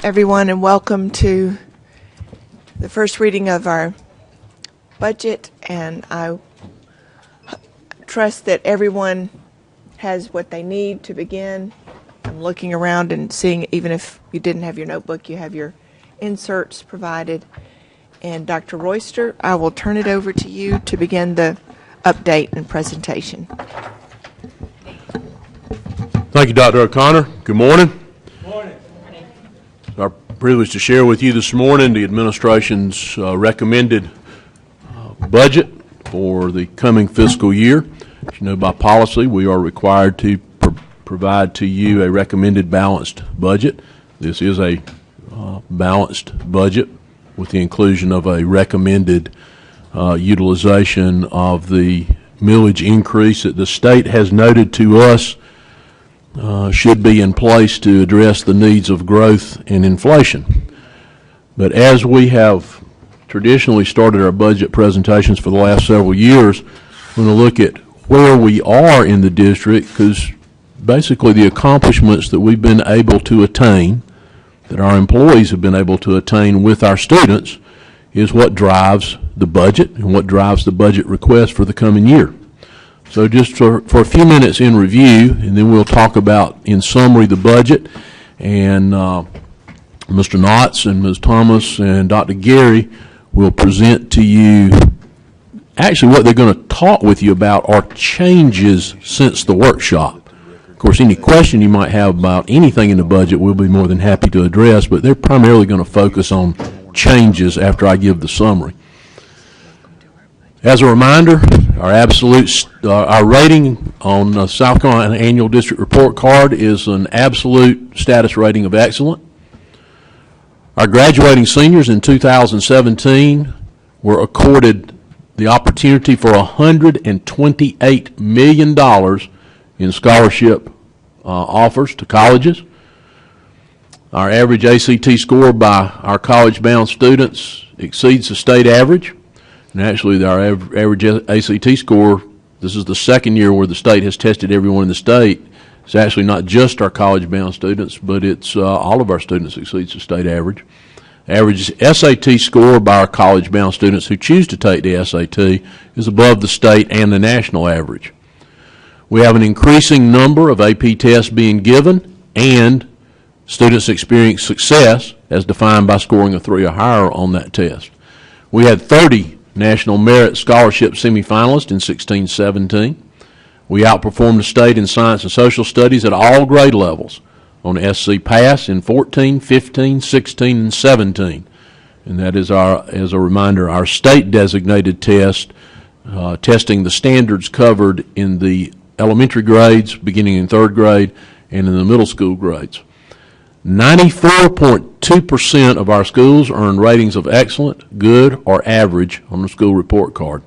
everyone, and welcome to the first reading of our budget. And I trust that everyone has what they need to begin. I'm looking around and seeing, even if you didn't have your notebook, you have your inserts provided. And Dr. Royster, I will turn it over to you to begin the update and presentation. Thank you, Dr. O'Connor. Good morning. Good morning. It's our privilege to share with you this morning the administration's recommended budget for the coming fiscal year. As you know, by policy, we are required to provide to you a recommended balanced budget. This is a balanced budget with the inclusion of a recommended utilization of the millage increase that the state has noted to us should be in place to address the needs of growth and inflation. But as we have traditionally started our budget presentations for the last several years, we're going to look at where we are in the district, because basically the accomplishments that we've been able to attain, that our employees have been able to attain with our students, is what drives the budget and what drives the budget request for the coming year. So just for a few minutes in review, and then we'll talk about, in summary, the budget. And Mr. Knotts and Ms. Thomas and Dr. Gary will present to you, actually what they're going to talk with you about are changes since the workshop. Of course, any question you might have about anything in the budget, we'll be more than happy to address, but they're primarily going to focus on changes after I give the summary. As a reminder, our rating on the South Carolina Annual District Report Card is an absolute status rating of excellent. Our graduating seniors in 2017 were accorded the opportunity for $128 million in scholarship offers to colleges. Our average ACT score by our college-bound students exceeds the state average. And actually, our average ACT score, this is the second year where the state has tested everyone in the state. It's actually not just our college-bound students, but it's all of our students exceeds the state average. Average SAT score by our college-bound students who choose to take the SAT is above the state and the national average. We have an increasing number of AP tests being given, and students experience success as defined by scoring a 3 or higher on that test. We had 30 National Merit Scholarship semifinalists in 16-17. We outperformed the state in science and social studies at all grade levels on SC Pass in 14, 15, 16, and 17. And that is, as a reminder, our state-designated test, testing the standards covered in the elementary grades, beginning in third grade, and in the middle school grades. 94.2% of our schools earned ratings of excellent, good, or average on the school report card.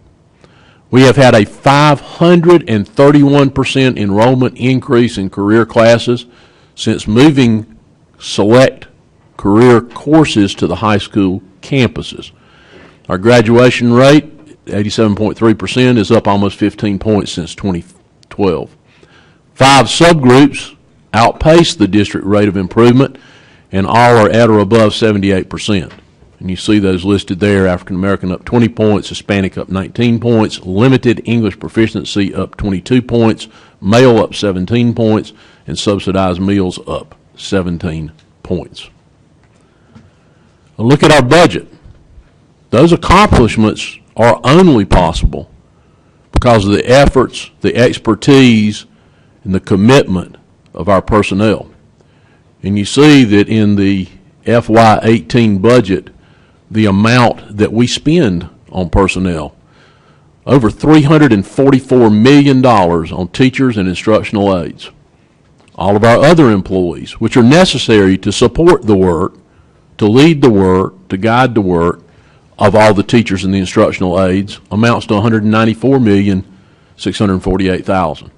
We have had a 531% enrollment increase in career classes since moving select career courses to the high school campuses. Our graduation rate, 87.3%, is up almost 15 points since 2012. 5 subgroups outpace the district rate of improvement, and all are at or above 78%. And you see those listed there: African American up 20 points, Hispanic up 19 points, limited English proficiency up 22 points, male up 17 points, and subsidized meals up 17 points. A look at our budget. Those accomplishments are only possible because of the efforts, the expertise, and the commitment of our personnel. And you see that in the FY18 budget, the amount that we spend on personnel, over $344 million on teachers and instructional aides. All of our other employees, which are necessary to support the work, to lead the work, to guide the work of all the teachers and the instructional aides, amounts to $194,648,000.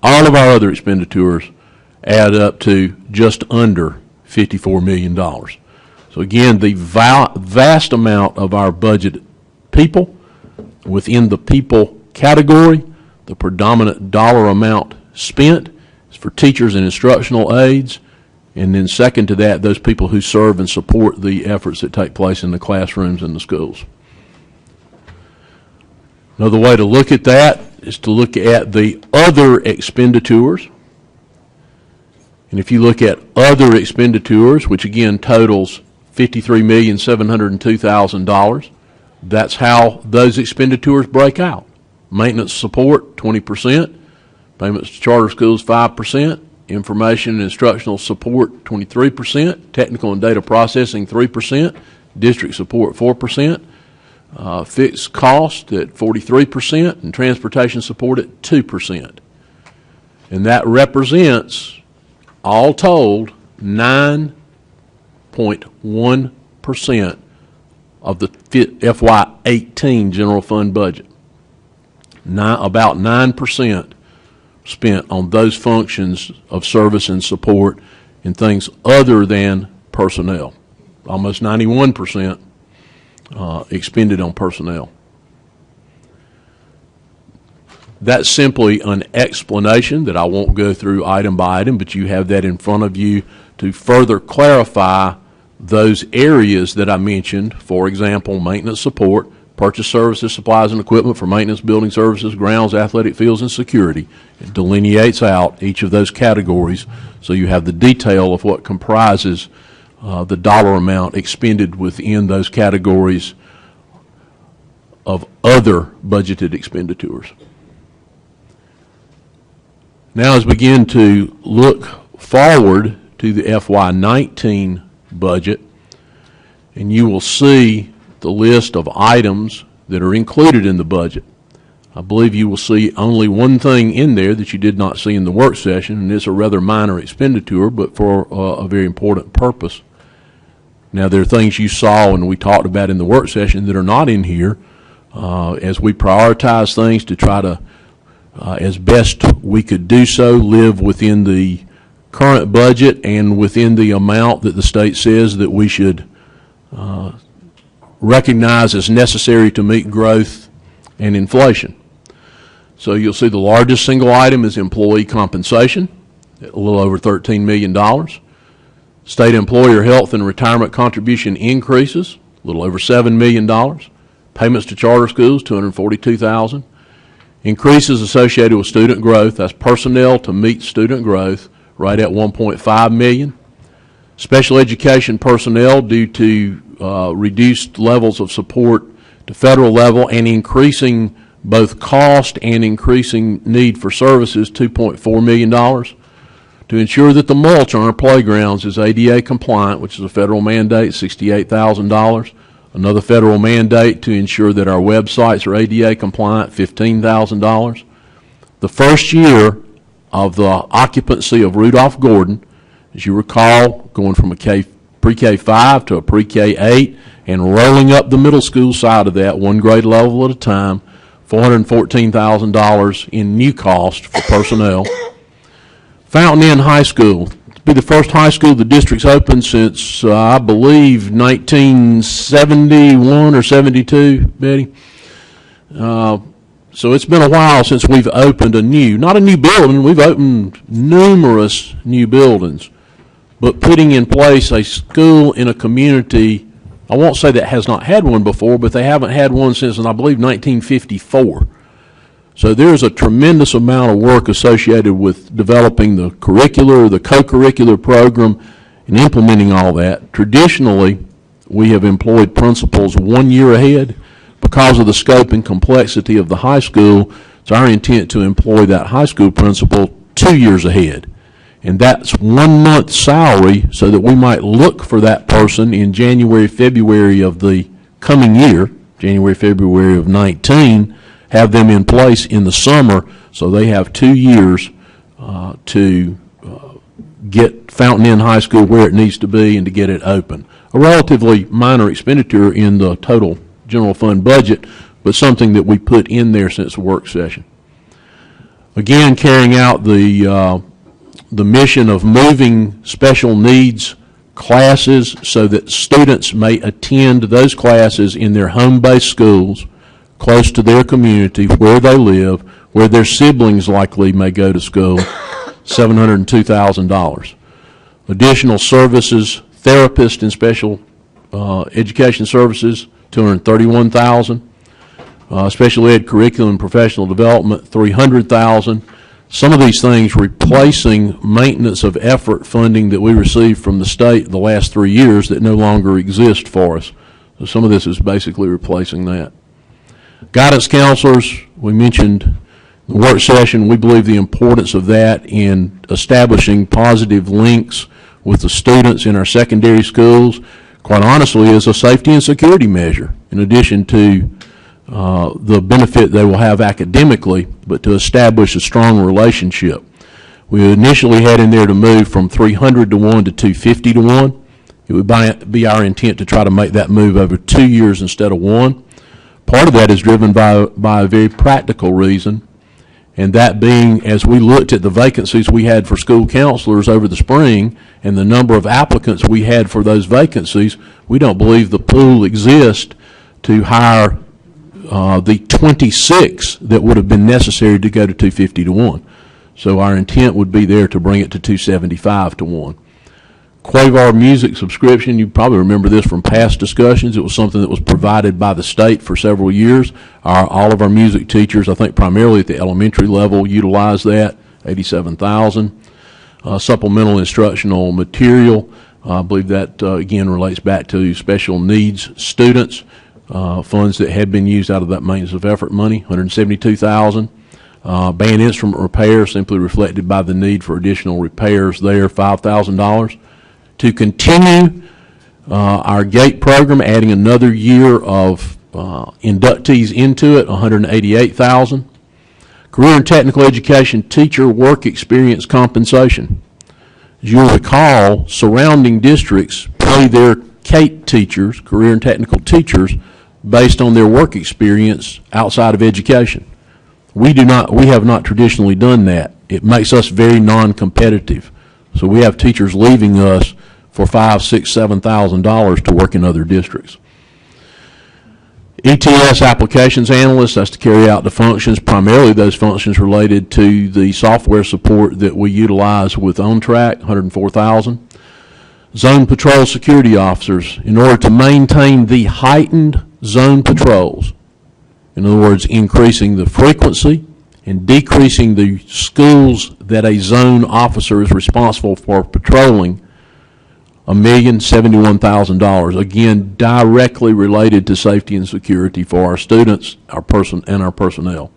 All of our other expenditures add up to just under $54 million. So again, the vast amount of our budget people, within the people category, the predominant dollar amount spent is for teachers and instructional aides And then second to that, those people who serve and support the efforts that take place in the classrooms and the schools. Another way to look at that is to look at the other expenditures. And if you look at other expenditures, which again totals $53,702,000, that's how those expenditures break out. Maintenance support, 20%. Payments to charter schools, 5%. Information and instructional support, 23%. Technical and data processing, 3%. District support, 4%. Fixed cost at 43%. And transportation support at 2%. And that represents, all told, 9.1% of the FY18 general fund budget. About 9% spent on those functions of service and support and things other than personnel. Almost 91% expended on personnel. That's simply an explanation that I won't go through item by item, but you have that in front of you to further clarify those areas that I mentioned. For example, maintenance support, purchase services, supplies and equipment for maintenance, building services, grounds, athletic fields, and security. It delineates out each of those categories so you have the detail of what comprises the dollar amount expended within those categories of other budgeted expenditures. Now, as we begin to look forward to the FY19 budget, and you will see the list of items that are included in the budget. I believe you will see only one thing in there that you did not see in the work session, and it's a rather minor expenditure, but for a very important purpose. Now, there are things you saw and we talked about in the work session that are not in here as we prioritize things to try to, as best we could do so, live within the current budget and within the amount that the state says that we should recognize as necessary to meet growth and inflation. So you'll see the largest single item is employee compensation, a little over $13 million. State employer health and retirement contribution increases, a little over $7 million. Payments to charter schools, $242,000. Increases associated with student growth, that's personnel to meet student growth, right at $1.5 million. Special education personnel due to reduced levels of support to federal level and increasing both cost and increasing need for services, $2.4 million. To ensure that the mulch on our playgrounds is ADA compliant, which is a federal mandate, $68,000. Another federal mandate to ensure that our websites are ADA compliant, $15,000. The first year of the occupancy of Rudolph Gordon, as you recall, going from a pre-K 5 to a pre-K 8 and rolling up the middle school side of that, one grade level at a time, $414,000 in new cost for personnel. Fountain Inn High School. It'll be the first high school the district's opened since, I believe, 1971 or 72, Betty. So it's been a while since we've opened not a new building, we've opened numerous new buildings, but putting in place a school in a community, I won't say that has not had one before, but they haven't had one since, I believe, 1954. So there's a tremendous amount of work associated with developing the curricular, the co-curricular program, and implementing all that. Traditionally, we have employed principals 1 year ahead. Because of the scope and complexity of the high school, it's our intent to employ that high school principal 2 years ahead. And that's 1 month's salary so that we might look for that person in January, February of the coming year, January, February of 19, have them in place in the summer so they have 2 years to get Fountain Inn High School where it needs to be and to get it open. A relatively minor expenditure in the total general fund budget, but something that we put in there since the work session. Again, carrying out the mission of moving special needs classes so that students may attend those classes in their home-based schools, close to their community, where they live, where their siblings likely may go to school, $702,000. Additional services, therapist and special education services, $231,000. Special ed curriculum and professional development, $300,000. Some of these things replacing maintenance of effort funding that we received from the state the last 3 years that no longer exist for us. So some of this is basically replacing that. Guidance counselors, we mentioned in the work session, we believe the importance of that in establishing positive links with the students in our secondary schools, quite honestly, is a safety and security measure, in addition to the benefit they will have academically, but to establish a strong relationship. We initially had in there to move from 300 to 1 to 250 to 1. It would be our intent to try to make that move over 2 years instead of 1. Part of that is driven by a very practical reason, and that being, as we looked at the vacancies we had for school counselors over the spring and the number of applicants we had for those vacancies, we don't believe the pool exists to hire the 26 that would have been necessary to go to 250 to 1. So our intent would be there to bring it to 275 to 1. Quavar music subscription, you probably remember this from past discussions. It was something that was provided by the state for several years. All of our music teachers, I think primarily at the elementary level, utilize that, $87,000. Supplemental instructional material, I believe that again relates back to special needs students. Funds that had been used out of that maintenance of effort money, $172,000. Band instrument repair, simply reflected by the need for additional repairs there, $5,000. To continue our GATE program, adding another year of inductees into it, $188,000. Career and technical education teacher work experience compensation. As you'll recall, surrounding districts pay their CATE teachers, career and technical teachers, based on their work experience outside of education. We have not traditionally done that. It makes us very non-competitive. So we have teachers leaving us for $5,000, $6,000, $7,000 to work in other districts. ETS applications analysts, that's to carry out the functions, primarily those functions related to the software support that we utilize with OnTrack, $104,000. Zone patrol security officers, in order to maintain the heightened zone patrols, in other words, increasing the frequency and decreasing the schools that a zone officer is responsible for patrolling, $1,071,000, again, directly related to safety and security for our students, our personnel.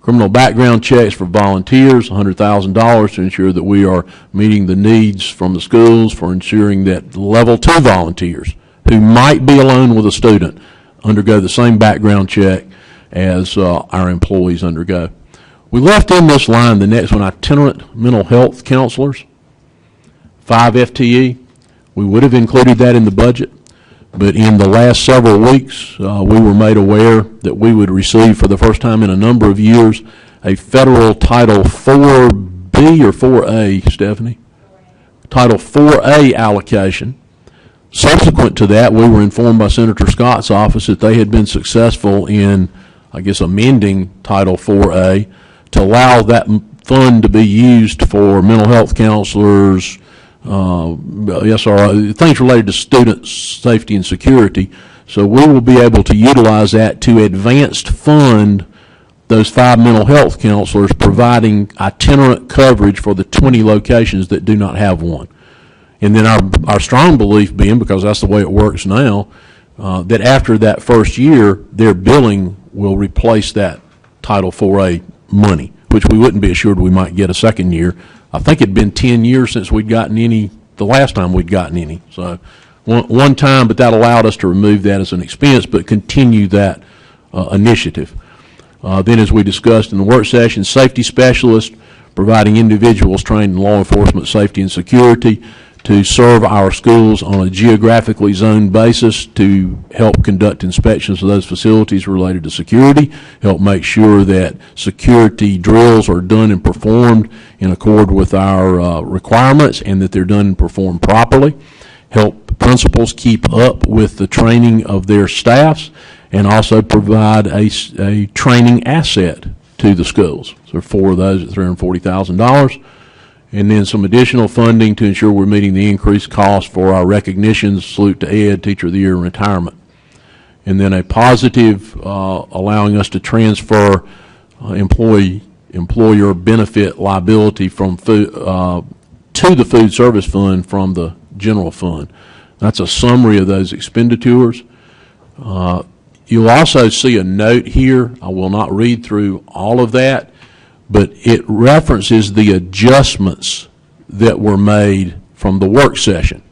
Criminal background checks for volunteers, $100,000 to ensure that we are meeting the needs from the schools for ensuring that level 2 volunteers who might be alone with a student undergo the same background check as our employees undergo. We left in this line, the next one, itinerant mental health counselors, 5 FTE. We would have included that in the budget, but in the last several weeks, we were made aware that we would receive, for the first time in a number of years, a federal Title 4B or 4A, Stephanie? Title 4A allocation. Subsequent to that, we were informed by Senator Scott's office that they had been successful in, I guess, amending Title 4A to allow that fund to be used for mental health counselors, things related to student safety and security. So we will be able to utilize that to advanced fund those 5 mental health counselors, providing itinerant coverage for the 20 locations that do not have one. And then our strong belief being, because that's the way it works now, that after that first year, their billing will replace that Title 4A money, which we wouldn't be assured we might get a second year. I think it'd been 10 years since we'd gotten any, the last time we'd gotten any. So one time, but that allowed us to remove that as an expense, but continue that initiative. Then, as we discussed in the work session, safety specialists, providing individuals trained in law enforcement, safety, and security to serve our schools on a geographically zoned basis to help conduct inspections of those facilities related to security, help make sure that security drills are done and performed in accord with our requirements and that they're done and performed properly, help principals keep up with the training of their staffs, and also provide a training asset to the schools. So 4 of those at $340,000. and then some additional funding to ensure we're meeting the increased cost for our recognitions, Salute to Ed, Teacher of the Year, and retirement. And then a positive allowing us to transfer employer benefit liability from food, to the food service fund from the general fund. That's a summary of those expenditures. You'll also see a note here. I will not read through all of that, but it references the adjustments that were made from the work session.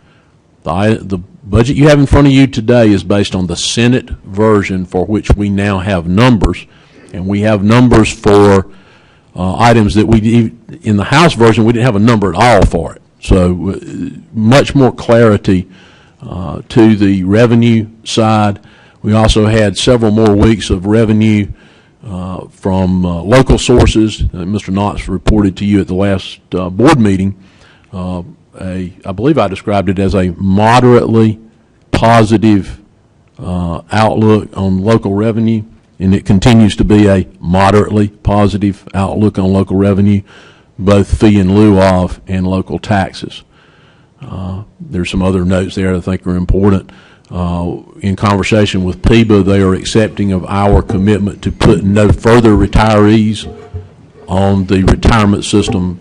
The budget you have in front of you today is based on the Senate version, for which we now have numbers, and we have numbers for items that in the House version, we didn't have a number at all for it. So much more clarity to the revenue side. We also had several more weeks of revenue from local sources. Mr. Knotts reported to you at the last board meeting. I believe I described it as a moderately positive outlook on local revenue, and it continues to be a moderately positive outlook on local revenue, both fee in lieu of and local taxes. There's some other notes there I think are important. In conversation with PEBA, they are accepting of our commitment to put no further retirees on the retirement system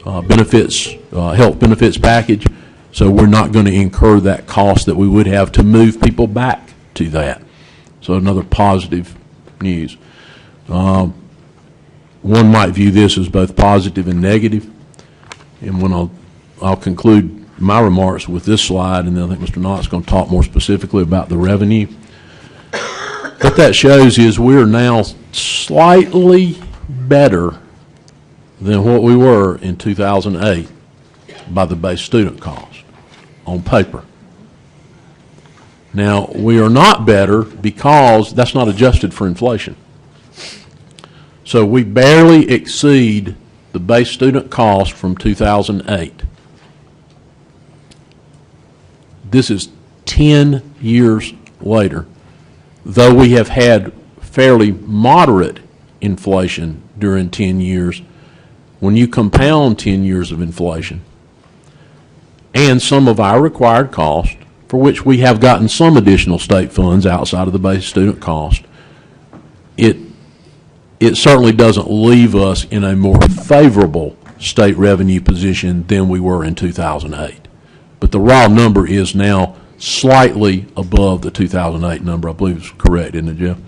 benefits, health benefits package. So we're not going to incur that cost that we would have to move people back to that. So another positive news. One might view this as both positive and negative. And when I'll conclude my remarks with this slide, and then I think Mr. Knott's going to talk more specifically about the revenue. What that shows is we're now slightly better than what we were in 2008 by the base student cost on paper. Now, we are not better because that's not adjusted for inflation. So we barely exceed the base student cost from 2008. This is 10 years later, though we have had fairly moderate inflation during 10 years. When you compound 10 years of inflation and some of our required costs, for which we have gotten some additional state funds outside of the base student cost, it certainly doesn't leave us in a more favorable state revenue position than we were in 2008. But the raw number is now slightly above the 2008 number. I believe it's correct, isn't it, Jeff?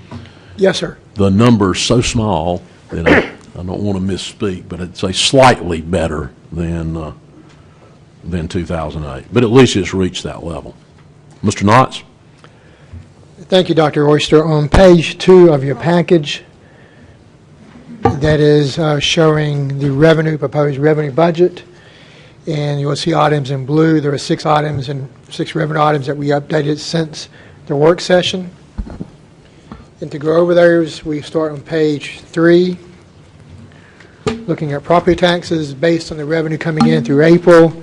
Yes, sir. The number's so small that I don't want to misspeak, but it's a slightly better than 2008. But at least it's reached that level. Mr. Knotts? Thank you, Dr. Oyster. On page 2 of your package, that is showing the proposed revenue budget. And you will see items in blue. There are 6 items and 6 revenue items that we updated since the work session. And to go over those, we start on page 3, looking at property taxes based on the revenue coming in through April.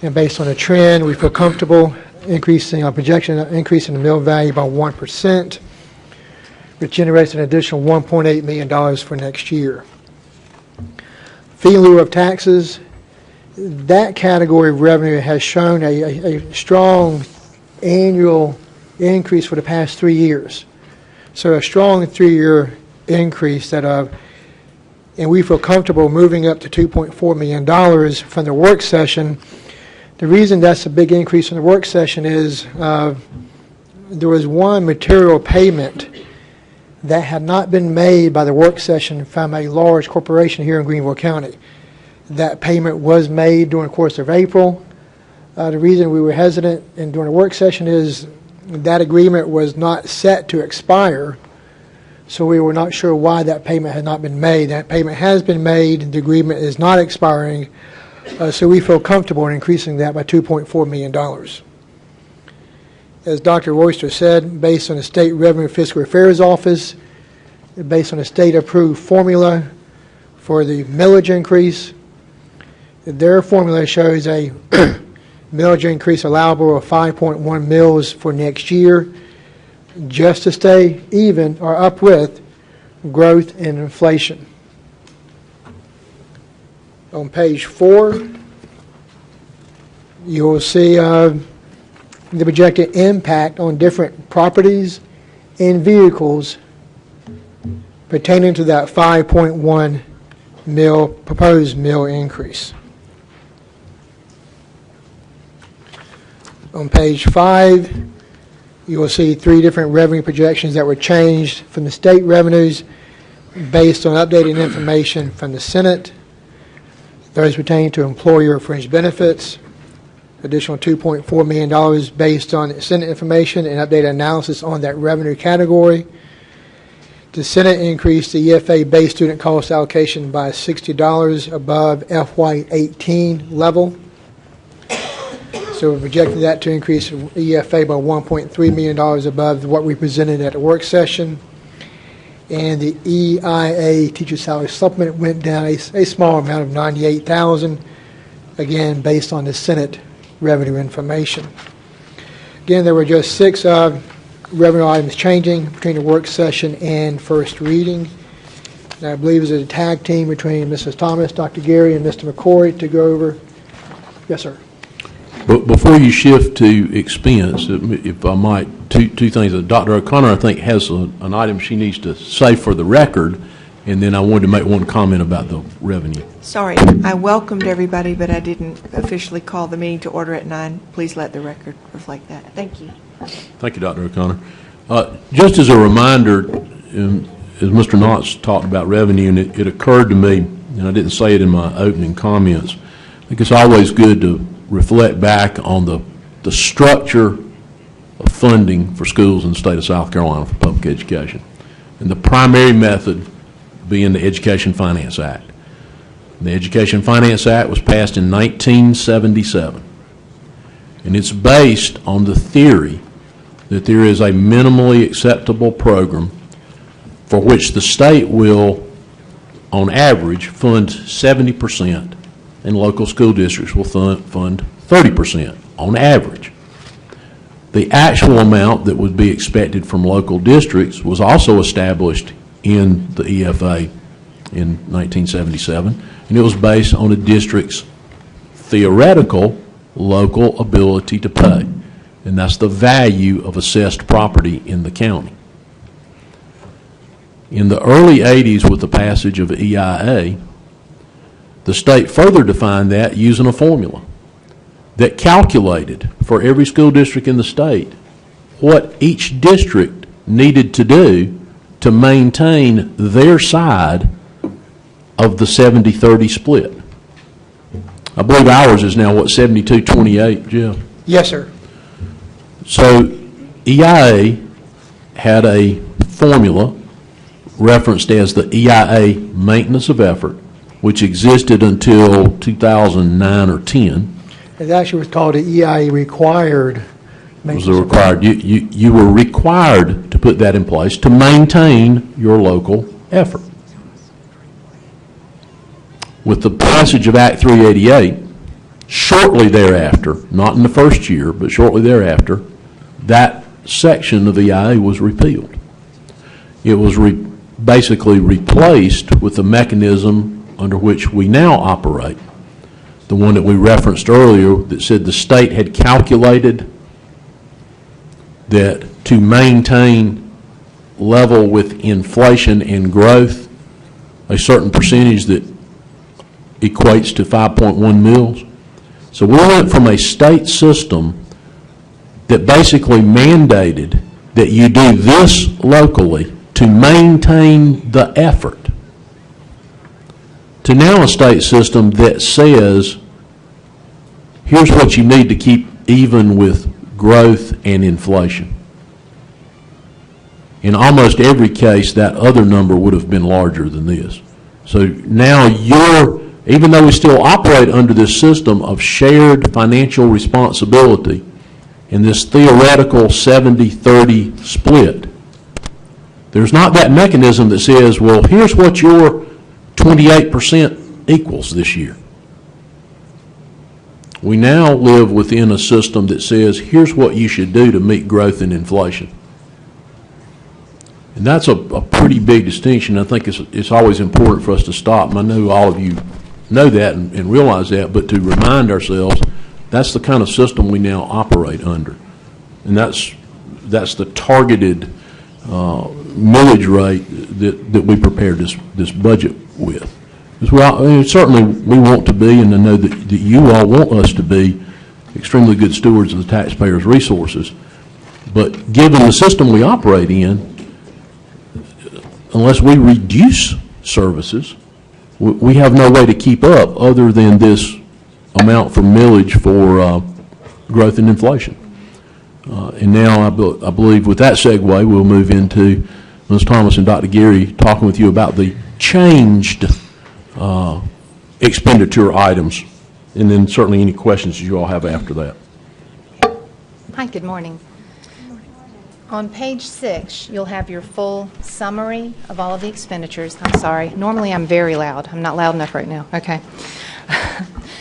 And based on a trend, we feel comfortable increasing our projection, increasing the mill value by 1%, which generates an additional $1.8 million for next year. Fee in lieu of taxes, that category of revenue has shown a strong annual increase for the past 3 years. So a strong 3-year increase and we feel comfortable moving up to $2.4 million from the work session. The reason that's a big increase in the work session is there was one material payment that had not been made by the work session from a large corporation here in Greenville County. That payment was made during the course of April. The reason we were hesitant during the work session is that agreement was not set to expire, so we were not sure why that payment had not been made. That payment has been made. The agreement is not expiring, so we feel comfortable in increasing that by $2.4 million. As Dr. Royster said, based on the State Revenue Fiscal Affairs Office, based on a state-approved formula for the millage increase, their formula shows a millage increase allowable of 5.1 mills for next year, just to stay even or up with growth in inflation. On page 4, you will see the projected impact on different properties and vehicles pertaining to that 5.1 mil proposed mill increase. On page 5, you will see 3 different revenue projections that were changed from the state revenues based on updated information from the Senate. Those pertaining to employer fringe benefits, additional $2.4 million based on Senate information and updated analysis on that revenue category. The Senate increased the EFA base student cost allocation by $60 above FY18 level. So we're projecting that to increase EFA by $1.3 million above what we presented at the work session. And the EIA teacher salary supplement went down a small amount of $98,000, again based on the Senate revenue information. Again, there were just 6 revenue items changing between the work session and first reading. And I believe it was a tag team between Mrs. Thomas, Dr. Gary, and Mr. McCoy to go over. Yes, sir. But before you shift to expense, if I might, two things. Dr. O'Connor, I think, has an item she needs to say for the record, and then I wanted to make one comment about the revenue. Sorry, I welcomed everybody, but I didn't officially call the meeting to order at 9. Please let the record reflect that. Thank you. Thank you, Dr. O'Connor. Just as a reminder, as Mr. Knotts talked about revenue, and it occurred to me, and I didn't say it in my opening comments, I think it's always good to reflect back on the structure of funding for schools in the state of South Carolina for public education. And the primary method being the Education Finance Act. The Education Finance Act was passed in 1977. And it's based on the theory that there is a minimally acceptable program for which the state will, on average, fund 70%, and local school districts will fund 30% on average. The actual amount that would be expected from local districts was also established in the EFA in 1977, and it was based on a district's theoretical local ability to pay, and that's the value of assessed property in the county. In the early 80s, with the passage of EIA, the state further defined that using a formula that calculated for every school district in the state what each district needed to do to maintain their side of the 70-30 split. I believe ours is now, what, 72-28, Jeff? Yes, sir. So EIA had a formula referenced as the EIA maintenance of effort, which existed until 2009 or 10. It actually was called the EIA required. Was the required? You were required to put that in place to maintain your local effort. With the passage of Act 388, shortly thereafter, not in the first year, but shortly thereafter, that section of the EIA was repealed. It was basically replaced with the mechanism under which we now operate, the one that we referenced earlier that said the state had calculated that to maintain level with inflation and growth, a certain percentage that equates to 5.1 mils. So we went from a state system that basically mandated that you do this locally to maintain the effort, to now a state system that says, here's what you need to keep even with growth and inflation. In almost every case, that other number would have been larger than this. So now even though we still operate under this system of shared financial responsibility in this theoretical 70-30 split, there's not that mechanism that says, well, here's what your 28% equals this year. We now live within a system that says, here's what you should do to meet growth and inflation. And that's a pretty big distinction. I think it's always important for us to stop. And I know all of you know that and realize that, but to remind ourselves that's the kind of system we now operate under. And that's the targeted millage rate that we prepared this budget with. Certainly we want to be, and I know that you all want us to be, extremely good stewards of the taxpayers' resources. But given the system we operate in, unless we reduce services, we have no way to keep up other than this amount for millage for growth and inflation. And now I believe with that segue, we'll move into Ms. Thomas and Dr. Geary talking with you about the changed expenditure items, and then certainly any questions you all have after that. Hi, good morning. On page 6, you'll have your full summary of all of the expenditures. I'm sorry. Normally I'm very loud. I'm not loud enough right now. Okay.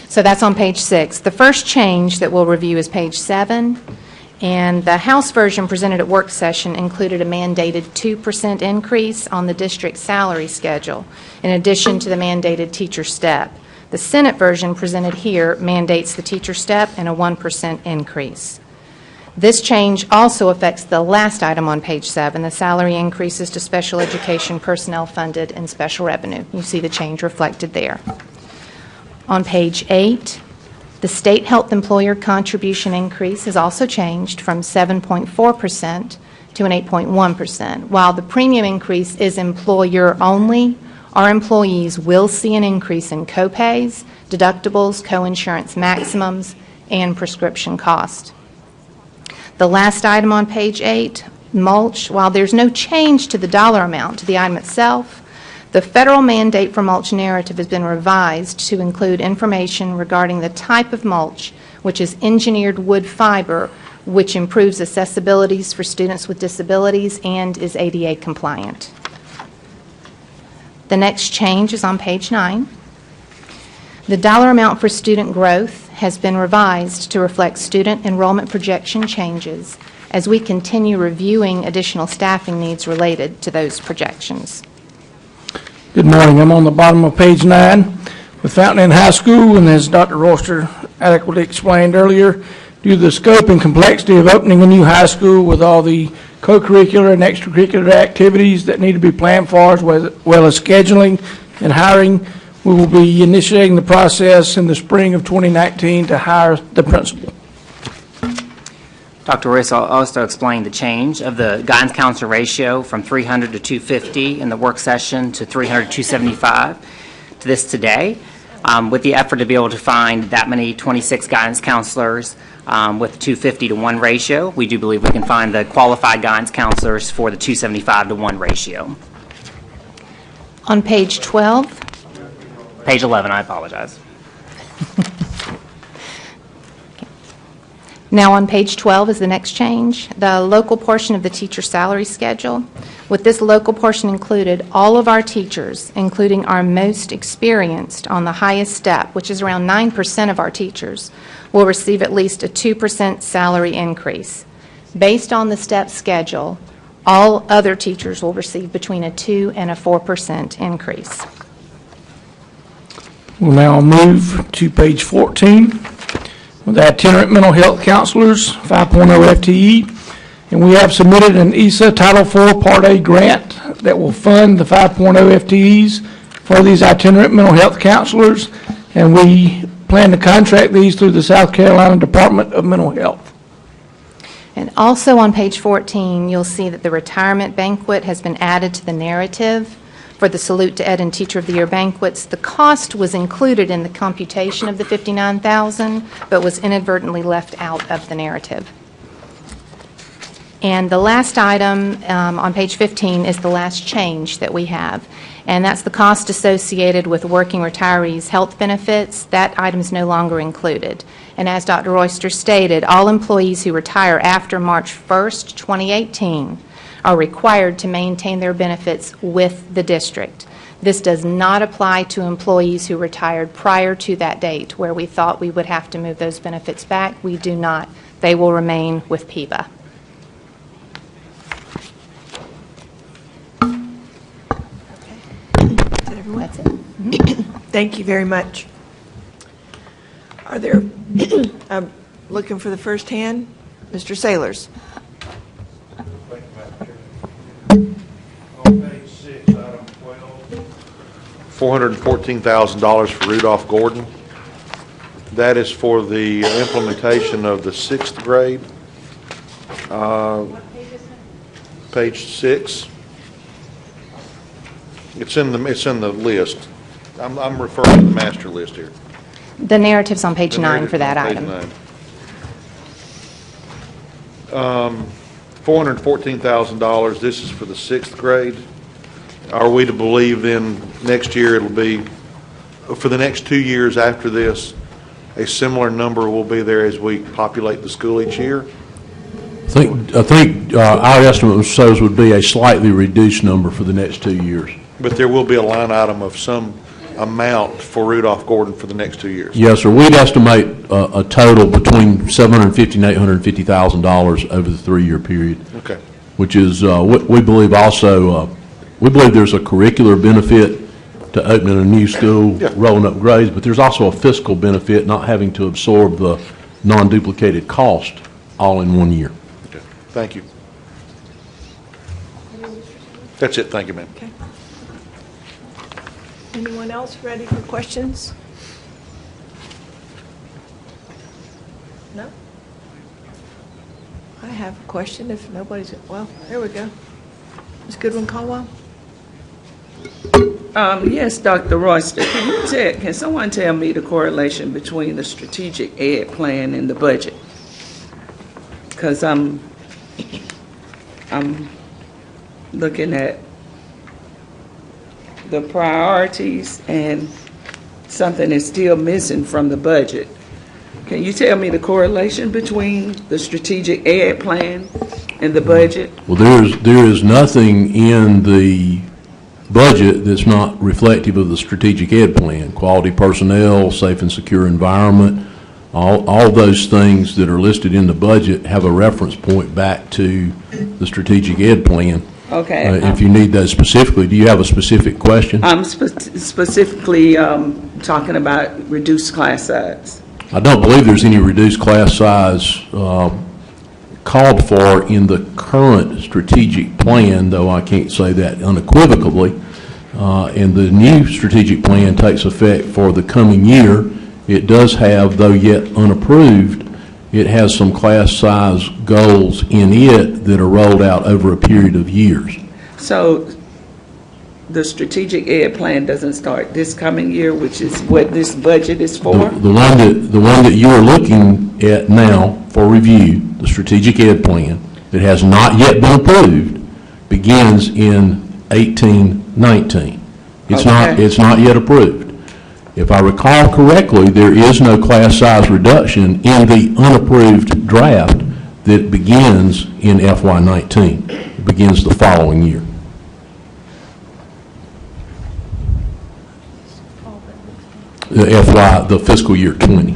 So that's on page 6. The first change that we'll review is page 7. And the House version presented at work session included a mandated 2% increase on the district salary schedule, in addition to the mandated teacher step. The Senate version presented here mandates the teacher step and a 1% increase. This change also affects the last item on page 7, the salary increases to special education personnel funded and special revenue. You see the change reflected there. On page 8, the state health employer contribution increase has also changed from 7.4% to an 8.1%. While the premium increase is employer only, our employees will see an increase in copays, deductibles, coinsurance maximums, and prescription cost. The last item on page 8, mulch, while there's no change to the dollar amount to the item itself, the federal mandate for mulch narrative has been revised to include information regarding the type of mulch, which is engineered wood fiber, which improves accessibilities for students with disabilities and is ADA compliant. The next change is on page 9. The dollar amount for student growth has been revised to reflect student enrollment projection changes as we continue reviewing additional staffing needs related to those projections. Good morning. I'm on the bottom of page 9 with Fountain Inn High School, and as Dr. Royster adequately explained earlier, due to the scope and complexity of opening a new high school with all the co-curricular and extracurricular activities that need to be planned for, as well as scheduling and hiring, we will be initiating the process in the spring of 2019 to hire the principal. Dr. Riss also explained the change of the guidance counselor ratio from 300 to 250 in the work session to 300 to 275 to this today, with the effort to be able to find that many 26 guidance counselors with 250 to 1 ratio. We do believe we can find the qualified guidance counselors for the 275 to 1 ratio. On page 12, Page 11, I apologize. now on page 12 is the next change, the local portion of the teacher salary schedule. With this local portion included, all of our teachers, including our most experienced on the highest step, which is around 9% of our teachers, will receive at least a 2% salary increase. Based on the step schedule, all other teachers will receive between a 2 and a 4% increase. We'll now move to page 14 with the itinerant mental health counselors, 5.0 FTE. And we have submitted an ESA Title IV Part A grant that will fund the 5.0 FTEs for these itinerant mental health counselors. And we plan to contract these through the South Carolina Department of Mental Health. And also on page 14, you'll see that the retirement banquet has been added to the narrative for the Salute to Ed and Teacher of the Year banquets. The cost was included in the computation of the $59,000, but was inadvertently left out of the narrative. And the last item on page 15 is the last change that we have, and that's the cost associated with working retirees' health benefits. That item is no longer included. And as Dr. Royster stated, all employees who retire after March 1st, 2018 are required to maintain their benefits with the district. This does not apply to employees who retired prior to that date, where we thought we would have to move those benefits back. We do not. They will remain with PEBA. That's it. Thank you very much. Are there, I'm looking for the first hand, Mr. Sailors. On page 6, item 12. $414,000 for Rudolph Gordon. That is for the implementation of the 6th grade. Page 6. It's in the list. I'm referring to the master list here. The narrative's on page The 9 for that narrative item. on page 9. $414,000, this is for the 6th grade. Are we to believe then next year it'll be, for the next 2 years after this, a similar number will be there as we populate the school each year? I think our estimate shows would be a slightly reduced number for the next 2 years. But there will be a line item of some amount for Rudolph Gordon for the next 2 years? Yes, sir. We'd estimate a total between $750,000 and $850,000 over the 3-year period. Okay. Which is, we believe also, we believe there's a curricular benefit to opening a new school, Yeah. rolling up grades, but there's also a fiscal benefit not having to absorb the non-duplicated cost all in 1 year. Okay. Thank you. That's it. Thank you, ma'am. Okay. Anyone else ready for questions? No? I have a question if nobody's, well, there we go. Ms. Goodwin-Caldwell? Yes, Dr. Royster, can someone tell me the correlation between the strategic ed plan and the budget? Because I'm looking at the priorities and something is still missing from the budget. Can you tell me the correlation between the strategic ed plan and the budget? Well, there is nothing in the budget that's not reflective of the strategic ed plan. Quality personnel, safe and secure environment, all those things that are listed in the budget have a reference point back to the strategic ed plan. Okay. If you need those specifically, do you have a specific question? I'm specifically talking about reduced class size. I don't believe there's any reduced class size called for in the current strategic plan, though I can't say that unequivocally. And the new strategic plan takes effect for the coming year. It does have, though yet unapproved, it has some class size goals in it that are rolled out over a period of years. So the strategic ed plan doesn't start this coming year, which is what this budget is for? The one that you are looking at now for review, the strategic ed plan, that has not yet been approved, begins in 18-19. It's not yet approved. If I recall correctly, there is no class size reduction in the unapproved draft that begins in FY19. It begins the following year. The fiscal year 20.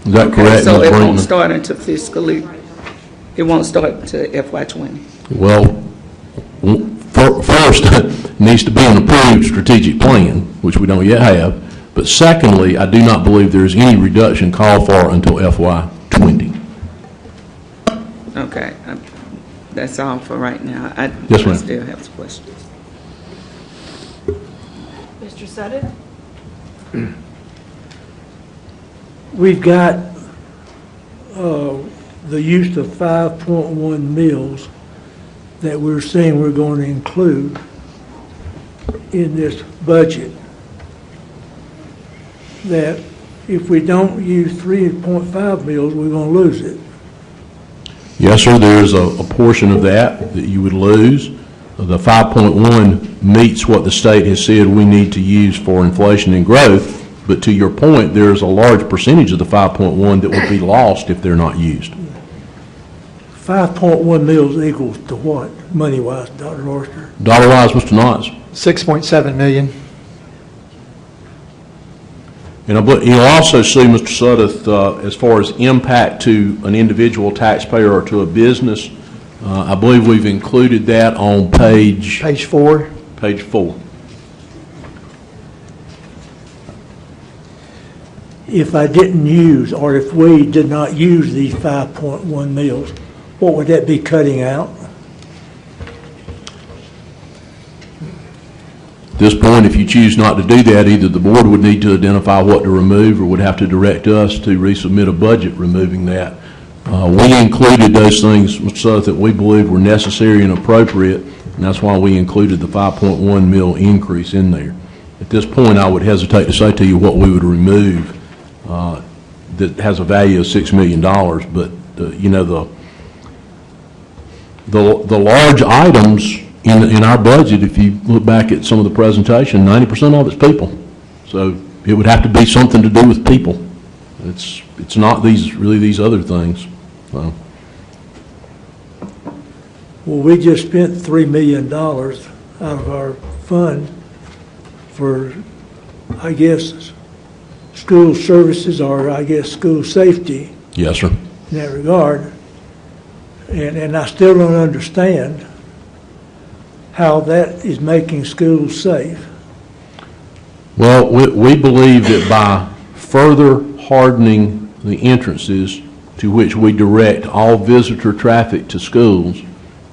Is that correct, So Ms. it won't Brinkman? start until it won't start until FY20. Well, first, it needs to be an approved strategic plan, which we don't yet have. But secondly, I do not believe there is any reduction called for until FY20. Okay. That's all for right now. Yes, ma'am. I still have some questions. Mr. Sutton? We've got the use of 5.1 mills that we're saying we're going to include in this budget. That if we don't use 3.5 mills, we're going to lose it. Yes, sir, there is a portion of that you would lose. The 5.1 meets what the state has said we need to use for inflation and growth. But to your point, there's a large percentage of the 5.1 that would be lost if they're not used. 5.1 mills equals to what, money-wise, Dr. Oyster? Dollar-wise, Mr. Knotts? 6.7 million. And you'll also see, Mr. Suddeth, as far as impact to an individual taxpayer or to a business, I believe we've included that on page 4. Page 4. if I didn't use, or if we did not use these 5.1 meals, what would that be cutting out? At this point, if you choose not to do that, either the board would need to identify what to remove or would have to direct us to resubmit a budget removing that. We included those things, Mr. South, that we believe were necessary and appropriate, and that's why we included the 5.1 mil increase in there. At this point, I would hesitate to say to you what we would remove that has a value of $6 million, but you know, the large items in our budget, if you look back at some of the presentation, 90% of it's people. So it would have to be something to do with people. It's not these other things. So. Well, we just spent $3 million out of our fund for, I guess, school services, or I guess school safety Yes, sir. in that regard. And I still don't understand how that is making schools safe. Well, we believe that by further hardening the entrances to which we direct all visitor traffic to schools,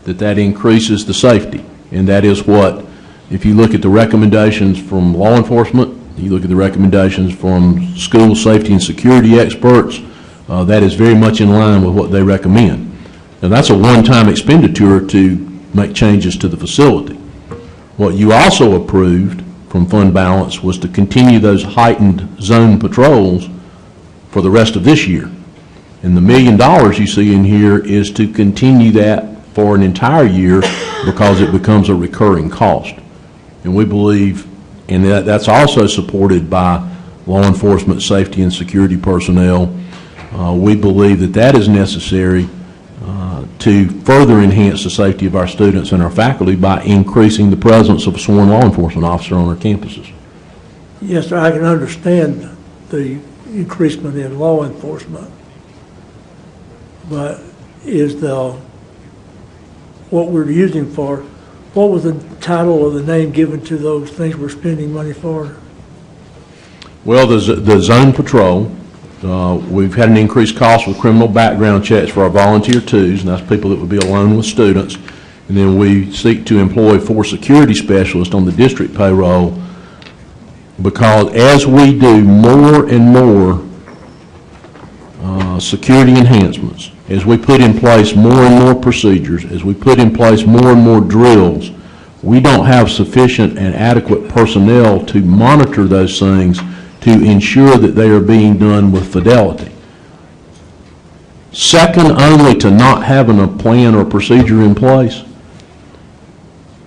that increases the safety. And that is what, if you look at the recommendations from law enforcement, you look at the recommendations from school safety and security experts, that is very much in line with what they recommend. Now, that's a one-time expenditure to make changes to the facility. What you also approved from fund balance was to continue those heightened zone patrols for the rest of this year. And the $1 million you see in here is to continue that for an entire year because it becomes a recurring cost. And we believe, and that's also supported by law enforcement, safety, and security personnel. We believe that is necessary to further enhance the safety of our students and our faculty by increasing the presence of a sworn law enforcement officer on our campuses. Yes, sir, I can understand the increasement in law enforcement, but is what we're using for, what was the title or the name given to those things we're spending money for? Well, the zone patrol, we've had an increased cost with criminal background checks for our volunteer twos, and that's people that would be alone with students. And then we seek to employ 4 security specialists on the district payroll, because as we do more and more security enhancements, as we put in place more and more procedures, as we put in place more and more drills, we don't have sufficient and adequate personnel to monitor those things to ensure that they are being done with fidelity. Second only to not having a plan or procedure in place,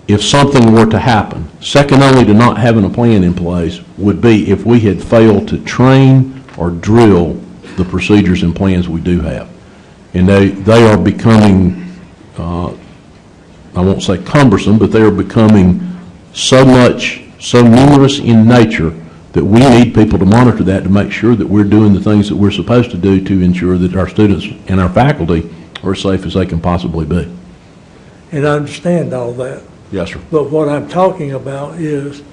if something were to happen, second only to not having a plan in place would be if we had failed to train or drill the procedures and plans we do have. And they are becoming, I won't say cumbersome, but they are becoming so numerous in nature that we need people to monitor that to make sure that we're doing the things that we're supposed to do to ensure that our students and our faculty are as safe as they can possibly be. And I understand all that. Yes, sir. But what I'm talking about is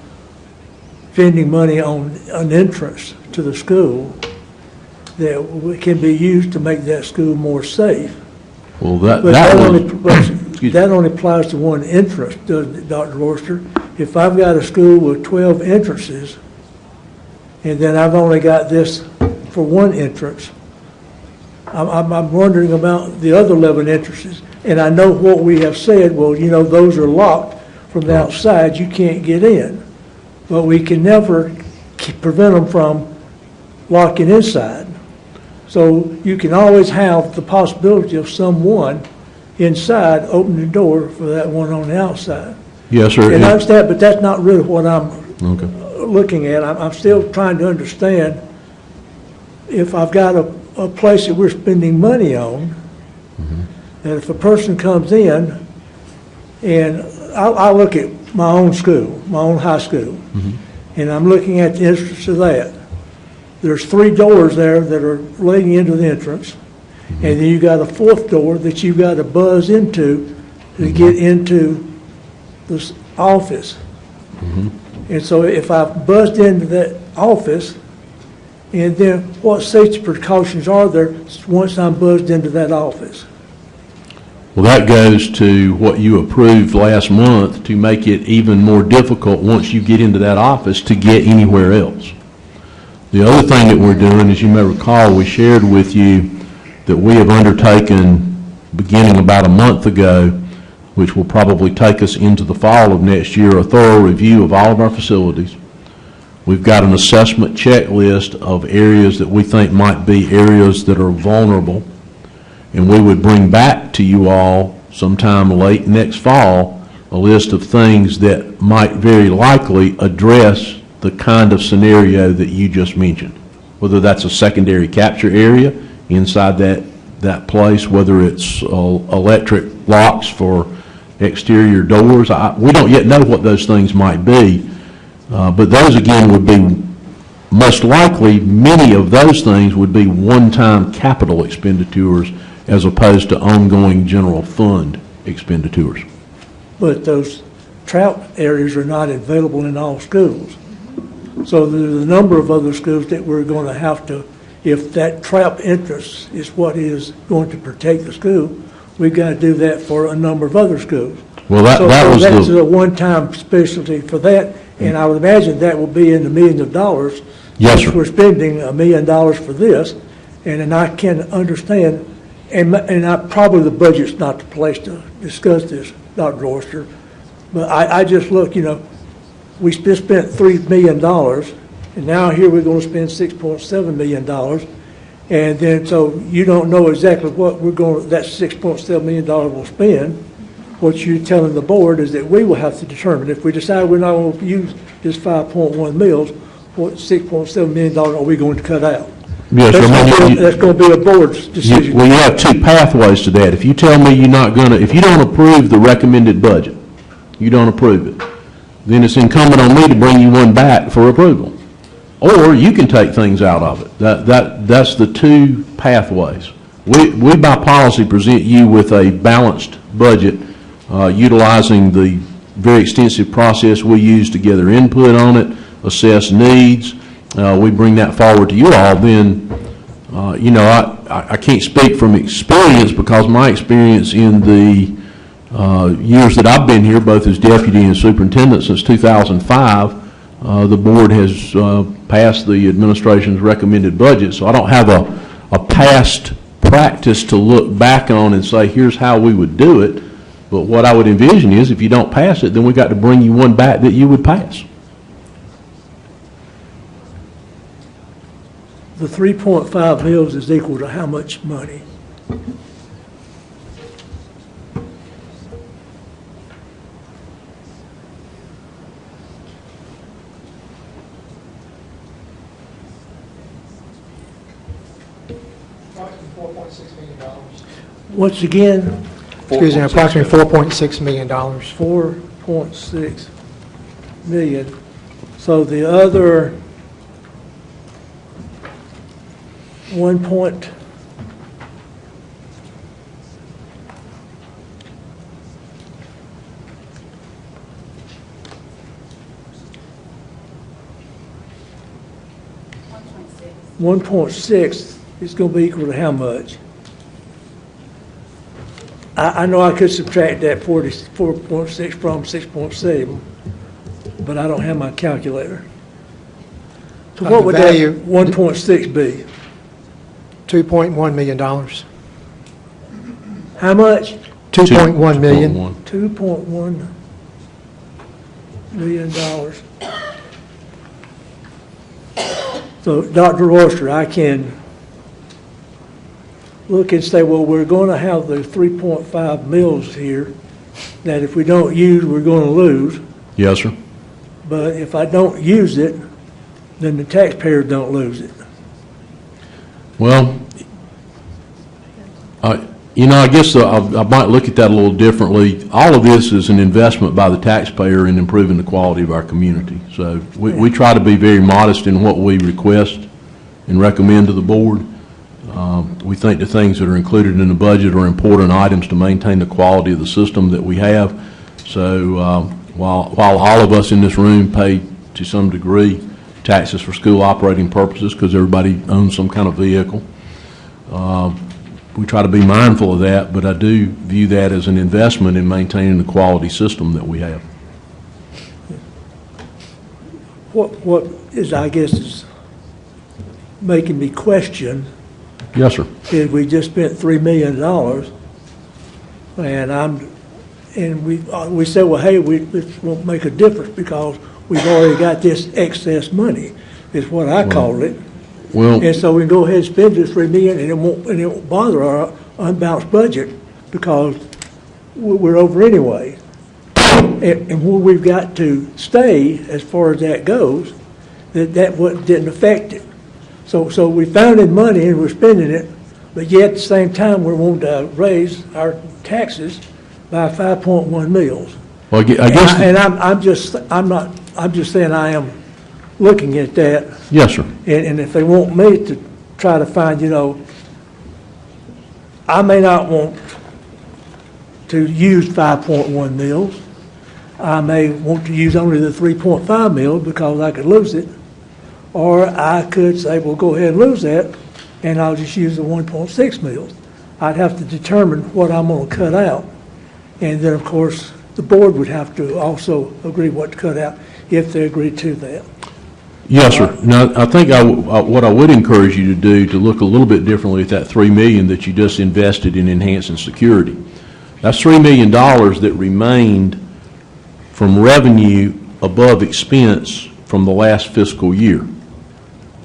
spending money on an entrance to the school that can be used to make that school more safe. Well, But that only applies to one entrance, doesn't it, Dr. Oyster? If I've got a school with 12 entrances, and then I've only got this for one entrance, I'm wondering about the other 11 entrances. And I know what we have said, well, you know, those are locked from the outside, you can't get in. But we can never prevent them from locking inside. So you can always have the possibility of someone inside opening the door for that one on the outside. Yes, sir. And I understand, but that's not really what I'm Okay. looking at. I'm still trying to understand if I've got a place that we're spending money on, and if a person comes in, and I look at my own school, my own high school, and I'm looking at the entrance to that. There's 3 doors there that are leading into the entrance, and then you got a 4th door that you've got to buzz into to get into this office. And so if I buzzed into that office, And then what safety precautions are there once I'm buzzed into that office? Well, that goes to what you approved last month to make it even more difficult once you get into that office to get anywhere else. The other thing that we're doing, as you may recall, we shared with you that we have undertaken, beginning about a month ago, which will probably take us into the fall of next year, a thorough review of all of our facilities. We've got an assessment checklist of areas that we think might be areas that are vulnerable, and we would bring back to you all sometime late next fall a list of things that might very likely address the kind of scenario that you just mentioned, whether that's a secondary capture area inside that place, whether it's electric locks for exterior doors. We don't yet know what those things might be. But those, again, would be, most likely, many of those things would be one-time capital expenditures as opposed to ongoing general fund expenditures. But those trout areas are not available in all schools. So there's a number of other schools that we're going to have to, if that trout entrance is what is going to protect the school, we've got to do that for a number of other schools. Well, that's a one-time specialty for that. And I would imagine that will be in the millions of dollars. Yes, sir. We're spending $1 million for this, and I can understand, and probably the budget's not the place to discuss this, Dr. Oyster, but I just look, we just spent $3 million, and now here we're going to spend $6.7 million, and then so you don't know exactly what that $6.7 million will spend. What you're telling the board is that we will have to determine, if we decide we're not going to use this 5.1 mils, what $6.7 million are we going to cut out? Yes, that's going to be a board's decision. Well, you have two pathways to that. If you tell me you're not going to, if you don't approve the recommended budget, you don't approve it, then it's incumbent on me to bring you one back for approval. Or you can take things out of it. That's the two pathways. We by policy present you with a balanced budget, utilizing the very extensive process we use to gather input on it, assess needs. We bring that forward to you all. Then, I can't speak from experience, because my experience in the years that I've been here, both as deputy and superintendent since 2005, the board has passed the administration's recommended budget. So I don't have a past practice to look back on and say, here's how we would do it. But what I would envision is, if you don't pass it, then we got to bring you one back that you would pass. The 3.5 mils is equal to how much money? $4.6 million. Once again, Excuse me, approximately $4.6 million. 4.6 million. So the other 1 point, $1.6 is going to be equal to how much? I know I could subtract that 4.6 from 6.7, but I don't have my calculator. So what would that 1.6 be? $2.1 million. How much? $2.1 million. $2.1 million. So, Dr. Oyster, I can look and say, well, we're going to have the 3.5 mils here that if we don't use, we're going to lose. Yes, sir. But if I don't use it, then the taxpayers don't lose it. Well, I guess I might look at that a little differently. All of this is an investment by the taxpayer in improving the quality of our community. So we try to be very modest in what we request and recommend to the board. We think the things that are included in the budget are important items to maintain the quality of the system that we have. So while all of us in this room pay to some degree taxes for school operating purposes because everybody owns some kind of vehicle. We try to be mindful of that, but I do view that as an investment in maintaining the quality system that we have. What is, I guess, is making me question Yes, sir. is we just spent $3 million, and we said, well, hey, this won't make a difference because we've already got this excess money, is what I call it. Well, And so we can go ahead and spend this $3 million, and it won't bother our unbalanced budget because we're over anyway. And where we've got to stay, as far as that goes, that didn't affect it. So we found the money and we're spending it, but yet at the same time, we want to raise our taxes by 5.1 mils. well, I guess. I'm just saying I am looking at that. Yes, sir. And if they want me to try to find, I may not want to use 5.1 mils. I may want to use only the 3.5 mils because I could lose it. Or I could say, well, go ahead and lose that, and I'll just use the 1.6 mils. I'd have to determine what I'm going to cut out. And then, of course, the board would have to also agree what to cut out if they agree to that. Yes, sir. Now, I think what I would encourage you to do to look a little bit differently at that $3 million that you just invested in enhancing security. That's $3 million that remained from revenue above expense from the last fiscal year.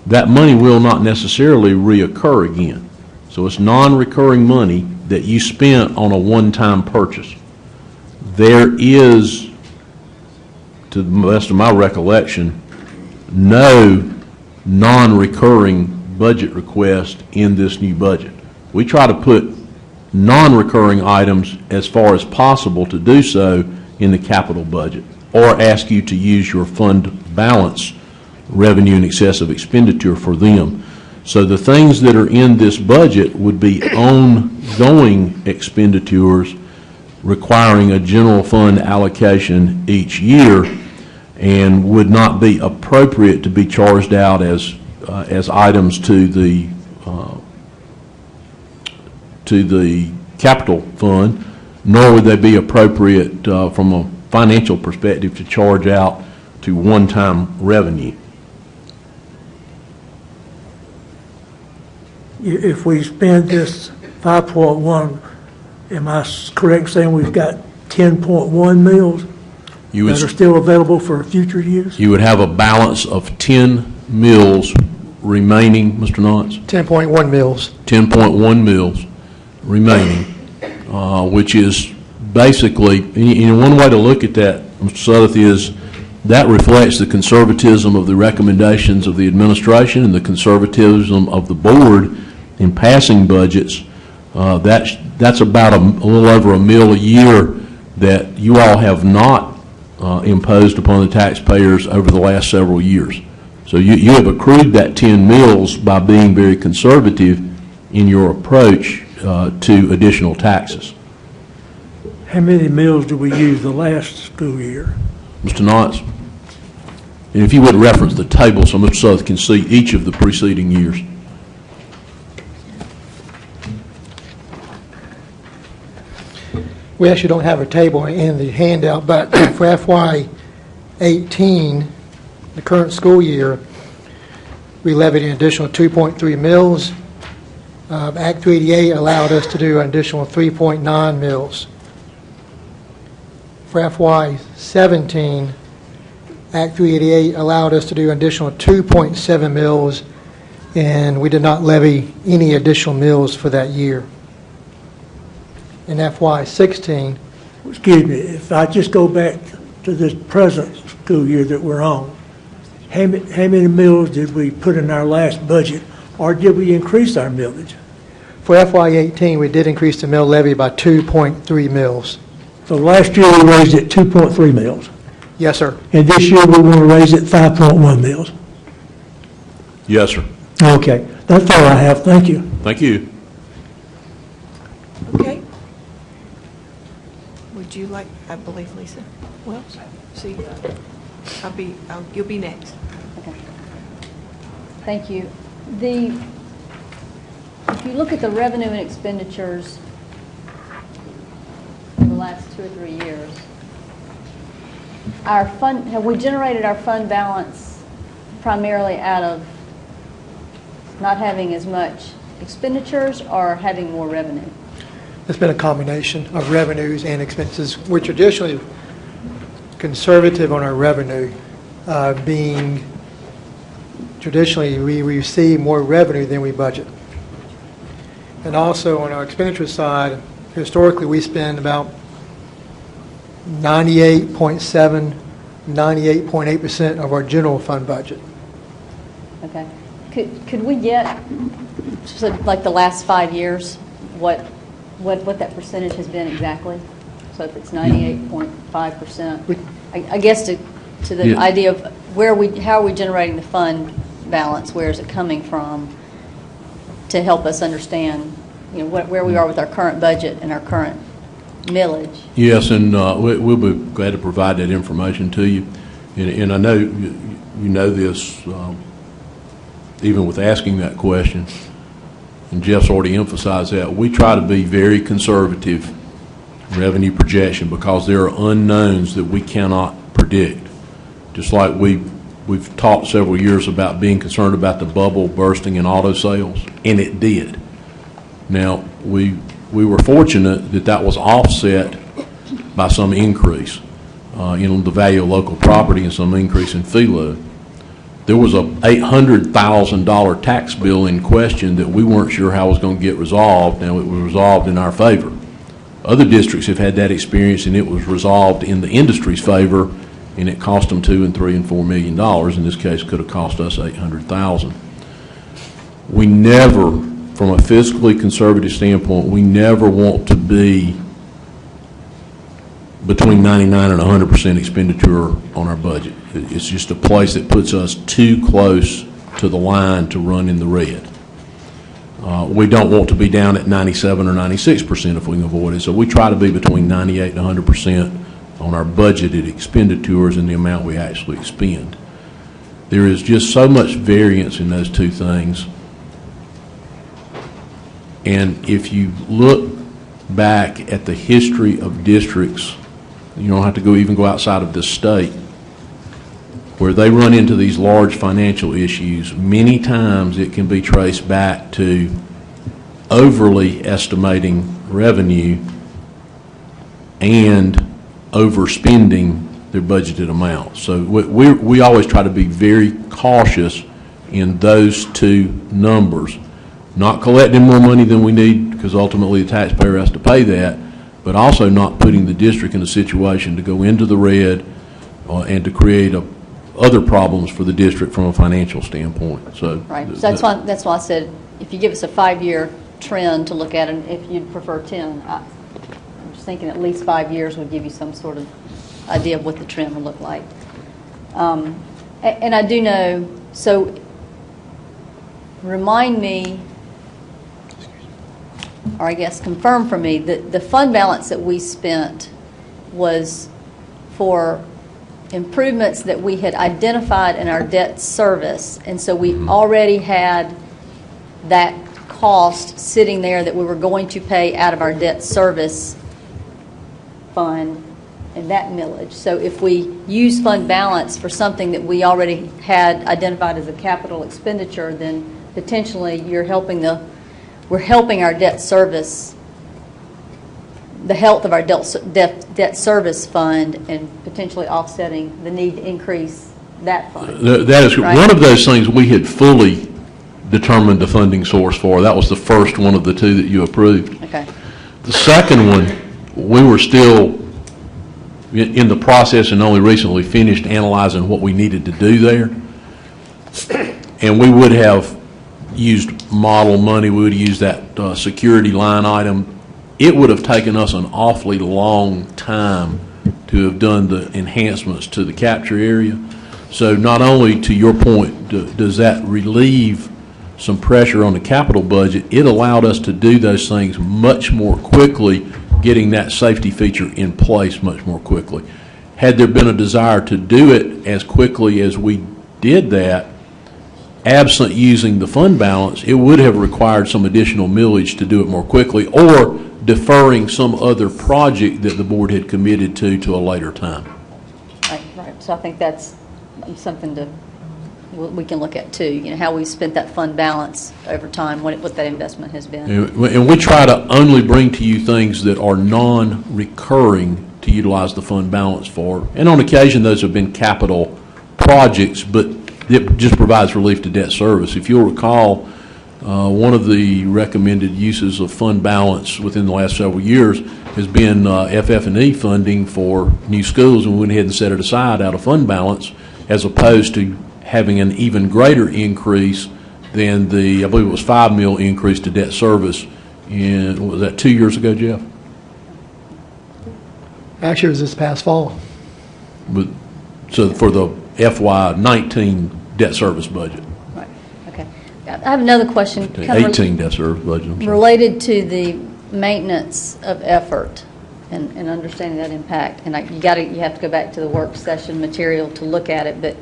That money will not necessarily reoccur again. So it's non-recurring money that you spent on a one-time purchase. There is, to the best of my recollection, no non-recurring budget request in this new budget. We try to put non-recurring items as far as possible to do so in the capital budget, or ask you to use your fund balance revenue in excess of expenditure for them. So the things that are in this budget would be ongoing expenditures requiring a general fund allocation each year and would not be appropriate to be charged out as items to the capital fund, nor would they be appropriate from a financial perspective to charge out to one-time revenue. If we spend this 5.1, am I correct in saying we've got 10.1 mils that are still available for future use? You would have a balance of 10 mills remaining, Mr. Knotts? 10.1 mils. 10.1 mills remaining, which is basically, one way to look at that, Mr. Sudduth, is that reflects the conservatism of the recommendations of the administration and the conservatism of the board in passing budgets. That's about a little over $1 million a year that you all have not imposed upon the taxpayers over the last several years. So you have accrued that 10 mills by being very conservative in your approach to additional taxes. How many mills did we use the last school year? Mr. Knotts, and if you would reference the table so Mr. Sudduth can see each of the preceding years. We actually don't have a table in the handout, but for FY18, the current school year, we levied an additional 2.3 mils. Act 388 allowed us to do an additional 3.9 mils. For FY17, Act 388 allowed us to do an additional 2.7 mils, and we did not levy any additional mills for that year. In FY16, Excuse me, if I just go back to this present school year that we're on, how many mills did we put in our last budget, or did we increase our millage? for FY18, we did increase the mill levy by 2.3 mils. So last year we raised it 2.3 mils, Yes, sir. and this year we want to raise it 5.1 mils. Yes, sir. Okay, that's all I have, thank you. Thank you. Okay. Would you like, I believe Lisa Wells? See, you'll be next. Thank you. If you look at the revenue and expenditures in the last 2 or 3 years, have we generated our fund balance primarily out of not having as much expenditures or having more revenue? It's been a combination of revenues and expenses. We're traditionally conservative on our revenue, being traditionally we receive more revenue than we budget. And also on our expenditure side, historically we spend about 98.7, 98.8% of our general fund budget. Okay. Could we get, so like the last 5 years, what that percentage has been exactly? So if it's 98.5%, I guess to the idea of how are we generating the fund balance? Where is it coming from? To help us understand, where we are with our current budget and our current millage. Yes, and we'll be glad to provide that information to you. And I know you know this, even with asking that question, and Jeff's already emphasized that, we try to be very conservative revenue projection because there are unknowns that we cannot predict. Just like we've talked several years about being concerned about the bubble bursting in auto sales, and it did. Now, we were fortunate that was offset by some increase in the value of local property and some increase in fee load. There was a $800,000 tax bill in question that we weren't sure how it was going to get resolved. Now, it was resolved in our favor. Other districts have had that experience, and it was resolved in the industry's favor, and it cost them $2 and $3 and $4 million. In this case, could have cost us $800,000. We never, from a fiscally conservative standpoint, we never want to be between 99 and 100% expenditure on our budget. It's just a place that puts us too close to the line to run in the red. We don't want to be down at 97 or 96% if we can avoid it. So we try to be between 98 and 100% on our budgeted expenditures and the amount we actually expend. There is just so much variance in those two things. And if you look back at the history of districts, you don't have to even go outside of this state, where they run into these large financial issues, many times it can be traced back to overly estimating revenue and overspending their budgeted amount. So we always try to be very cautious in those two numbers, not collecting more money than we need because ultimately the taxpayer has to pay that, but also not putting the district in a situation to go into the red and to create other problems for the district from a financial standpoint. So right. So that's why I said if you give us a 5-year trend to look at, and if you'd prefer 10, I'm just thinking at least 5 years would give you some sort of idea of what the trend would look like. And I do know. So remind me, or I guess confirm for me, that the fund balance that we spent was for improvements that we had identified in our debt service, and so we already had that cost sitting there that we were going to pay out of our debt service fund and that millage. So if we use fund balance for something that we already had identified as a capital expenditure, then potentially we're helping our debt service, the health of our debt service fund, and potentially offsetting the need to increase that fund. That is right? One of those things we had fully determined the funding source for. That was the first one of the two that you approved. Okay. The second one, we were still in the process and only recently finished analyzing what we needed to do there. And we would have used model money. We would have used that security line item. It would have taken us an awfully long time to have done the enhancements to the capture area. So not only, to your point, does that relieve some pressure on the capital budget, it allowed us to do those things much more quickly, getting that safety feature in place much more quickly. Had there been a desire to do it as quickly as we did that, absent using the fund balance, it would have required some additional millage to do it more quickly, or deferring some other project that the board had committed to a later time. Right. So I think that's something we can look at too, how we spent that fund balance over time, what that investment has been. And we try to only bring to you things that are non-recurring to utilize the fund balance for. And on occasion, those have been capital projects, but it just provides relief to debt service. If you'll recall, one of the recommended uses of fund balance within the last several years has been FF&E funding for new schools, and we went ahead and set it aside out of fund balance, as opposed to having an even greater increase than the, I believe it was $5 million increase to debt service in, what was that, 2 years ago, Jeff? Actually, it was this past fall. But, so for the FY19 debt service budget. Right, okay. I have another question. 18 debt service budget, I'm sorry. Related to the maintenance of effort and understanding that impact. And you have to go back to the work session material to look at it, but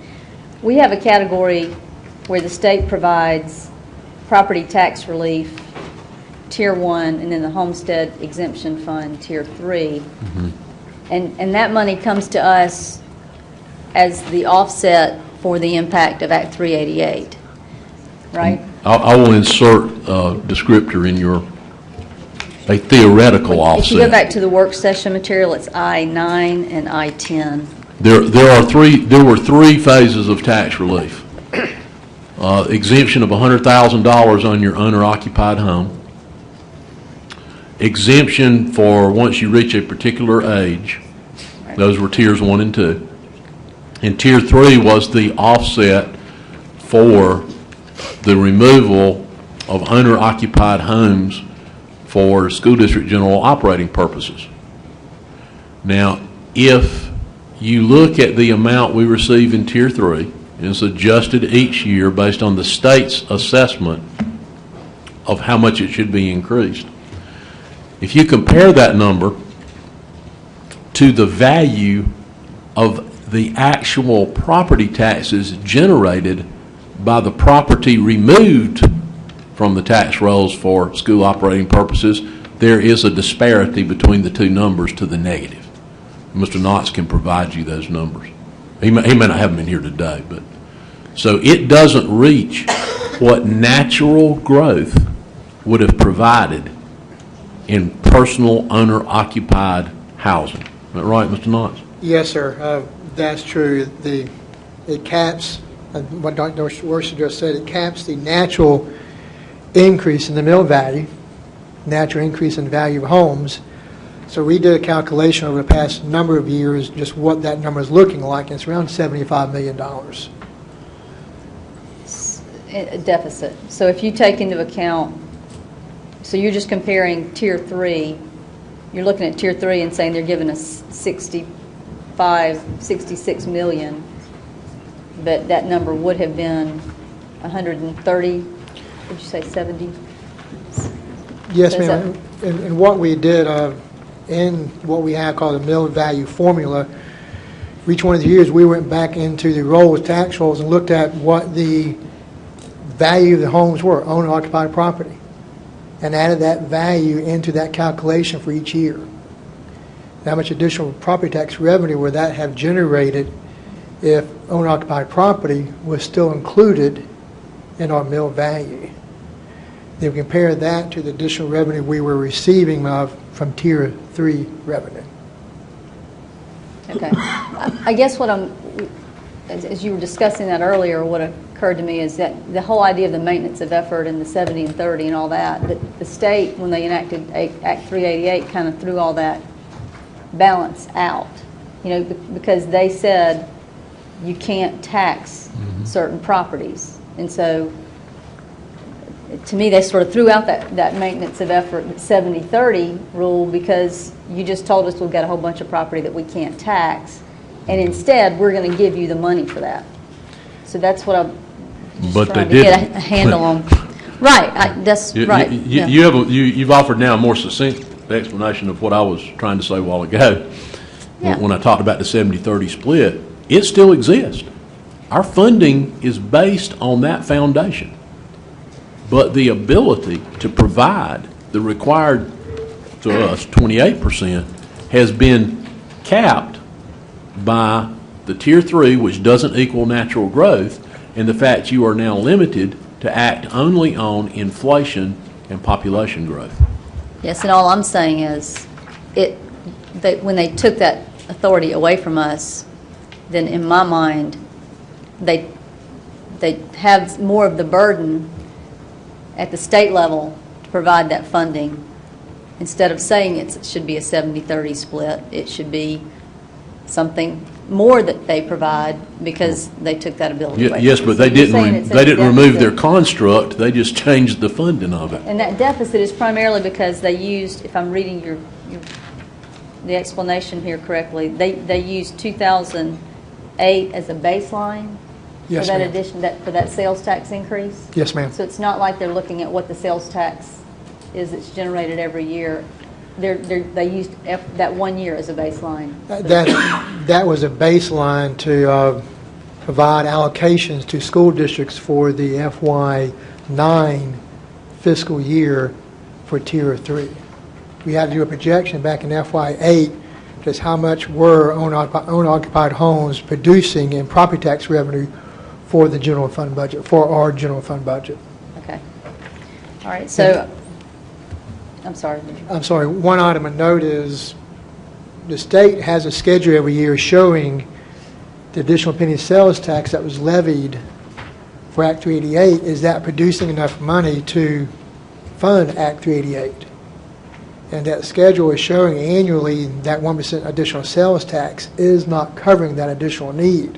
we have a category where the state provides property tax relief, Tier 1, and then the Homestead Exemption Fund, Tier 3. Mm-hmm. And that money comes to us as the offset for the impact of Act 388, right? I will insert a descriptor in a theoretical offset. If you go back to the work session material, it's I-9 and I-10. There were three phases of tax relief. Exemption of $100,000 on your owner-occupied home. Exemption for once you reach a particular age. Right. Those were tiers 1 and 2. And tier 3 was the offset for the removal of owner-occupied homes for school district general operating purposes. Now, if you look at the amount we receive in Tier 3, and it's adjusted each year based on the state's assessment of how much it should be increased. If you compare that number to the value of the actual property taxes generated by the property removed from the tax rolls for school operating purposes, there is a disparity between the two numbers to the negative. Mr. Knotts can provide you those numbers. He may not have them in here today, but so it doesn't reach what natural growth would have provided in personal owner-occupied housing. Is that right, Mr. Knotts? Yes, sir. That's true. It caps, what Dr. Worcester just said, it caps the natural increase in the mill value, natural increase in the value of homes. So we did a calculation over the past number of years, just what that number is looking like, and it's around $75 million. A deficit. So if you take into account, so you're just comparing Tier 3, you're looking at Tier 3 and saying they're giving us 66 million, but that number would have been 130, would you say 70? Yes, ma'am. And what we did, in what we have called a mill value formula, for each one of the years we went back into the rolls, tax rolls, and looked at what the value of the homes were, owner-occupied property, and added that value into that calculation for each year. How much additional property tax revenue would that have generated if owner-occupied property was still included in our mill value? Then we compare that to the additional revenue we were receiving from Tier 3 revenue. Okay. I guess what as you were discussing that earlier, what occurred to me is that the whole idea of the maintenance of effort and the 70 and 30 and all that, the state, when they enacted Act 388, kind of threw all that balance out, because they said you can't tax certain properties. And so to me, they sort of threw out that maintenance of effort 70-30 rule, because you just told us we've got a whole bunch of property that we can't tax, and instead we're going to give you the money for that. So that's what I'm just trying to get a handle on. Right, that's right. You've offered now a more succinct explanation of what I was trying to say a while ago. Yeah. When I talked about the 70-30 split, it still exists. Our funding is based on that foundation. But the ability to provide the required, to us, 28%, has been capped by the Tier 3, which doesn't equal natural growth, and the fact you are now limited to act only on inflation and population growth. Yes, and all I'm saying is, when they took that authority away from us, then in my mind, they have more of the burden at the state level to provide that funding. Instead of saying it should be a 70-30 split, it should be something more that they provide because they took that ability away. Yes, but they didn't remove their construct, they just changed the funding of it. And that deficit is primarily because they used, if I'm reading the explanation here correctly, they used 2008 as a baseline Yes, for that ma'am. addition, for that sales tax increase? Yes, ma'am. So it's not like they're looking at what the sales tax is that's generated every year. They used that 1 year as a baseline. That was a baseline to provide allocations to school districts for the FY9 fiscal year for Tier 3. We had to do a projection back in FY8, just how much were owner-occupied homes producing in property tax revenue for the general fund budget, for our general fund budget. Okay. All right, so, I'm sorry. I'm sorry, one item of note is the state has a schedule every year showing the additional penny sales tax that was levied for Act 388. Is that producing enough money to fund Act 388? And that schedule is showing annually that 1% additional sales tax is not covering that additional need.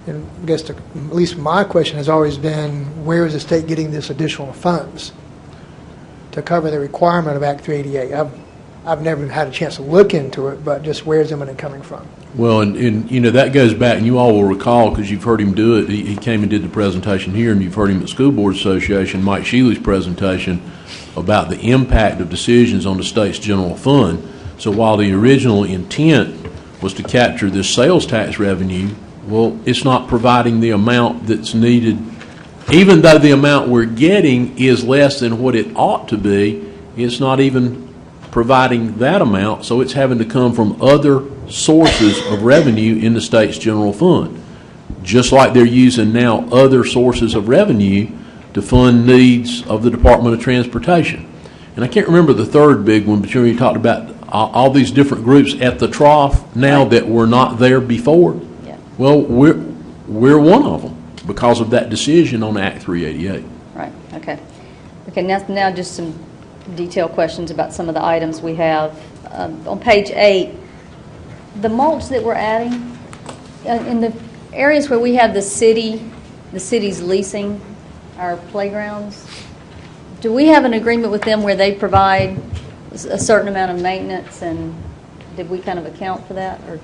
And I guess at least my question has always been, where is the state getting this additional funds to cover the requirement of Act 388? I've never had a chance to look into it, but just where's the money coming from? Well, and you know, that goes back, and you all will recall, because you've heard him do it, he came and did the presentation here, and you've heard him at School Board Association, Mike Shealy's presentation, about the impact of decisions on the state's general fund. So while the original intent was to capture this sales tax revenue, well, it's not providing the amount that's needed. Even though the amount we're getting is less than what it ought to be, it's not even providing that amount, so it's having to come from other sources of revenue in the state's general fund. Just like they're using now other sources of revenue to fund needs of the Department of Transportation. And I can't remember the third big one, but you know, you talked about all these different groups at the trough now Right. that were not there before. Yeah. Well, we're one of them because of that decision on Act 388. Right, okay. Okay, now just some detailed questions about some of the items we have. On page 8, the mulch that we're adding, in the areas where we have the city's leasing our playgrounds, do we have an agreement with them where they provide a certain amount of maintenance, and did we kind of account for that? Or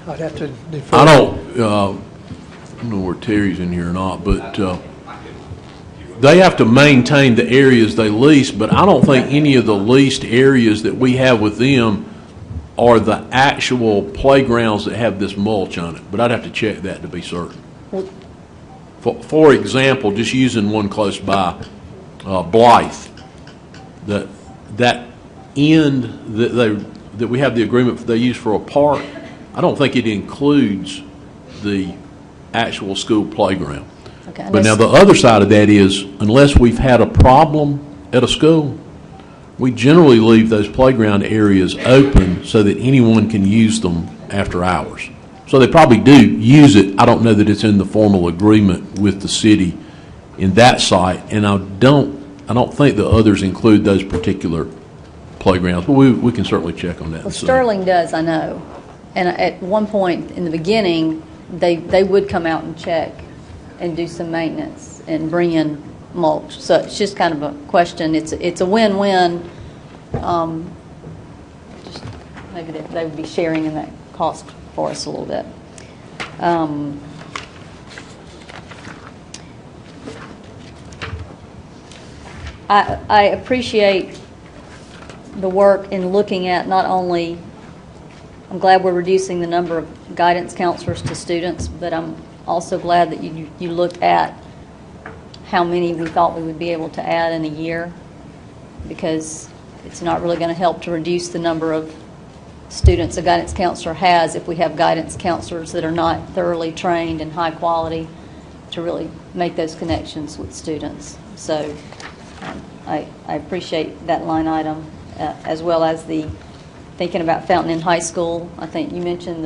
I'd have to defer. I don't know where Terry's in here or not, but they have to maintain the areas they lease, but I don't think any of the leased areas that we have with them are the actual playgrounds that have this mulch on it. But I'd have to check that to be certain. For example, just using one close by, Blythe, that end that we have the agreement they use for a park, I don't think it includes the actual school playground. Okay, But now the other side of that is, unless we've had a problem at a school, we generally leave those playground areas open so that anyone can use them after hours. So they probably do use it. I don't know that it's in the formal agreement with the city in that site, and I don't think the others include those particular playgrounds, but we can certainly check on that. Well, Sterling does, I know. And at one point in the beginning, they would come out and check and do some maintenance and bring in mulch. So it's just kind of a question. It's a win-win. Just maybe they would be sharing in that cost for us a little bit. I appreciate the work in looking at not only, I'm glad we're reducing the number of guidance counselors to students, but I'm also glad that you looked at how many we thought we would be able to add in a year, because it's not really going to help to reduce the number of students a guidance counselor has if we have guidance counselors that are not thoroughly trained and high quality to really make those connections with students. So I appreciate that line item, as well as the thinking about Fountain Inn High School. I think you mentioned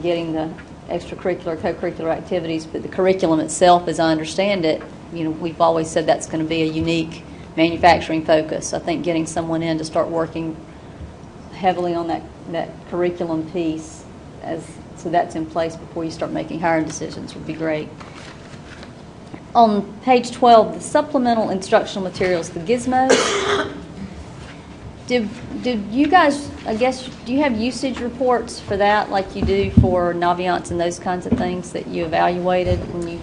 getting the extracurricular, co-curricular activities, but the curriculum itself, as I understand it, we've always said that's going to be a unique manufacturing focus. I think getting someone in to start working heavily on that curriculum piece, so that's in place before you start making hiring decisions, would be great. On page 12, the supplemental instructional materials, the gizmos, did you guys, I guess, do you have usage reports for that like you do for Naviance and those kinds of things that you evaluated when you?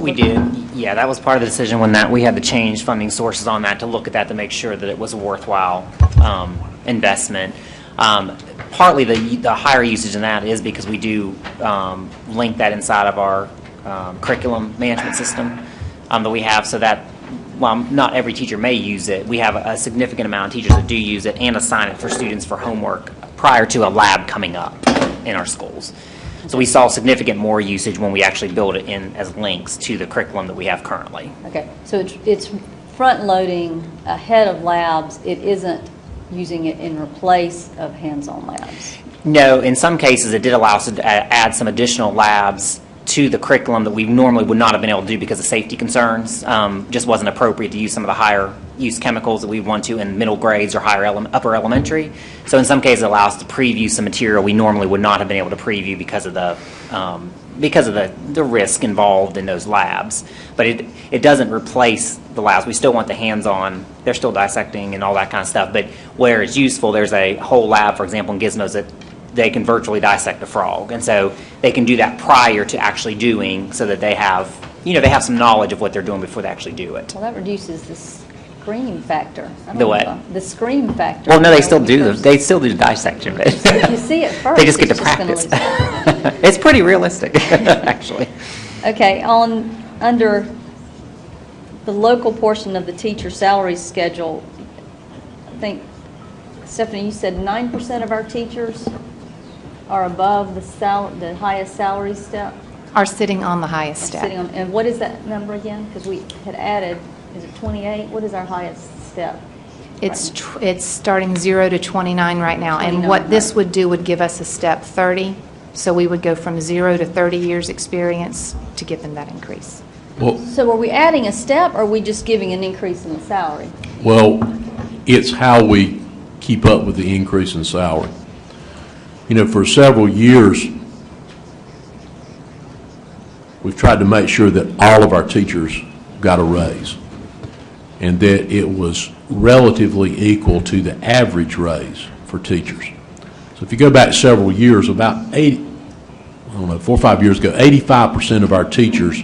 We did. Yeah, that was part of the decision when we had to change funding sources on that, to look at that to make sure that it was a worthwhile investment. Partly the higher usage in that is because we do link that inside of our curriculum management system that we have, so that while not every teacher may use it, we have a significant amount of teachers that do use it and assign it for students for homework prior to a lab coming up in our schools. So we saw significant more usage when we actually build it in as links to the curriculum that we have currently. Okay, so it's front-loading ahead of labs. It isn't using it in replace of hands-on labs. No, in some cases it did allow us to add some additional labs to the curriculum that we normally would not have been able to do because of safety concerns. Just wasn't appropriate to use some of the higher use chemicals that we want to in middle grades or upper elementary. So in some cases it allows us to preview some material we normally would not have been able to preview because of the risk involved in those labs. But it doesn't replace the labs. We still want the hands-on. They're still dissecting and all that kind of stuff. But where it's useful, there's a whole lab, for example, in Gizmos, that they can virtually dissect a frog. And so they can do that prior to actually doing, so that they have some knowledge of what they're doing before they actually do it. Well, that reduces the scream factor. The what? The scream factor. Well, no, they still do the dissection. But if you see it first, they just get to practice. It's pretty realistic, actually. Okay, under the local portion of the teacher salary schedule, I think, Stephanie, you said 9% of our teachers are above the highest salary step? Are sitting on the highest step. And what is that number again? Because we had added, is it 28? What is our highest step? It's starting 0 to 29 right now. 29, and what this would do would give us a step 30. So we would go from 0 to 30 years experience to give them that increase. Well, So are we adding a step, or are we just giving an increase in the salary? well, it's how we keep up with the increase in salary. For several years, we've tried to make sure that all of our teachers got a raise, and that it was relatively equal to the average raise for teachers. So if you go back several years, about 4 or 5 years ago, 85% of our teachers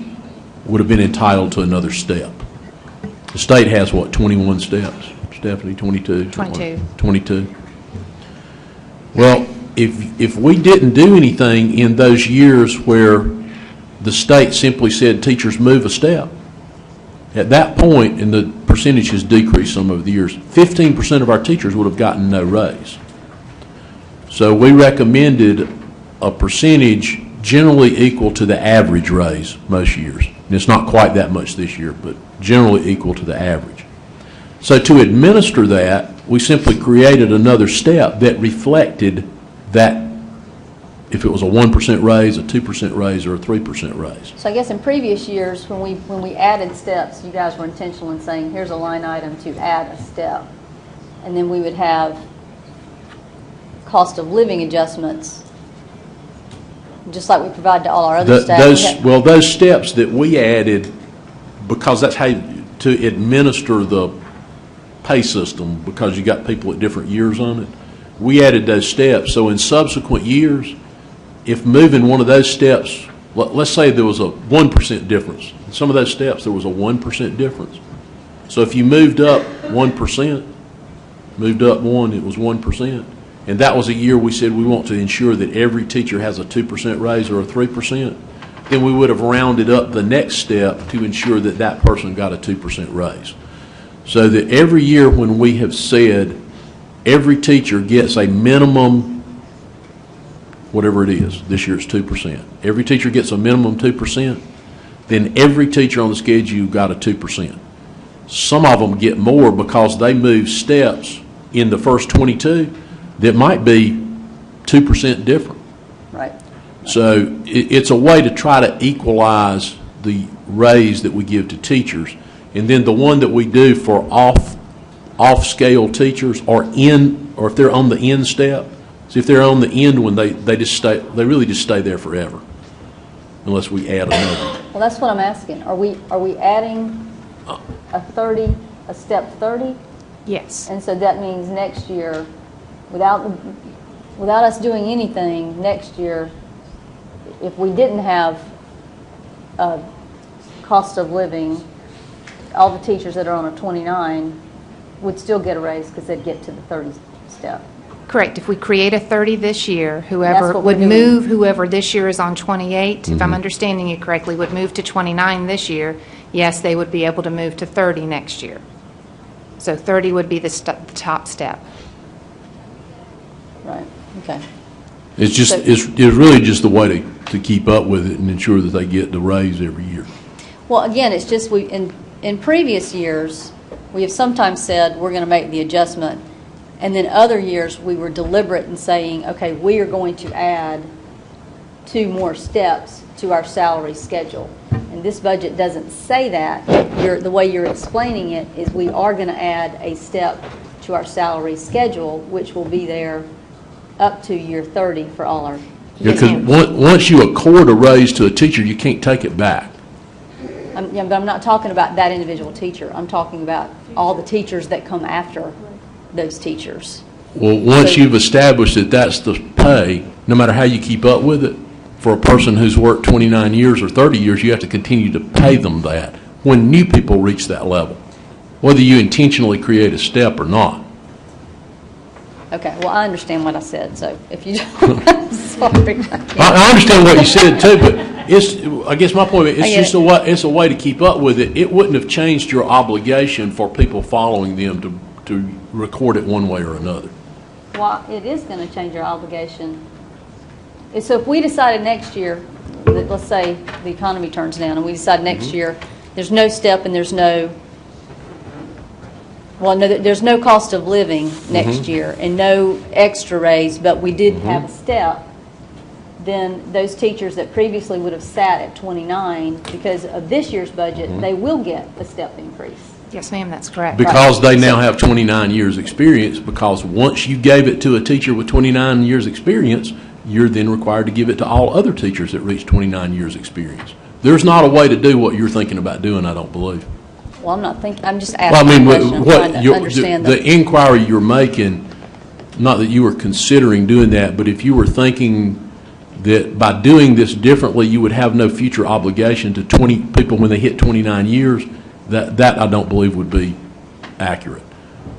would have been entitled to another step. The state has, 21 steps? Stephanie, 22? 22. Well, if we didn't do anything in those years where the state simply said teachers move a step, at that point, and the percentage has decreased some over the years, 15% of our teachers would have gotten no raise. So we recommended a percentage generally equal to the average raise most years. And it's not quite that much this year, but generally equal to the average. So to administer that, we simply created another step that reflected that, if it was a 1% raise, a 2% raise, or a 3% raise. So I guess in previous years, when we added steps, you guys were intentional in saying, here's a line item to add a step. And then we would have cost of living adjustments, just like we provide to all our other staff. Those steps that we added, because that's how to administer the pay system, because you got people at different years on it, we added those steps. So in subsequent years, if moving one of those steps, let's say there was a 1% difference. In some of those steps, there was a 1% difference. So if you moved up 1%, moved up 1, it was 1%. and that was a year we said we want to ensure that every teacher has a 2% raise or a 3%, then we would have rounded up the next step to ensure that that person got a 2% raise. So that every year when we have said every teacher gets a minimum, whatever it is, this year it's 2%, every teacher gets a minimum 2%, then every teacher on the schedule got a 2%. Some of them get more because they move steps in the first 22 that might be 2% different. Right. So it's a way to try to equalize the raise that we give to teachers. And then the one that we do for off-scale teachers or if they're on the end step, so if they're on the end one, they really just stay there forever unless we add another. Well, that's what I'm asking. Are we adding a step 30? Yes. And so that means next year, without us doing anything, next year, if we didn't have a cost of living, all the teachers that are on a 29 would still get a raise because they'd get to the 30 step. Correct. If we create a 30 this year, That's whoever what we're would doing. move, whoever this year is on 28, if I'm understanding you correctly, would move to 29 this year, yes, they would be able to move to 30 next year. So 30 would be the top step. Right, okay. It's just, So- it's really just the way to keep up with it and ensure that they get the raise every year. Well, again, it's just in previous years, we have sometimes said we're going to make the adjustment, and then other years we were deliberate in saying, okay, we are going to add 2 more steps to our salary schedule. And this budget doesn't say that. The way you're explaining it is we are going to add a step to our salary schedule, which will be there up to year 30 for all our. Yeah, because once you accord a raise to a teacher, you can't take it back. But I'm not talking about that individual teacher. I'm talking about all the teachers that come after those teachers. Well, once So- you've established that that's the pay, no matter how you keep up with it, for a person who's worked 29 years or 30 years, you have to continue to pay them that when new people reach that level, whether you intentionally create a step or not. Okay, well, I understand what I said, so if you, sorry. I understand what you said too, but I guess my point is, I it's get just it. it's a way to keep up with it. It wouldn't have changed your obligation for people following them to record it one way or another. Well, it is going to change our obligation. So if we decided next year, that let's say the economy turns down, and we decide next year, there's no step and there's no cost of living next year and no extra raise, but we did have a step, then those teachers that previously would have sat at 29, because of this year's budget, they will get a step increase. Yes, ma'am, that's correct. Because they now have 29 years experience, because once you gave it to a teacher with 29 years experience, you're then required to give it to all other teachers that reach 29 years experience. There's not a way to do what you're thinking about doing, I don't believe. Well, I'm not thinking, I'm just Well, asking I mean, a question. I'm trying to what understand the inquiry you're making, not that you were considering doing that, but if you were thinking that by doing this differently, you would have no future obligation to 20 people when they hit 29 years, that I don't believe would be accurate.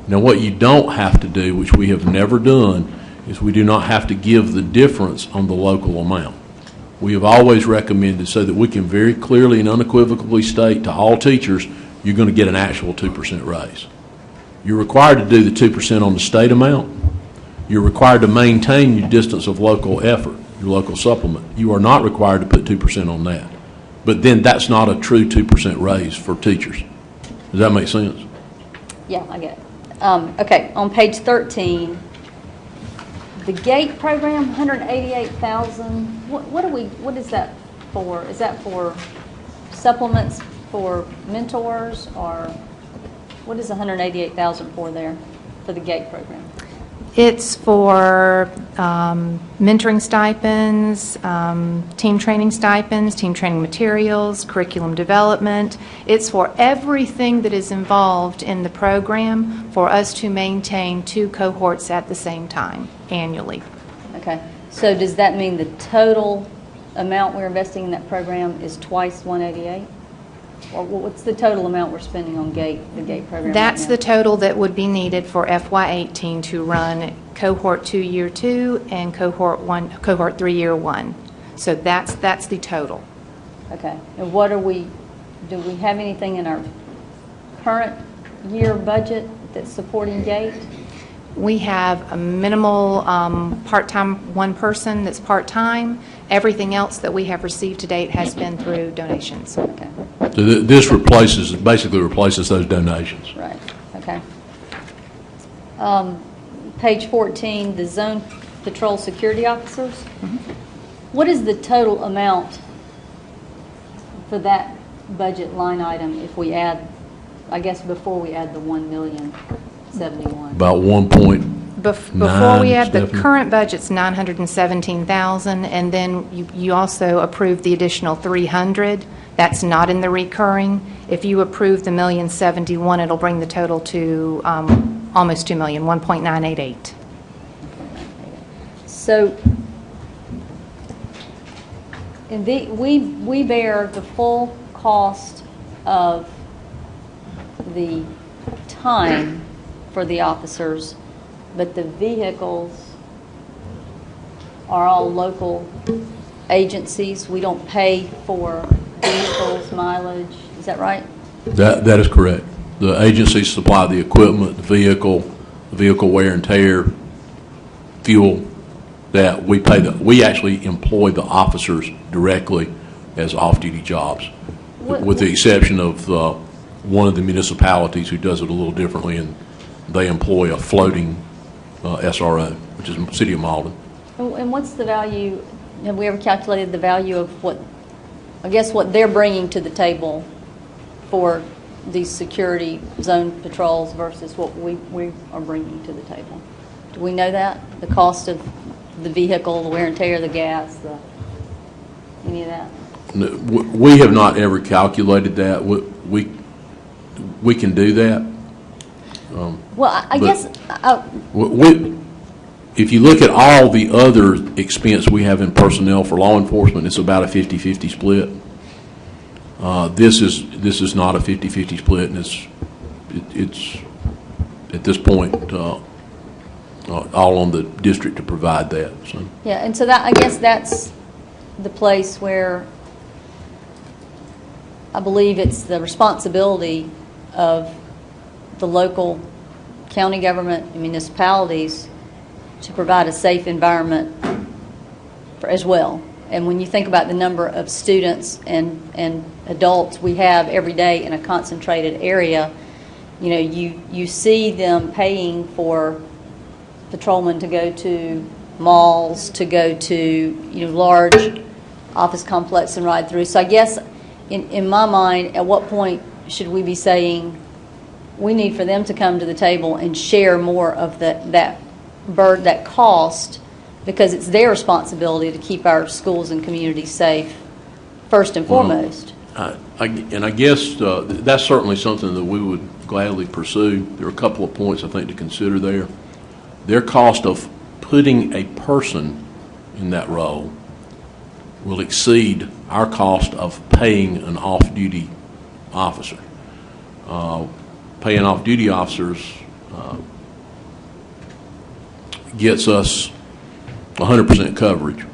Now, what you don't have to do, which we have never done, is we do not have to give the difference on the local amount. We have always recommended so that we can very clearly and unequivocally state to all teachers, you're going to get an actual 2% raise. You're required to do the 2% on the state amount. You're required to maintain your distance of local effort, your local supplement. You are not required to put 2% on that. But then that's not a true 2% raise for teachers. Does that make sense? Yeah, I get it. Okay, on page 13, the GATE program, 188,000. What is that for? Is that for supplements for mentors, or what is 188,000 for there for the GATE program? It's for mentoring stipends, team training stipends, team training materials, curriculum development. It's for everything that is involved in the program for us to maintain 2 cohorts at the same time annually. Okay, so does that mean the total amount we're investing in that program is twice 188? Or what's the total amount we're spending on the GATE program? That's right the now? total that would be needed for FY18 to run cohort 2, year 2, and cohort 3, year 1. So that's the total. Okay. And do we have anything in our current year budget that's supporting GATE? We have a minimal part-time, one person that's part-time. Everything else that we have received to date has been through donations. Okay. So this basically replaces those donations. Right. Okay. Page 14, the zone patrol security officers. What is the total amount for that budget line item if we add, I guess before we add the 1,071,000? About 1.9. Before we add the Stephanie? current budget's $917,000, and then you also approved the additional 300. That's not in the recurring. If you approve the $1,071,000, it'll bring the total to almost $2 million, 1.988. So we bear the full cost of the time for the officers, but the vehicles are all local agencies. We don't pay for vehicles, mileage. Is that right? That is correct. The agencies supply the equipment, the vehicle wear and tear, fuel, that we pay. We actually employ the officers directly as off-duty jobs, with the exception of one of the municipalities who does it a little differently, and they employ a floating SRO, which is the City of Malden. And what's the value, have we ever calculated the value of what they're bringing to the table for these security zone patrols versus what we are bringing to the table? Do we know that? The cost of the vehicle, the wear and tear, the gas, any of that? No, we have not ever calculated that. We can do that. Well, I guess... If you look at all the other expense we have in personnel for law enforcement, it's about a 50-50 split. This is not a 50-50 split, and it's at this point all on the district to provide that. So. Yeah, and so that, I guess that's the place where I believe it's the responsibility of the local county government and municipalities to provide a safe environment as well. And when you think about the number of students and adults we have every day in a concentrated area, you see them paying for patrolmen to go to malls, to go to large office complex and ride through. So I guess in my mind, at what point should we be saying we need for them to come to the table and share more of that cost, because it's their responsibility to keep our schools and communities safe first and foremost. I guess that's certainly something that we would gladly pursue. There are a couple of points I think to consider there. Their cost of putting a person in that role will exceed our cost of paying an off-duty officer. Paying off-duty officers gets us 100% coverage.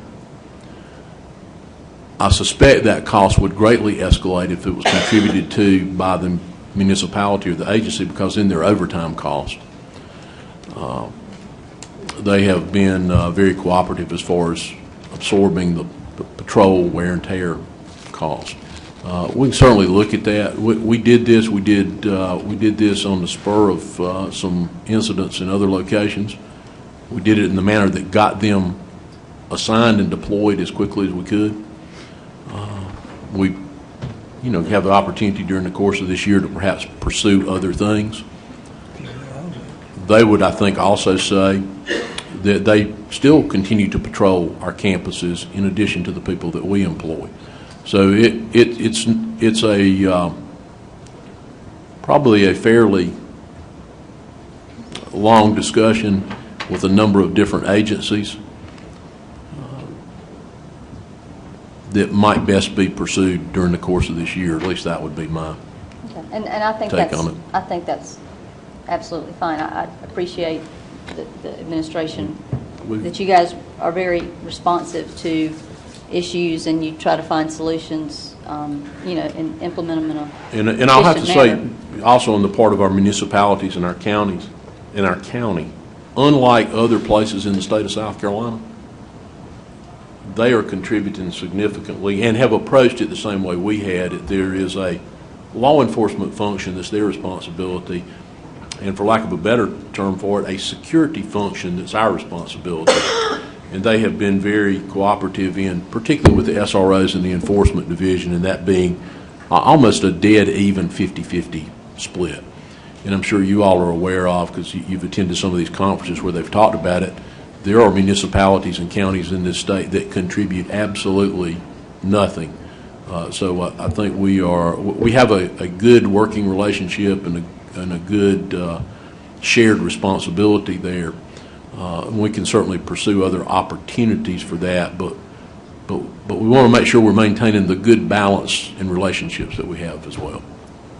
I suspect that cost would greatly escalate if it was contributed to by the municipality or the agency, because in their overtime cost, they have been very cooperative as far as absorbing the patrol wear and tear cost. We can certainly look at that. We did this. We did this on the spur of some incidents in other locations. We did it in the manner that got them assigned and deployed as quickly as we could. We, have the opportunity during the course of this year to perhaps pursue other things. They would, I think, also say that they still continue to patrol our campuses in addition to the people that we employ. So it's a probably a fairly long discussion with a number of different agencies that might best be pursued during the course of this year. At least that would be my Okay. And I think take on it. I think that's absolutely fine. I appreciate the administration, We- that you guys are very responsive to issues and you try to find solutions, and implement them in a And I'll have to efficient say, also on the part of our municipalities and our counties, in our county, unlike other places in the state of South Carolina, they are contributing significantly and have approached it the same way we had. There is a law enforcement function that's their responsibility, and for lack of a better term for it, a security function that's our responsibility. And they have been very cooperative in, particularly with the SROs and the enforcement division, and that being almost a dead even 50-50 split. And I'm sure you all are aware of, because you've attended some of these conferences where they've talked about it, there are municipalities and counties in this state that contribute absolutely nothing. So I think we have a good working relationship and a good shared responsibility there. And we can certainly pursue other opportunities for that, but we want to make sure we're maintaining the good balance in relationships that we have as well.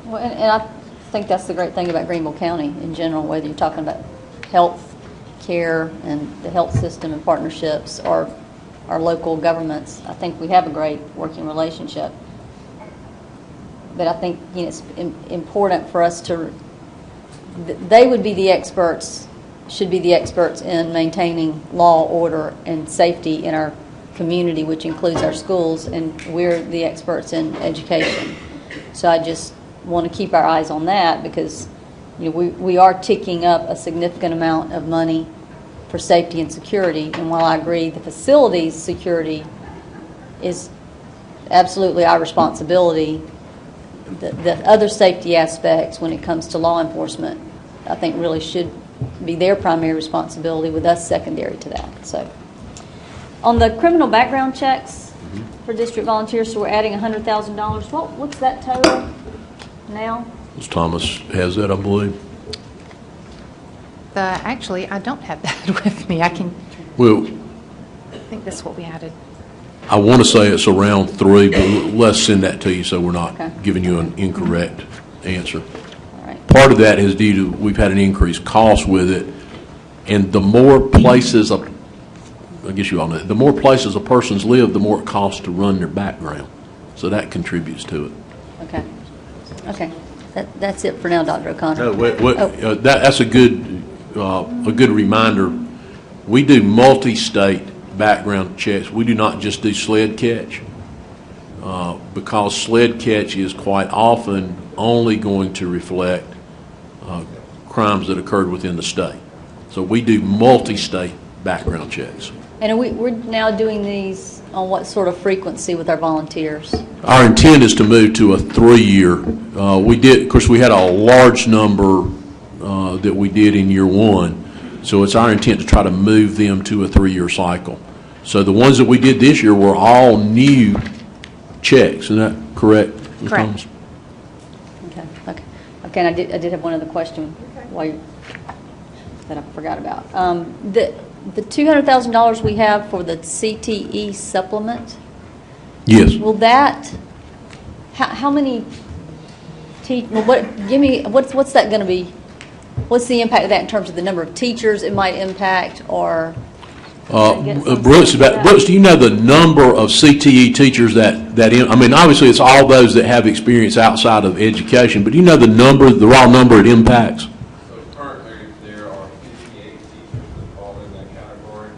Well, and I think that's the great thing about Greenville County in general, whether you're talking about health care and the health system and partnerships or our local governments. I think we have a great working relationship. But I think it's important for us to, they would be the experts, should be the experts in maintaining law, order, and safety in our community, which includes our schools, and we're the experts in education. So I just want to keep our eyes on that because we are ticking up a significant amount of money for safety and security. And while I agree the facilities security is absolutely our responsibility, the other safety aspects when it comes to law enforcement, I think really should be their primary responsibility, with us secondary to that. So on the criminal background checks for district volunteers, so we're adding $100,000. What's that total now? Ms. Thomas has that, I believe. Actually, I don't have that with me. Well, I think that's what we added. I want to say it's around 3, but let's send that to you so we're not Okay. giving you an incorrect answer. All right. Part of that is due to, we've had an increased cost with it, and the more places, I guess you all know, the more places a person's live, the more it costs to run their background. So that contributes to it. Okay. That's it for now, Dr. O'Connor. That's a good reminder. We do multi-state background checks. We do not just do sled catch, because sled catch is quite often only going to reflect crimes that occurred within the state. So we do multi-state background checks. And we're now doing these on what sort of frequency with our volunteers? Our intent is to move to a 3-year. Of course, we had a large number that we did in year 1. So it's our intent to try to move them to a 3-year cycle. So the ones that we did this year were all new checks. Isn't that correct, Ms. Correct. Thomas? Okay. And I did have one other question that I forgot about. The $200,000 we have for the CTE supplement, Yes. will that, how many, what's that going to be? What's the impact of that in terms of the number of teachers it might impact, or? Brooks, do you know the number of CTE teachers I mean, obviously it's all those that have experience outside of education, but do you know the raw number it impacts? So currently, there are 58 teachers that fall in that category.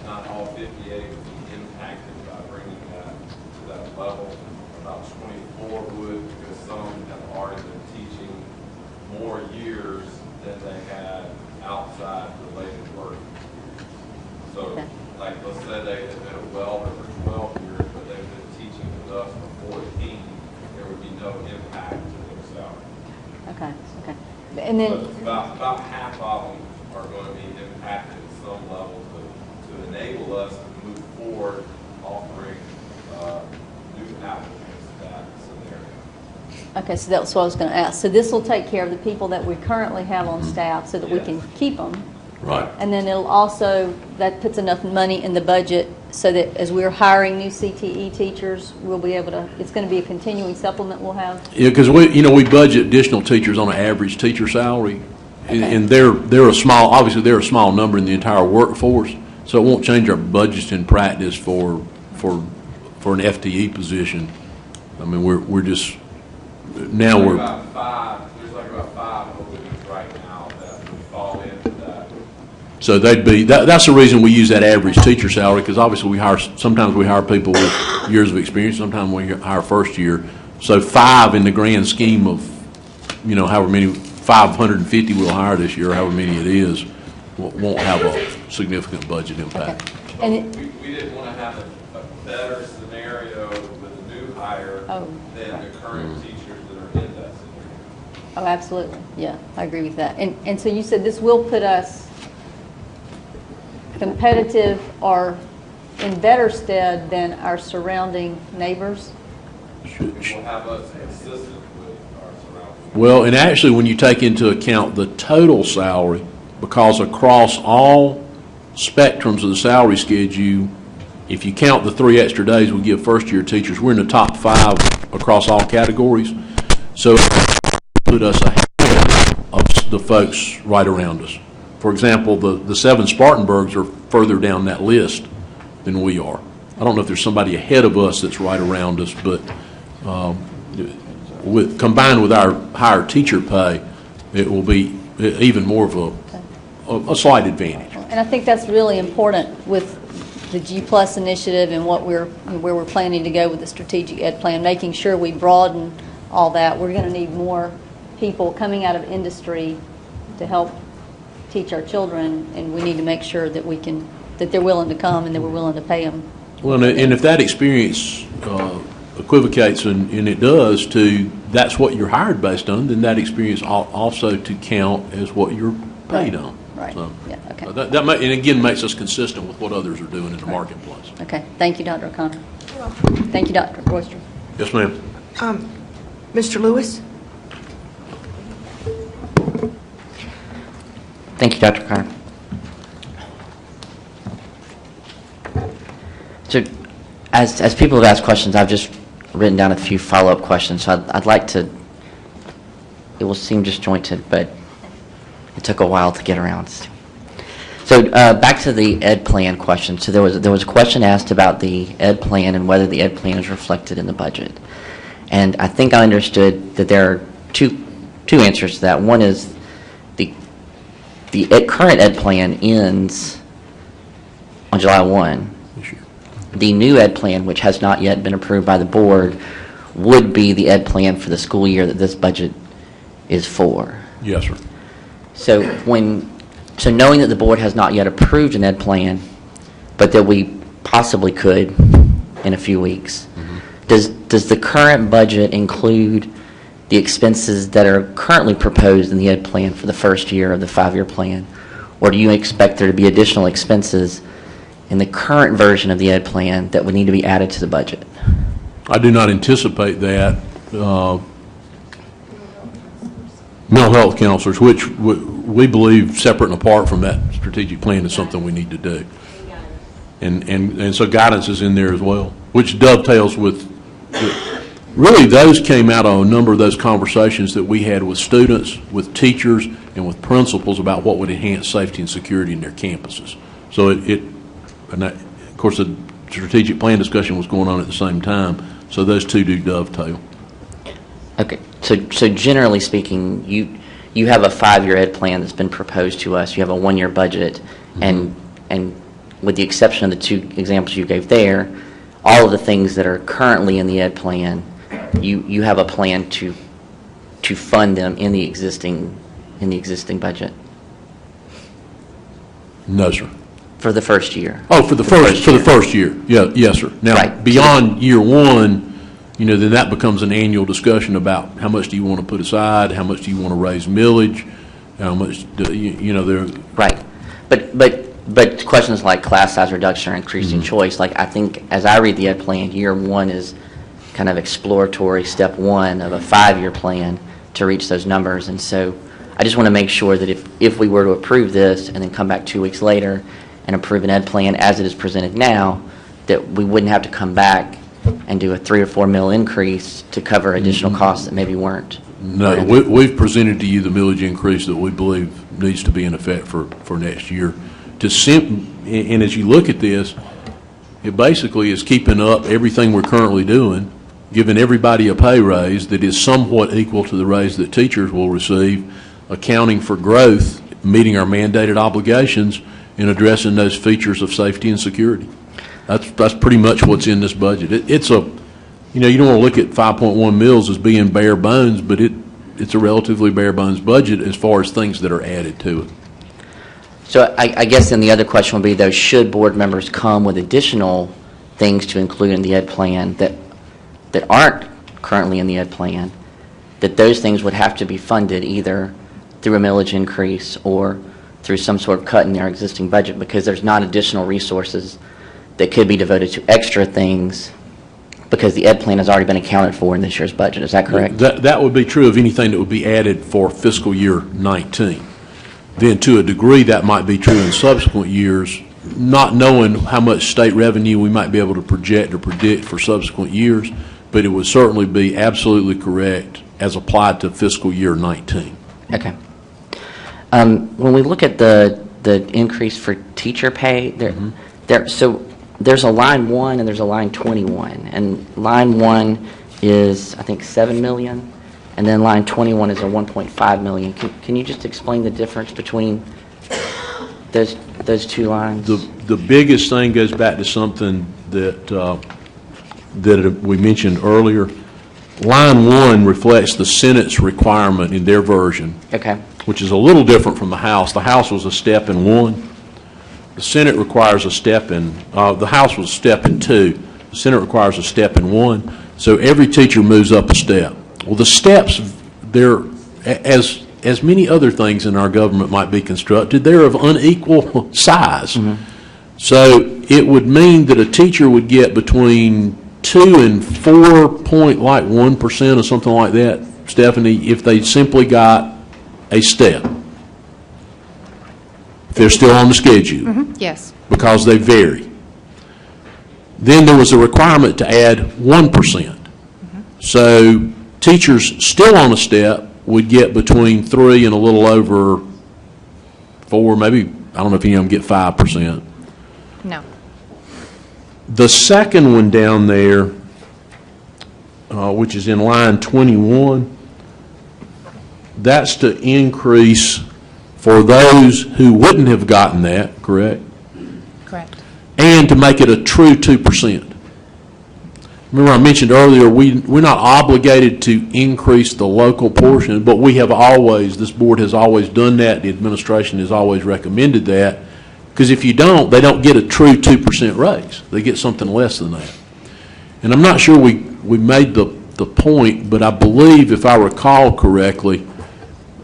Not all 58 would be impacted by bringing that to that level. About 24 would, because some have already been teaching more years than they had outside related work. So, Okay. like, let's say they had been a welder for 12 years, but they've been teaching with us for 14, there would be no impact to their salary. Okay. And then, But about half of them are going to be impacted at some level to enable us to move forward, offering new applicants that scenario. okay, so that's what I was going to ask. So this will take care of the people that we currently have on staff so that we can keep them. Right. And then it'll also, that puts enough money in the budget so that as we're hiring new CTE teachers, we'll be able to, it's going to be a continuing supplement we'll have. Yeah, because we budget additional teachers on an average teacher salary, And they're a small, obviously, they're a small number in the entire workforce, so it won't change our budgets in practice for an FTE position. I mean, we're just, now we're. There's like about 5 openings right now that would fall into that. So they'd be, that's the reason we use that average teacher salary, because obviously sometimes we hire people with years of experience, sometimes we hire first year. So 5 in the grand scheme of, however many, 550 we'll hire this year, however many it is, won't have a significant budget impact. And We didn't want to have a better scenario with a new hire than the current teachers that are in that scenario. Oh, absolutely. Yeah, I agree with that. And so you said this will put us competitive or in better stead than our surrounding neighbors? It will have us consistent with our surroundings. Well, and actually, when you take into account the total salary, because across all spectrums of the salary schedule, if you count the 3 extra days we give first-year teachers, we're in the top 5 across all categories. So it put us ahead of the folks right around us. For example, the 7 Spartanburgs are further down that list than we are. I don't know if there's somebody ahead of us that's right around us, but combined with our higher teacher pay, it will be even more of a slight advantage. And I think that's really important with the G Plus initiative and where we're planning to go with the strategic ed plan, making sure we broaden all that. We're going to need more people coming out of industry to help teach our children, and we need to make sure that that they're willing to come and that we're willing to pay them. Well, and if that experience equivocates, and it does, to that's what you're hired based on, then that experience also to count as what you're paid on. Right. So, yeah. Okay. and again makes us consistent with what others are doing in the marketplace. Okay. Thank you, Dr. O'Connor. Thank you, Dr. Royster. Yes, ma'am. Mr. Lewis? Thank you, Dr. Carr. So, as people have asked questions, I've just written down a few follow-up questions. So I'd like to, it will seem disjointed, but it took a while to get around. So back to the ed plan question. So there was a question asked about the ed plan and whether the ed plan is reflected in the budget. And I think I understood that there are two answers to that. One is the current ed plan ends on July 1. The new ed plan, which has not yet been approved by the board, would be the ed plan for the school year that this budget is for. Yes, sir. So knowing that the board has not yet approved an ed plan, but that we possibly could in a few weeks, does the current budget include the expenses that are currently proposed in the ed plan for the first year of the 5-year plan? Or do you expect there to be additional expenses in the current version of the ed plan that would need to be added to the budget? I do not anticipate that. Mental health counselors, which we believe separate and apart from that strategic plan, is something we need to do. And so guidance is in there as well, which dovetails with really those came out of a number of those conversations that we had with students, with teachers, and with principals about what would enhance safety and security in their campuses. So of course, the strategic plan discussion was going on at the same time, so those two do dovetail. Okay, so generally speaking, you have a 5-year ed plan that's been proposed to us. You have a 1-year budget, and with the exception of the 2 examples you gave there, all of the things that are currently in the ed plan, you have a plan to fund them in the existing budget. No, sir. For the first year. Oh, for the first year. Yeah, yes, sir. Now, right. Beyond year 1, then that becomes an annual discussion about how much do you want to put aside, how much do you want to raise millage, how much there. Right, but questions like class size reduction or increasing choice, like I think as I read the ed plan, year 1 is kind of exploratory step 1 of a 5-year plan to reach those numbers, and so I just want to make sure that if we were to approve this and then come back 2 weeks later and approve an ed plan as it is presented now, that we wouldn't have to come back and do a $3 or $4 million increase to cover additional costs that maybe weren't No, we've presented to you the millage increase that we believe needs to be in effect for next year. And as you look at this, it basically is keeping up everything we're currently doing, giving everybody a pay raise that is somewhat equal to the raise that teachers will receive, accounting for growth, meeting our mandated obligations, and addressing those features of safety and security. That's pretty much what's in this budget. It's a, you know, you don't want to look at 5.1 mils as being bare bones, but it's a relatively bare bones budget as far as things that are added to it. So I guess then the other question would be, though, should board members come with additional things to include in the ed plan that aren't currently in the ed plan, that those things would have to be funded either through a millage increase or through some sort of cut in their existing budget, because there's not additional resources that could be devoted to extra things because the ed plan has already been accounted for in this year's budget. Is that correct? That would be true of anything that would be added for fiscal year 19. Then to a degree that might be true in subsequent years, not knowing how much state revenue we might be able to project or predict for subsequent years, but it would certainly be absolutely correct as applied to fiscal year 19. Okay. When we look at the increase for teacher pay, so there's a line 1 and there's a line 21, and line 1 is I think 7 million, and then line 21 is a 1.5 million. Can you just explain the difference between those two lines? The biggest thing goes back to something that we mentioned earlier. Line 1 reflects the Senate's requirement in their version, okay, which is a little different from the House. The House was a step in 1. The Senate requires a step in, the House was a step in 2. The Senate requires a step in 1. So every teacher moves up a step. Well, the steps, they're, as many other things in our government might be constructed, they're of unequal size. Mm-hmm. So it would mean that a teacher would get between 2 and 4.1% or something like that, Stephanie, if they simply got a step. If they're still on the schedule. Mm-hmm. Yes. Because they vary. Then there was a requirement to add 1%. Mm-hmm. So teachers still on a step would get between 3 and a little over 4, maybe, I don't know if any of them get 5%. No. The second one down there, which is in line 21, that's to increase for those who wouldn't have gotten that, correct? Correct. And to make it a true 2%. Remember I mentioned earlier, we're not obligated to increase the local portion, but we have always, this board has always done that, the administration has always recommended that, because if you don't, they don't get a true 2% raise. They get something less than that. And I'm not sure we made the point, but I believe, if I recall correctly,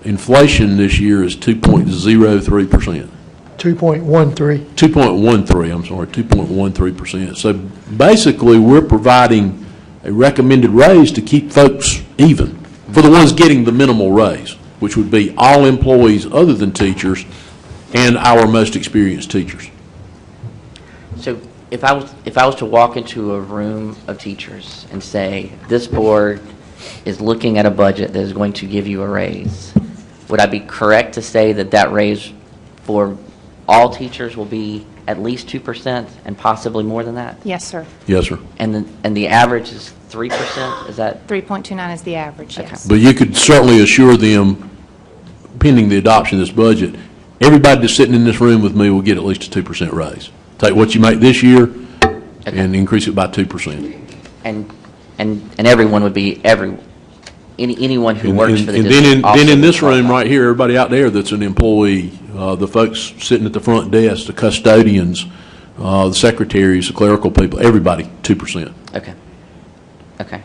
inflation this year is 2.03%. 2.13. 2.13, I'm sorry, 2.13%. So basically, we're providing a recommended raise to keep folks even for the ones getting the minimal raise, which would be all employees other than teachers and our most experienced teachers. So if I was to walk into a room of teachers and say, this board is looking at a budget that is going to give you a raise, would I be correct to say that that raise for all teachers will be at least 2% and possibly more than that? Yes, sir. Yes, sir. And the average is 3%? Is that? 3.29 is the average, yes. But you could certainly assure them, pending the adoption of this budget, everybody that's sitting in this room with me will get at least a 2% raise. Take what you make this year and increase it by 2%. And everyone would be anyone who works for the district. And then in this room right here, everybody out there that's an employee, the folks sitting at the front desk, the custodians, the secretaries, the clerical people, everybody, 2%. Okay. Okay.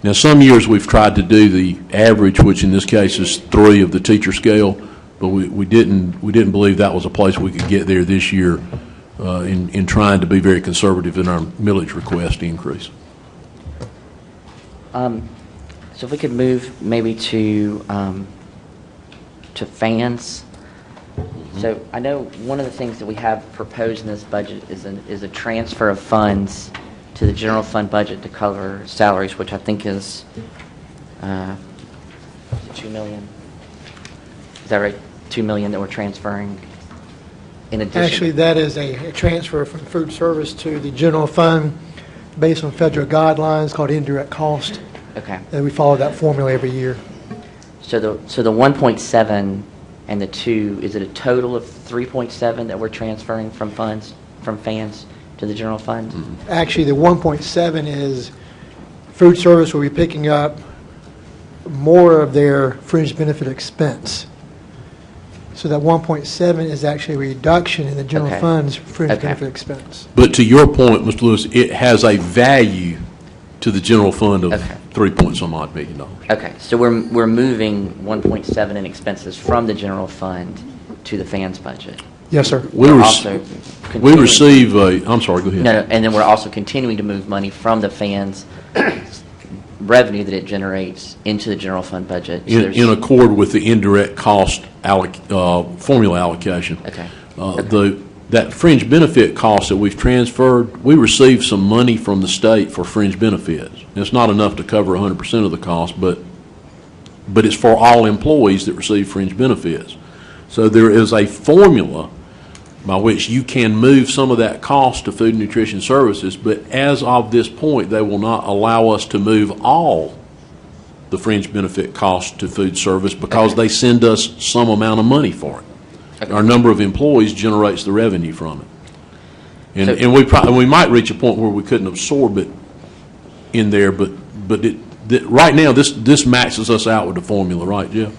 Now, some years we've tried to do the average, which in this case is 3 of the teacher scale, but we didn't believe that was a place we could get there this year in trying to be very conservative in our millage request increase. So if we could move maybe to fans. So I know one of the things that we have proposed in this budget is a transfer of funds to the general fund budget to cover salaries, which I think is 2 million? Is that right? 2 million that we're transferring in addition? Actually, that is a transfer from food service to the general fund based on federal guidelines called indirect cost. Okay. And we follow that formula every year. So the 1.7 and the 2, is it a total of 3.7 that we're transferring from funds, from fans to the general fund? Actually, the 1.7 is food service will be picking up more of their fringe benefit expense. So that 1.7 is actually a reduction in the general Okay. fund's fringe Okay. benefit expense. But to your point, Mr. Lewis, it has a value to the general fund of Okay. 3-point-some-odd million dollars. Okay, so we're moving 1.7 in expenses from the general fund to the fans budget. Yes, sir. We're also We continuing- receive I'm sorry, go ahead. No, and then we're also continuing to move money from the fans revenue that it generates into the general fund budget. So there's- In accord with the indirect cost formula allocation. Okay. That fringe benefit cost that we've transferred, we receive some money from the state for fringe benefits. It's not enough to cover 100% of the cost, but it's for all employees that receive fringe benefits. So there is a formula by which you can move some of that cost to food and nutrition services, but as of this point, they will not allow us to move all the fringe benefit cost to food service because they send us some amount of money for it. Okay. Our number of employees generates the revenue from it. So- And we might reach a point where we couldn't absorb it in there, but right now, this maxes us out with the formula, right, Jeff?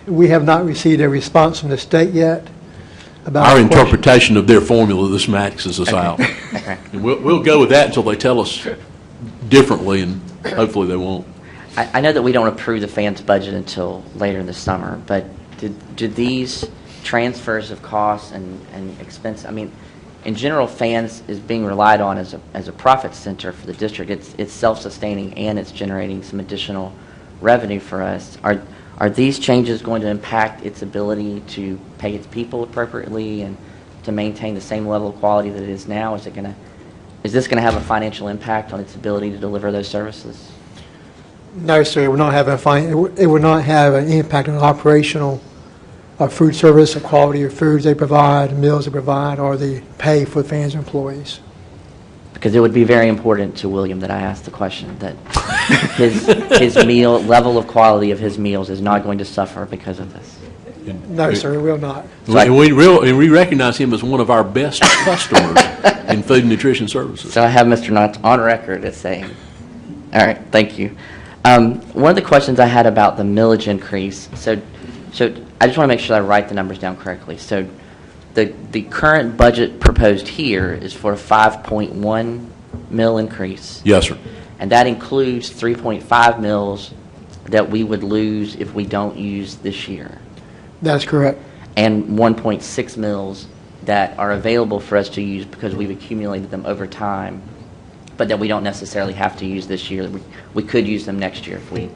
We have not received a response from the state yet about Our the question. interpretation of their formula, this maxes us out. Okay. And we'll go with that until they tell us differently, and hopefully they won't. I know that we don't approve the fans budget until later in the summer, but do these transfers of costs and expense, I mean, in general, fans is being relied on as a profit center for the district. It's self-sustaining and it's generating some additional revenue for us. Are these changes going to impact its ability to pay its people appropriately and to maintain the same level of quality that it is now? Is this going to have a financial impact on its ability to deliver those services? No, sir, it will not have it will not have an impact on operational food service, the quality of foods they provide, meals they provide, or the pay for fans' employees. Because it would be very important to William that I ask the question, that his meal, level of quality of his meals is not going to suffer because of this. No, sir, it will not. And we recognize him as one of our best customers in food and nutrition services. So I have Mr. Knotts on record as saying, all right, thank you. One of the questions I had about the millage increase, so I just want to make sure that I write the numbers down correctly. So the current budget proposed here is for a 5.1 mil increase. Yes, sir. And that includes 3.5 mils that we would lose if we don't use this year. That's correct. And 1.6 mils that are available for us to use because we've accumulated them over time, but that we don't necessarily have to use this year. We could use them next year if we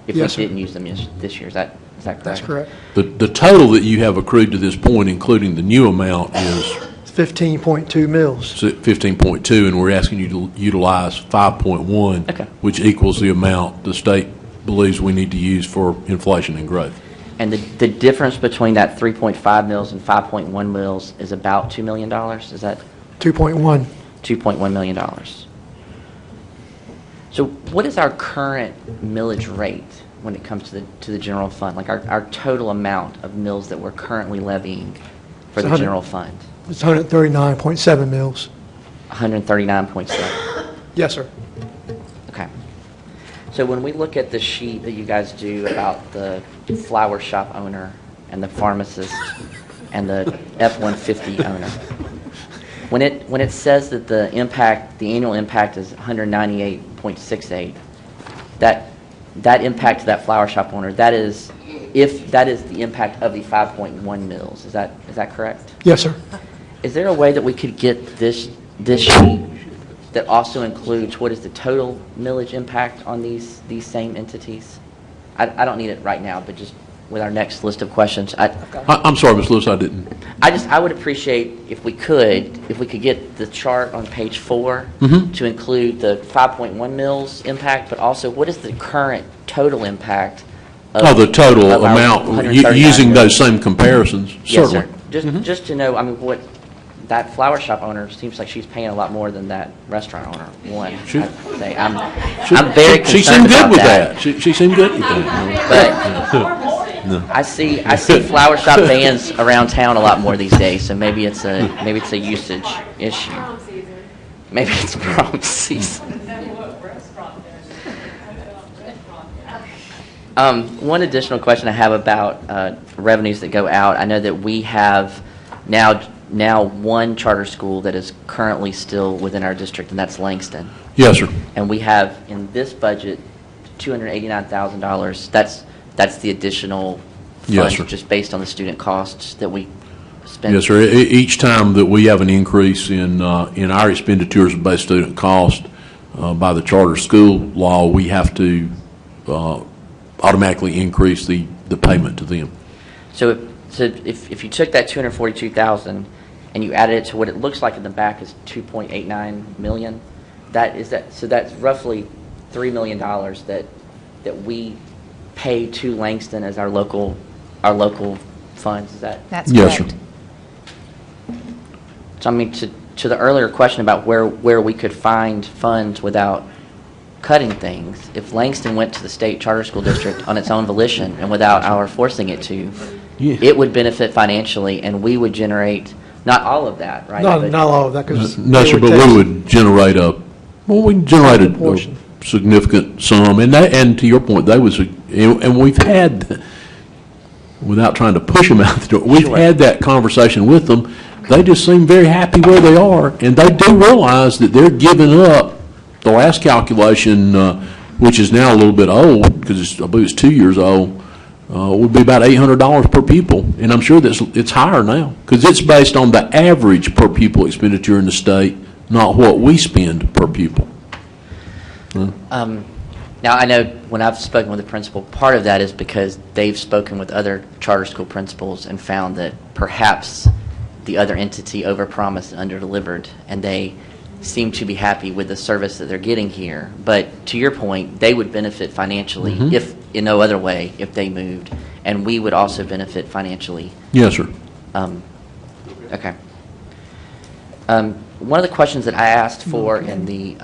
Yes, sir. didn't use them this year. Is that correct? That's correct. The total that you have accrued to this point, including the new amount, is 15.2 mils. 15.2, and we're asking you to utilize 5.1, Okay. which equals the amount the state believes we need to use for inflation and growth. And the difference between that 3.5 mils and 5.1 mils is about $2 million? Is that 2.1. $2.1 million? So what is our current millage rate when it comes to the general fund? Like our total amount of mills that we're currently levying for the 100 general fund? It's 139.7 mils. 139.7. Yes, sir. Okay. So when we look at the sheet that you guys do about the flower shop owner and the pharmacist and the F-150 owner, when it says that the annual impact is 198.68, that impact to that flower shop owner, that is the impact of the 5.1 mils. Is that correct? Yes, sir. Is there a way that we could get this sheet that also includes what is the total millage impact on these same entities? I don't need it right now, but just with our next list of questions. I'm sorry, Ms. Lewis, I didn't. I would appreciate if we could get the chart on page 4 to include the 5.1 mils impact, but also what is the current total impact of The total of our amount, 139 using million? those same comparisons, Yes, certainly. sir. Just to know, I mean, what that flower shop owner seems like she's paying a lot more than that restaurant owner. She- I'd say I'm very She concerned seemed good about with that. that. She seemed good with that. But I see flower shop vans around town a lot more these days, so maybe it's a usage issue. Maybe it's prom season. One additional question I have about revenues that go out. I know that we have now one charter school that is currently still within our district, and that's Langston. Yes, sir. And we have in this budget $289,000. That's the additional Yes, funds sir. just based on the student costs that we spend. Yes, sir. Each time that we have an increase in our expenditures of base student cost by the charter school law, we have to automatically increase the payment to them. So if you took that $242,000 and you added it to what it looks like in the back is $2.89 million, so that's roughly $3 million that we pay to Langston as our local funds. Is that? That's Yes, correct. sir. So I mean, to the earlier question about where we could find funds without cutting things, if Langston went to the state charter school district on its own volition and without our forcing it to, it would benefit financially, and we would generate not all of that, right? Not But- all of that, because. No, sir, but we would generate a Proportion. significant sum, and to your point, and we've had, without trying to push them out the door, we've had that conversation with them. They just seem very happy where they are, and they do realize that they're giving up the last calculation, which is now a little bit old, because I believe it's 2 years old, would be about $800 per pupil, and I'm sure it's higher now, because it's based on the average per pupil expenditure in the state, not what we spend per pupil. Now, I know when I've spoken with the principal, part of that is because they've spoken with other charter school principals and found that perhaps the other entity overpromised and underdelivered, and they seem to be happy with the service that they're getting here. But to your point, they would benefit financially, if in no other way, if they moved, and we would also benefit financially. Yes, sir. Okay. One of the questions that I asked for in the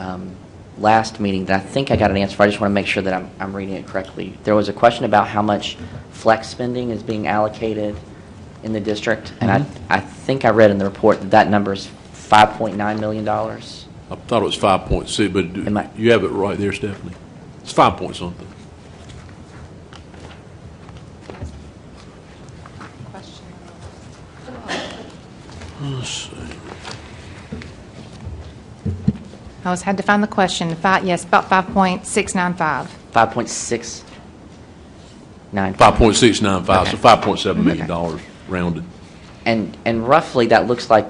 last meeting that I think I got an answer for, I just want to make sure that I'm reading it correctly. There was a question about how much flex spending is being allocated in the district, and I think I read in the report that number is $5.9 million. I thought it was 5.6, but you have it right there, Stephanie. It's 5 point something. Let's see. I had to find the question. Yes, about 5.695. 5.695. 5.695, so $5.7 million rounded. And roughly, that looks like,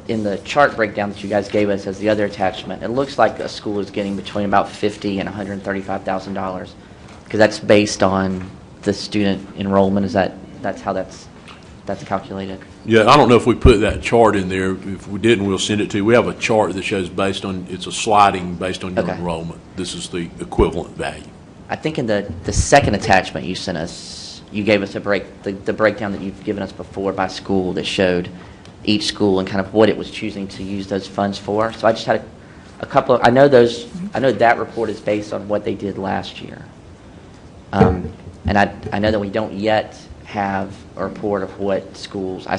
in the chart breakdown that you guys gave us as the other attachment, it looks like a school is getting between about $50,000 and $135,000, because that's based on the student enrollment. That's how that's calculated? Yeah, I don't know if we put that chart in there. If we didn't, we'll send it to you. We have a chart that shows it's a sliding based on your enrollment. This is the equivalent value. I think in the second attachment you sent us, you gave us the breakdown that you've given us before by school that showed each school and kind of what it was choosing to use those funds for. So I just had a couple of, I know that report is based on what they did last year. And I know that we don't yet have a report of what schools are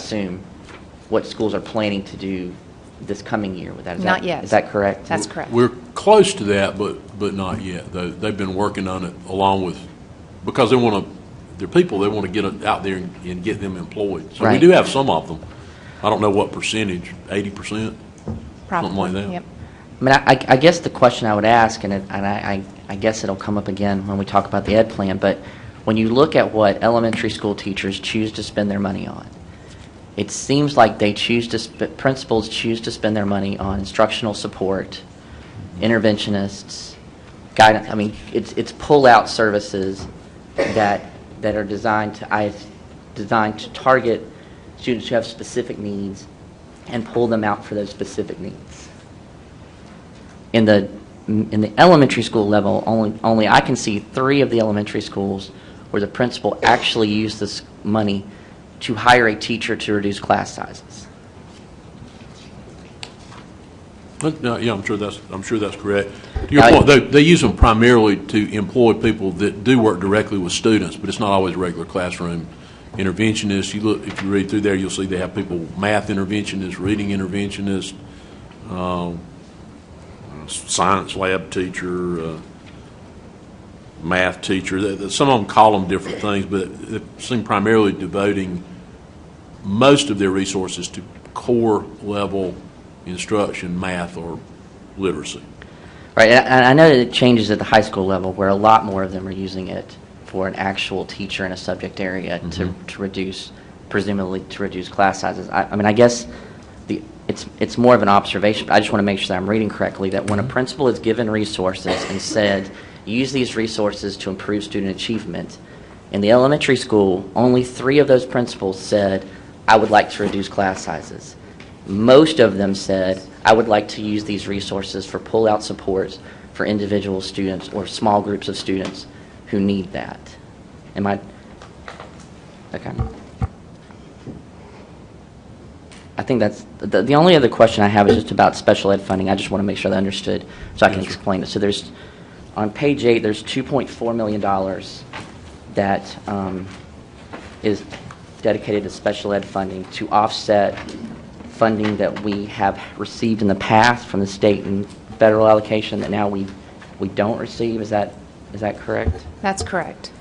planning to do this coming year with that. Not yet. Is that correct? That's correct. We're close to that, but not yet. They've been working on it along with, because they're people, they want to get out there and get them employed. So we do have some of them. I don't know what percentage, 80%? Probably. Something like that. Yep. I mean, I guess the question I would ask, and I guess it'll come up again when we talk about the ed plan, but when you look at what elementary school teachers choose to spend their money on, it seems like principals choose to spend their money on instructional support, interventionists, guidance. I mean, it's pull-out services that that are designed to target students who have specific needs and pull them out for those specific needs. In the elementary school level, only I can see 3 of the elementary schools where the principal actually used this money to hire a teacher to reduce class sizes. No, yeah, I'm sure that's correct. To your point, they use them primarily to employ people that do work directly with students, but it's not always regular classroom interventionists. If you read through there, you'll see they have people, math interventionists, reading interventionists, science lab teacher, math teacher. Some of them call them different things, but they seem primarily devoting most of their resources to core level instruction, math or literacy. Right, and I know that it changes at the high school level where a lot more of them are using it for an actual teacher in a subject area to reduce, presumably to reduce class sizes. I mean, I guess it's more of an observation, but I just want to make sure that I'm reading correctly, that when a principal is given resources and said, use these resources to improve student achievement, in the elementary school, only 3 of those principals said, I would like to reduce class sizes. Most of them said, I would like to use these resources for pull-out supports for individual students or small groups of students who need that. Am I? Okay. I think that's, the only other question I have is just about special ed funding. I just want to make sure that I understood so I can explain it. So there's, on page 8, there's $2.4 million that is dedicated to special ed funding to offset funding that we have received in the past from the state and federal allocation that now we don't receive. Is that correct? That's correct.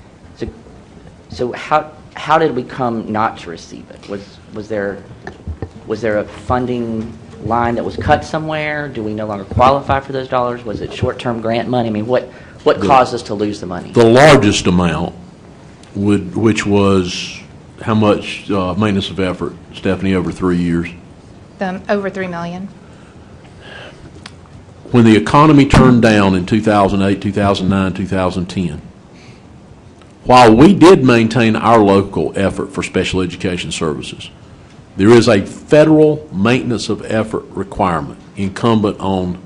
So how did we come not to receive it? Was there a funding line that was cut somewhere? Do we no longer qualify for those dollars? Was it short-term grant money? I mean, what caused us to lose the money? The largest amount which was how much maintenance of effort, Stephanie, over 3 years? Over $3 million. When the economy turned down in 2008, 2009, 2010, while we did maintain our local effort for special education services, there is a federal maintenance of effort requirement incumbent on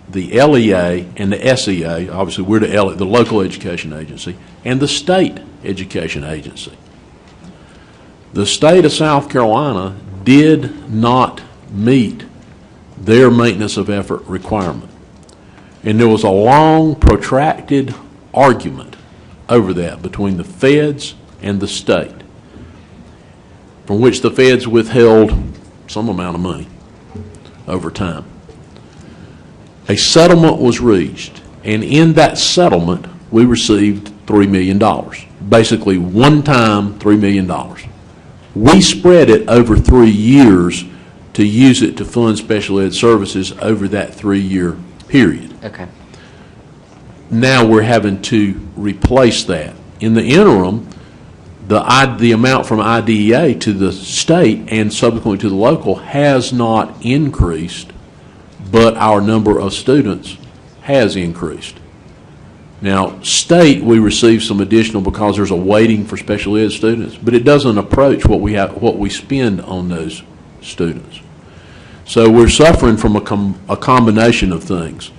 the LEA and the SEA. Obviously, we're the local education agency, and the state education agency. The state of South Carolina did not meet their maintenance of effort requirement. And there was a long, protracted argument over that between the feds and the state, from which the feds withheld some amount of money over time. A settlement was reached, and in that settlement, we received $3 million, basically one-time $3 million. We spread it over 3 years to use it to fund special ed services over that 3-year period. Okay. Now we're having to replace that. In the interim, the amount from IDEA to the state and subsequently to the local has not increased, but our number of students has increased. Now, state, we receive some additional because there's a waiting for special ed students, but it doesn't approach what we spend on those students. So we're suffering from a combination of things.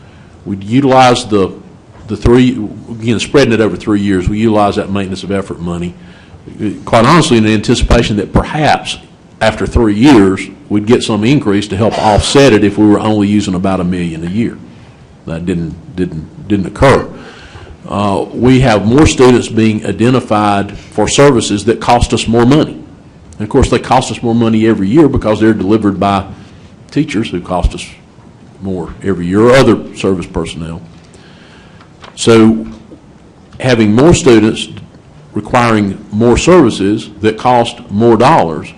We utilize the three, again, spreading it over 3 years, we utilize that maintenance of effort money, quite honestly, in the anticipation that perhaps after 3 years, we'd get some increase to help offset it if we were only using about $1 million a year. That didn't occur. We have more students being identified for services that cost us more money. And of course, they cost us more money every year because they're delivered by teachers who cost us more every year, or other service personnel. So having more students requiring more services that cost more dollars,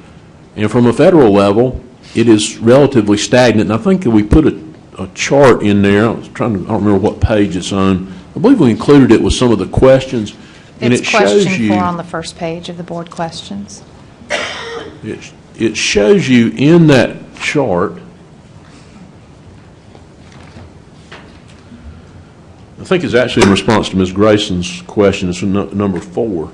and from a federal level, it is relatively stagnant. And I think that we put a chart in there. I don't remember what page it's on. I believe we included it with some of the questions. And It's it shows question you, 4 on the first page of the board questions. it shows you in that chart, I think it's actually in response to Ms. Grayson's question, it's number 4.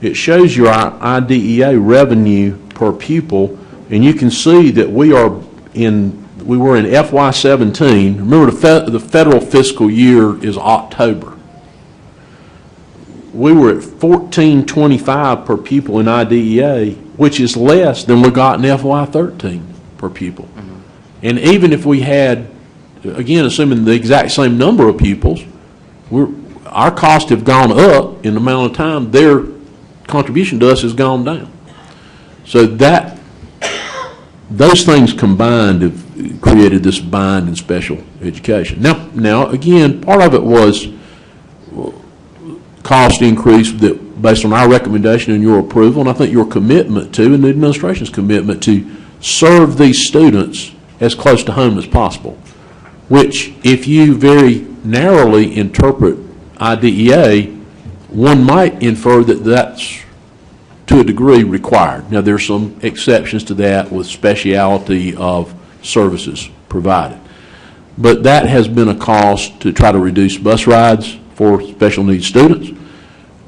it shows you our IDEA revenue per pupil, and you can see that we were in FY17. Remember, the federal fiscal year is October. We were at $14.25 per pupil in IDEA, which is less than we got in FY13 per pupil. And even if we had, again, assuming the exact same number of pupils, our costs have gone up in the amount of time their contribution to us has gone down. So those things combined have created this bind in special education. Now again, part of it was cost increase that based on our recommendation and your approval, and I think your commitment to, and the administration's commitment to, serve these students as close to home as possible, which if you very narrowly interpret IDEA, one might infer that that's to a degree required. Now, there's some exceptions to that with speciality of services provided. But that has been a cost to try to reduce bus rides for special needs students,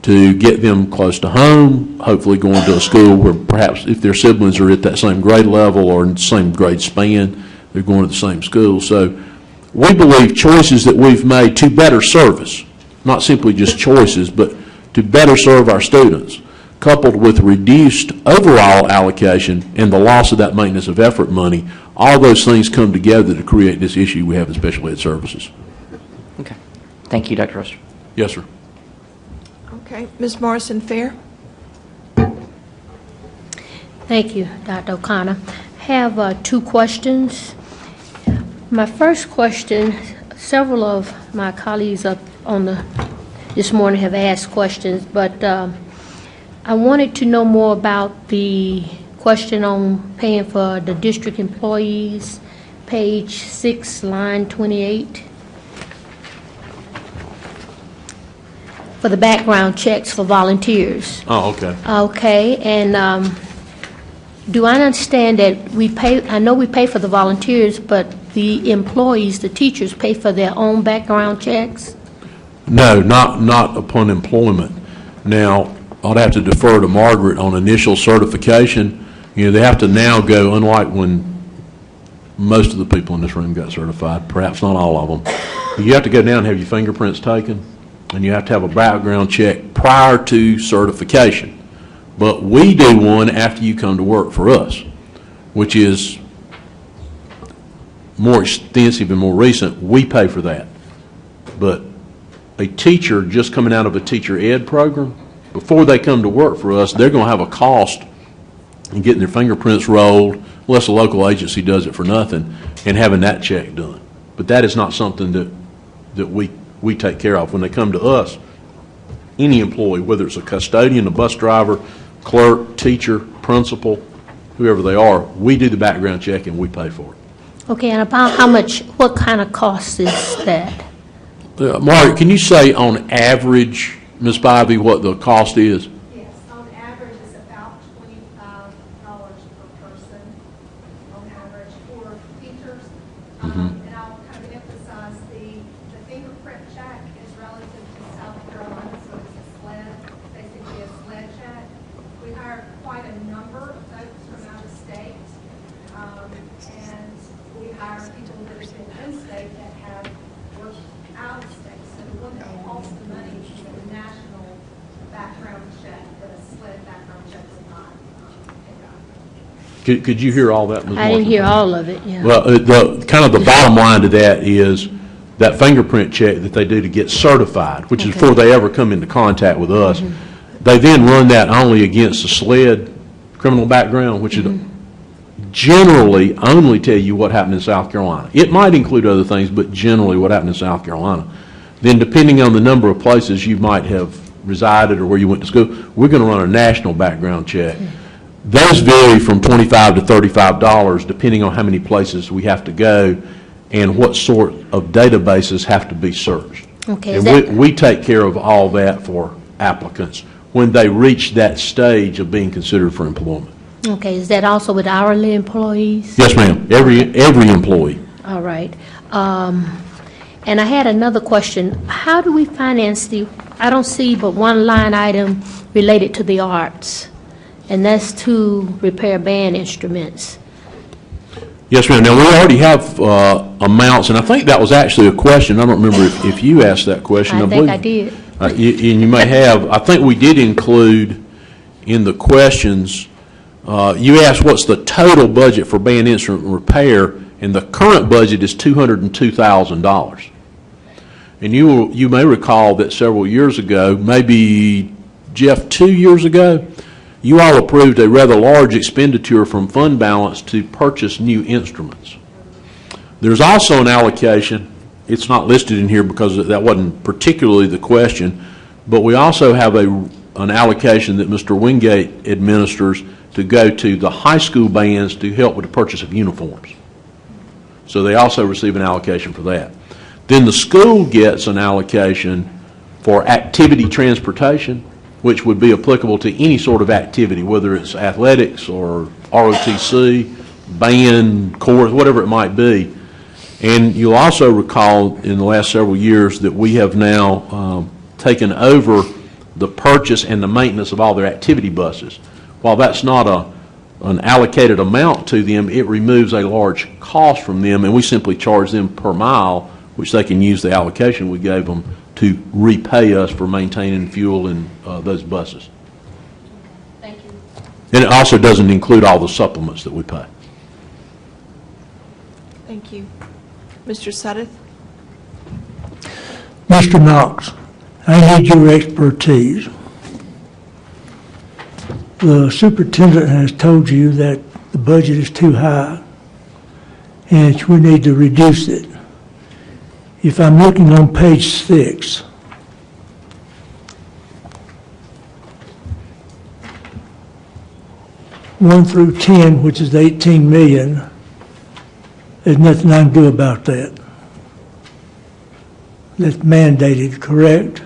to get them close to home, hopefully going to a school where perhaps if their siblings are at that same grade level or in the same grade span, they're going to the same school. So we believe choices that we've made to better service, not simply just choices, but to better serve our students, coupled with reduced overall allocation and the loss of that maintenance of effort money, all those things come together to create this issue we have in special ed services. Okay. Thank you, Dr. Ruster. Yes, sir. Okay, Ms. Morrison Fair. Thank you, Dr. O'Connor. I have two questions. My first question, several of my colleagues up on this morning have asked questions, but I wanted to know more about the question on paying for the district employees, page 6, line 28, for the background checks for volunteers. Oh, okay. Okay, and do I understand that we pay, I know we pay for the volunteers, but the employees, the teachers, pay for their own background checks? No, not upon employment. Now, I'd have to defer to Margaret on initial certification. You know, they have to now go, unlike when most of the people in this room got certified, perhaps not all of them, you have to go down and have your fingerprints taken, and you have to have a background check prior to certification. But we do one after you come to work for us, which is more extensive and more recent. We pay for that. But a teacher just coming out of a teacher ed program, before they come to work for us, they're going to have a cost in getting their fingerprints rolled, unless a local agency does it for nothing, and having that check done. But that is not something that we take care of. When they come to us, any employee, whether it's a custodian, a bus driver, clerk, teacher, principal, whoever they are, we do the background check and we pay for it. Okay, and about how much, what kind of cost is that? Margaret, can you say on average, Ms. Bivey, what the cost is? Yes, on average it's about $25 per person on average for teachers. And I'll kind of emphasize the fingerprint check is relative to South Carolina, so it's basically a SLED check. We hire quite a number of folks from out of state, and we hire people that have been in state that have worked out of state. So the one that costs the money is the national background check, but a SLED background check is not pick up. Could you hear all that, Ms. I didn't Morrison? hear all of it, yeah. Well, the bottom line to that is that fingerprint check that they do to get certified, which is before they ever come into contact with us. They then run that only against the SLED criminal background, which is generally only tell you what happened in South Carolina. It might include other things, but generally what happened in South Carolina. Then depending on the number of places you might have resided or where you went to school, we're going to run a national background check. Those vary from $25 to $35 depending on how many places we have to go and what sort of databases have to be searched. Okay, And we take care of all that for applicants when they reach that stage of being considered for employment. Okay, is that also with hourly employees? Yes, ma'am. Every employee. All right. And I had another question. How do we finance I don't see but one line item related to the arts, and that's to repair band instruments. Yes, ma'am. Now, we already have amounts, and I think that was actually a question. I don't remember if you asked that question. I think I did. And you may have. I think we did include in the questions, you asked what's the total budget for band instrument repair, and the current budget is $202,000. And you may recall that several years ago, maybe, Jeff, 2 years ago, you all approved a rather large expenditure from fund balance to purchase new instruments. There's also an allocation, it's not listed in here because that wasn't particularly the question, but we also have an allocation that Mr. Wingate administers to go to the high school bands to help with the purchase of uniforms. So they also receive an allocation for that. Then the school gets an allocation for activity transportation, which would be applicable to any sort of activity, whether it's athletics or ROTC, band, chorus, whatever it might be. And you'll also recall in the last several years that we have now taken over the purchase and the maintenance of all their activity buses. While that's not an allocated amount to them, it removes a large cost from them, and we simply charge them per mile, which they can use the allocation we gave them to repay us for maintaining fuel in those buses. Thank you. And it also doesn't include all the supplements that we pay. Thank you. Mr. Suddeth? Mr. Knox, I need your expertise. The superintendent has told you that the budget is too high and we need to reduce it. If I'm looking on page 6, one through 10, which is 18 million, there's nothing I can do about that. That's mandated, correct?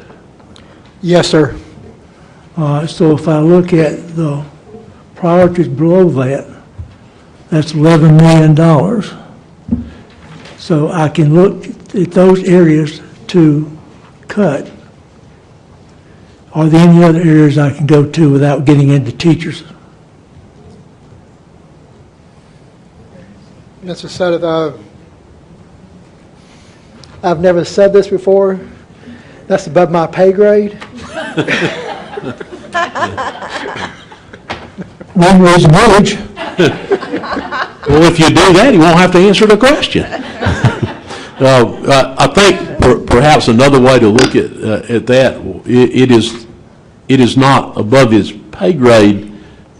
Yes, sir. So if I look at the priorities below that, that's $11 million. So I can look at those areas to cut. Are there any other areas I can go to without getting into teachers? Mr. Suddeth, I've never said this before. That's above my pay grade. One raising wage. Well, if you do that, you won't have to answer the question. I think perhaps another way to look at that, it is not above his pay grade,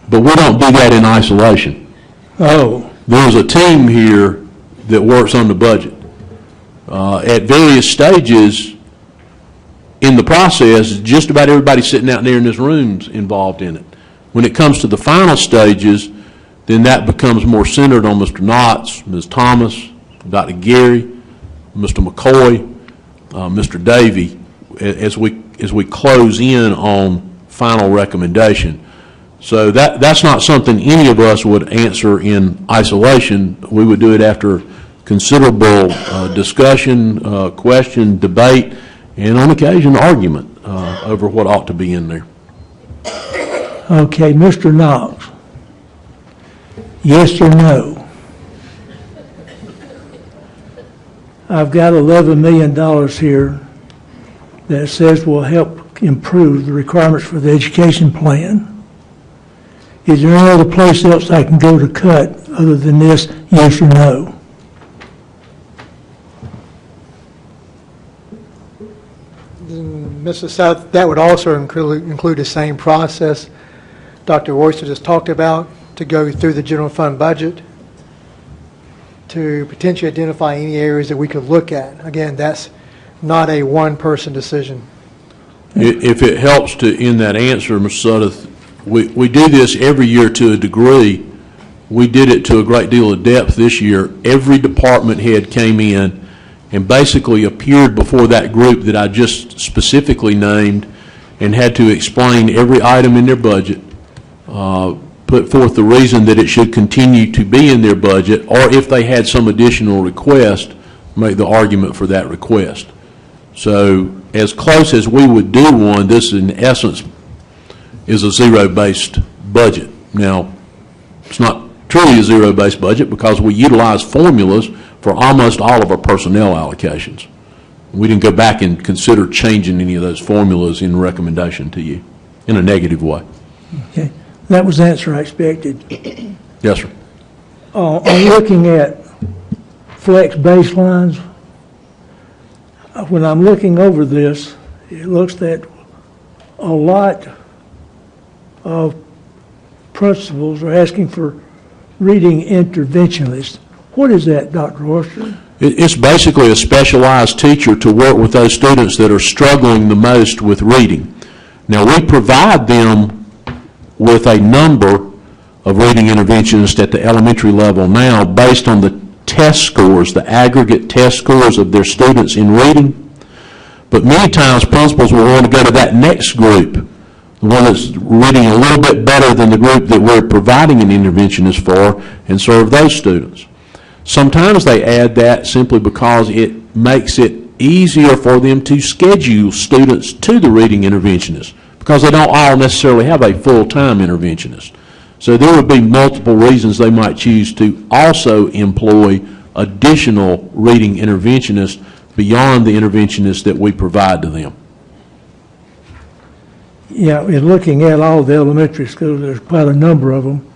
but we don't do that in isolation. Oh. There's a team here that works on the budget. At various stages in the process, just about everybody sitting out there in this room is involved in it. When it comes to the final stages, then that becomes more centered on Mr. Knotts, Ms. Thomas, Dr. Gary, Mr. McCoy, Mr. Davey, as we close in on final recommendation. So that's not something any of us would answer in isolation. We would do it after considerable discussion, question, debate, and on occasion argument over what ought to be in there. Okay, Mr. Knox, yes or no? I've got $11 million here that says will help improve the requirements for the education plan. Is there any other place else I can go to cut other than this, yes or no? Mr. South, that would also include the same process Dr. Royster just talked about, to go through the general fund budget to potentially identify any areas that we could look at. Again, that's not a one-person decision. If it helps to in that answer, Mr. Suddeth, we do this every year to a degree. We did it to a great deal of depth this year. Every department head came in and basically appeared before that group that I just specifically named and had to explain every item in their budget, put forth the reason that it should continue to be in their budget, or if they had some additional request, make the argument for that request. So as close as we would do one, this in essence is a zero-based budget. Now, it's not truly a zero-based budget because we utilize formulas for almost all of our personnel allocations. We didn't go back and consider changing any of those formulas in recommendation to you in a negative way. Okay, that was the answer I expected. Yes, sir. I'm looking at flex baselines. When I'm looking over this, it looks that a lot of principals are asking for reading interventionists. What is that, Dr. Oyster? It's basically a specialized teacher to work with those students that are struggling the most with reading. Now, we provide them with a number of reading interventionists at the elementary level now based on the test scores, the aggregate test scores of their students in reading. But many times principals will want to go to that next group, the one that's reading a little bit better than the group that we're providing an interventionist for, and serve those students. Sometimes they add that simply because it makes it easier for them to schedule students to the reading interventionist because they don't all necessarily have a full-time interventionist. So there would be multiple reasons they might choose to also employ additional reading interventionists beyond the interventionists that we provide to them. Yeah, in looking at all the elementary schools, there's quite a number of them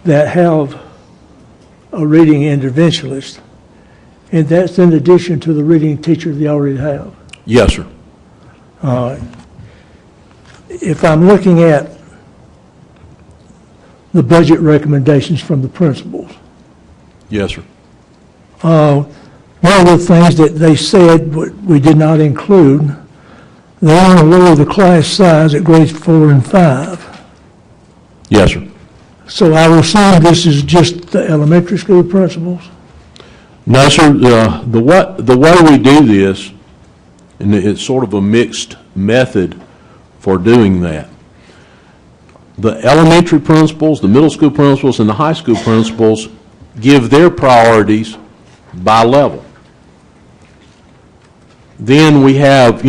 that have a reading interventionist, and that's in addition to the reading teacher they already have. Yes, sir. If I'm looking at the budget recommendations from the principals, Yes, sir. one of the things that they said we did not include, they want to lower the class size at grades 4 and 5. Yes, sir. So I will assume this is just the elementary school principals? No, sir. The way we do this, and it's sort of a mixed method for doing that. The elementary principals, the middle school principals, and the high school principals give their priorities by level. Then we have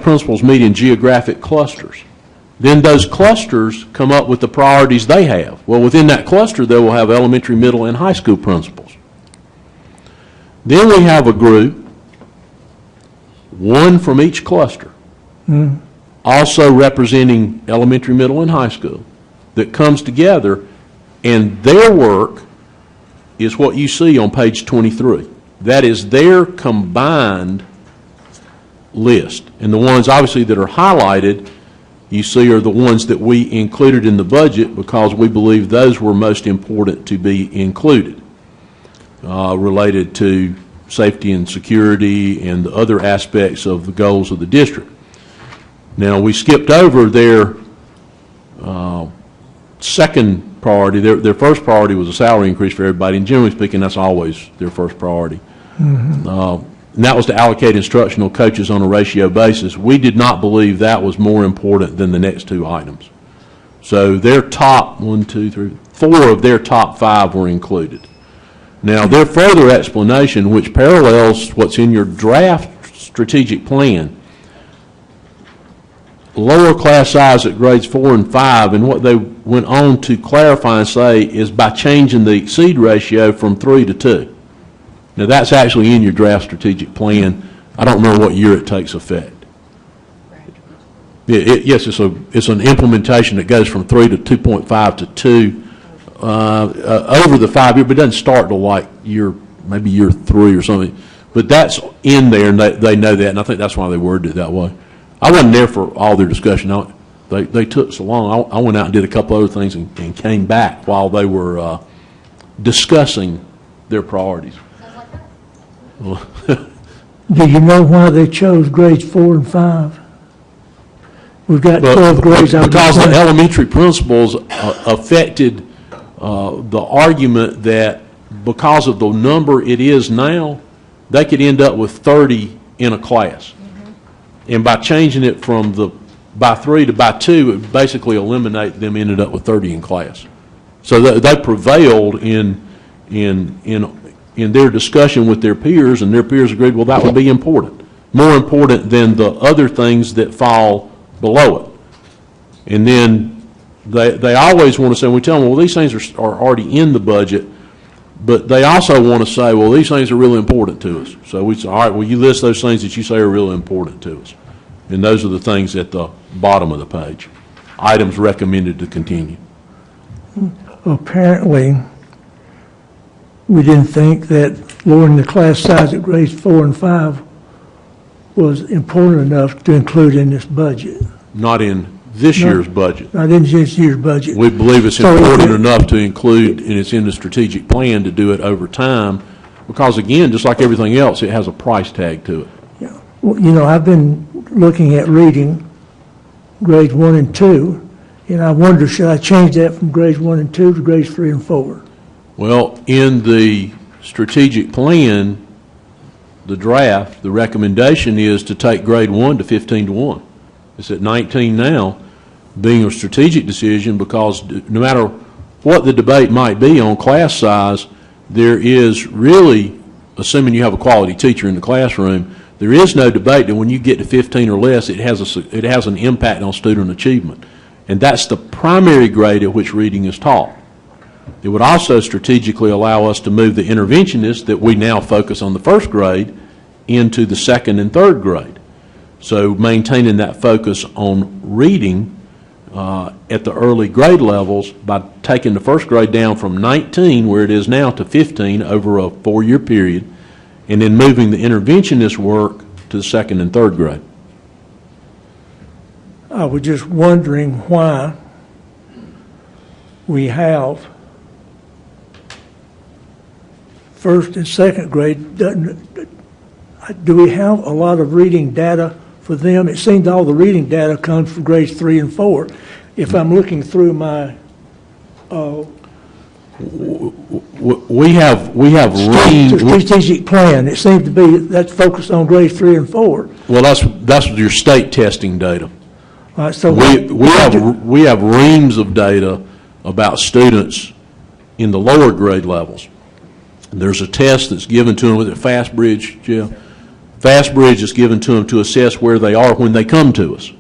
principals meet in geographic clusters. Then those clusters come up with the priorities they have. Well, within that cluster, they will have elementary, middle, and high school principals. Then we have a group, one from each cluster, also representing elementary, middle, and high school, that comes together, and their work is what you see on page 23. That is their combined list. And the ones, obviously, that are highlighted, you see, are the ones that we included in the budget because we believe those were most important to be included, related to safety and security and the other aspects of the goals of the district. Now, we skipped over their second priority. Their first priority was a salary increase for everybody, and generally speaking, that's always their first priority. And that was to allocate instructional coaches on a ratio basis. We did not believe that was more important than the next two items. So their top 4 of their top 5 were included. Now, their further explanation, which parallels what's in your draft strategic plan, lower class size at grades 4 and 5, and what they went on to clarify and say is by changing the exceed ratio from 3 to 2. Now, that's actually in your draft strategic plan. I don't remember what year it takes effect. Yes, it's an implementation that goes from 3 to 2.5 to 2 over the 5 year, but it doesn't start till maybe year 3 or something. But that's in there, and they know that, and I think that's why they worded it that way. I wasn't there for all their discussion. They took so long. I went out and did a couple other things and came back while they were discussing their priorities. Do you know why they chose grades 4 and 5? We've got 12 grades. Because the elementary principals affected the argument that because of the number it is now, they could end up with 30 in a class. And by changing it from by 3 to by 2, it would basically eliminate them ended up with 30 in class. So they prevailed in their discussion with their peers, and their peers agreed, well, that would be important. more important than the other things that fall below it. And then they always want to say, we tell them, well, these things are already in the budget, but they also want to say, well, these things are really important to us. So we say, all right, well, you list those things that you say are really important to us. And those are the things at the bottom of the page. Items recommended to continue. Apparently, we didn't think that lowering the class size at grades 4 and 5 was important enough to include in this budget. Not in this year's budget. Not in this year's budget. We believe it's So important enough to include, and it's in the strategic plan to do it over time, because again, just like everything else, it has a price tag to it. Yeah. Well, you know, I've been looking at reading grades 1 and 2, and I wonder, should I change that from grades 1 and 2 to grades 3 and 4? Well, in the strategic plan, the draft, the recommendation is to take grade 1 to 15 to 1. It's at 19 now, being a strategic decision, because no matter what the debate might be on class size, there is really, assuming you have a quality teacher in the classroom, there is no debate that when you get to 15 or less, it has an impact on student achievement. And that's the primary grade at which reading is taught. It would also strategically allow us to move the interventionists that we now focus on the first grade into the second and third grade. So maintaining that focus on reading at the early grade levels by taking the first grade down from 19, where it is now, to 15 over a 4-year period, and then moving the interventionist work to the second and third grade. I was just wondering why we have first and second grade. Do we have a lot of reading data for them? It seems all the reading data comes from grades 3 and 4. If I'm looking through my we have strategic plan, it seems to be that's focused on grades 3 and 4. Well, that's your state testing data. So we have reams of data about students in the lower grade levels. There's a test that's given to them with FastBridge, Jeff. FastBridge is given to them to assess where they are when they come to us.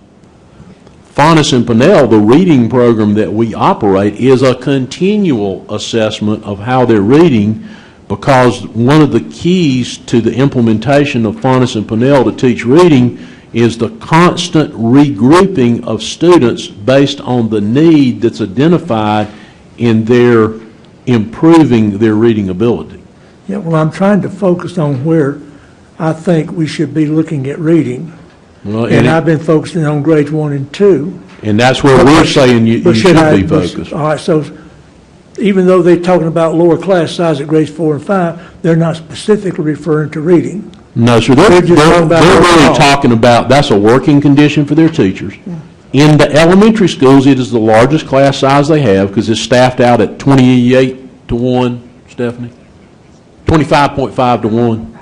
Faunus and Pinnell, the reading program that we operate, is a continual assessment of how they're reading, because one of the keys to the implementation of Faunus and Pinnell to teach reading is the constant regrouping of students based on the need that's identified in their improving their reading ability. Yeah, well, I'm trying to focus on where I think we should be looking at reading. Well, and I've been focusing on grades 1 and 2. And that's where we're saying you should be focused. All right, so even though they're talking about lower class size at grades 4 and 5, they're not specifically referring to reading. No, sir. They're really talking about, that's a working condition for their teachers. Yeah. In the elementary schools, it is the largest class size they have, because it's staffed out at 28 to 1, Stephanie? 25.5 to 1.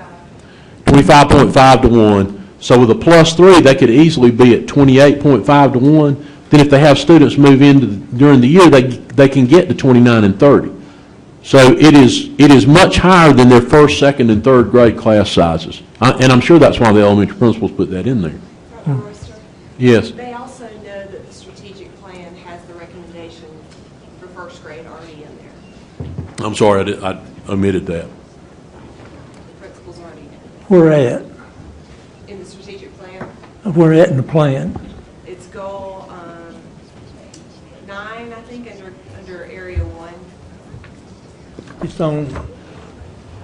25.5 to 1. So with a +3, they could easily be at 28.5 to 1. Then if they have students move in during the year, they can get to 29 and 30. So it is much higher than their first, second, and third grade class sizes. And I'm sure that's why the elementary principals put that in there. Yes. They also know that the strategic plan has the recommendation for first grade already in there. I'm sorry, I omitted that. The principal's already in it. Where at? In the strategic plan. Where at in the plan? It's goal 9, I think, under area 1. It's on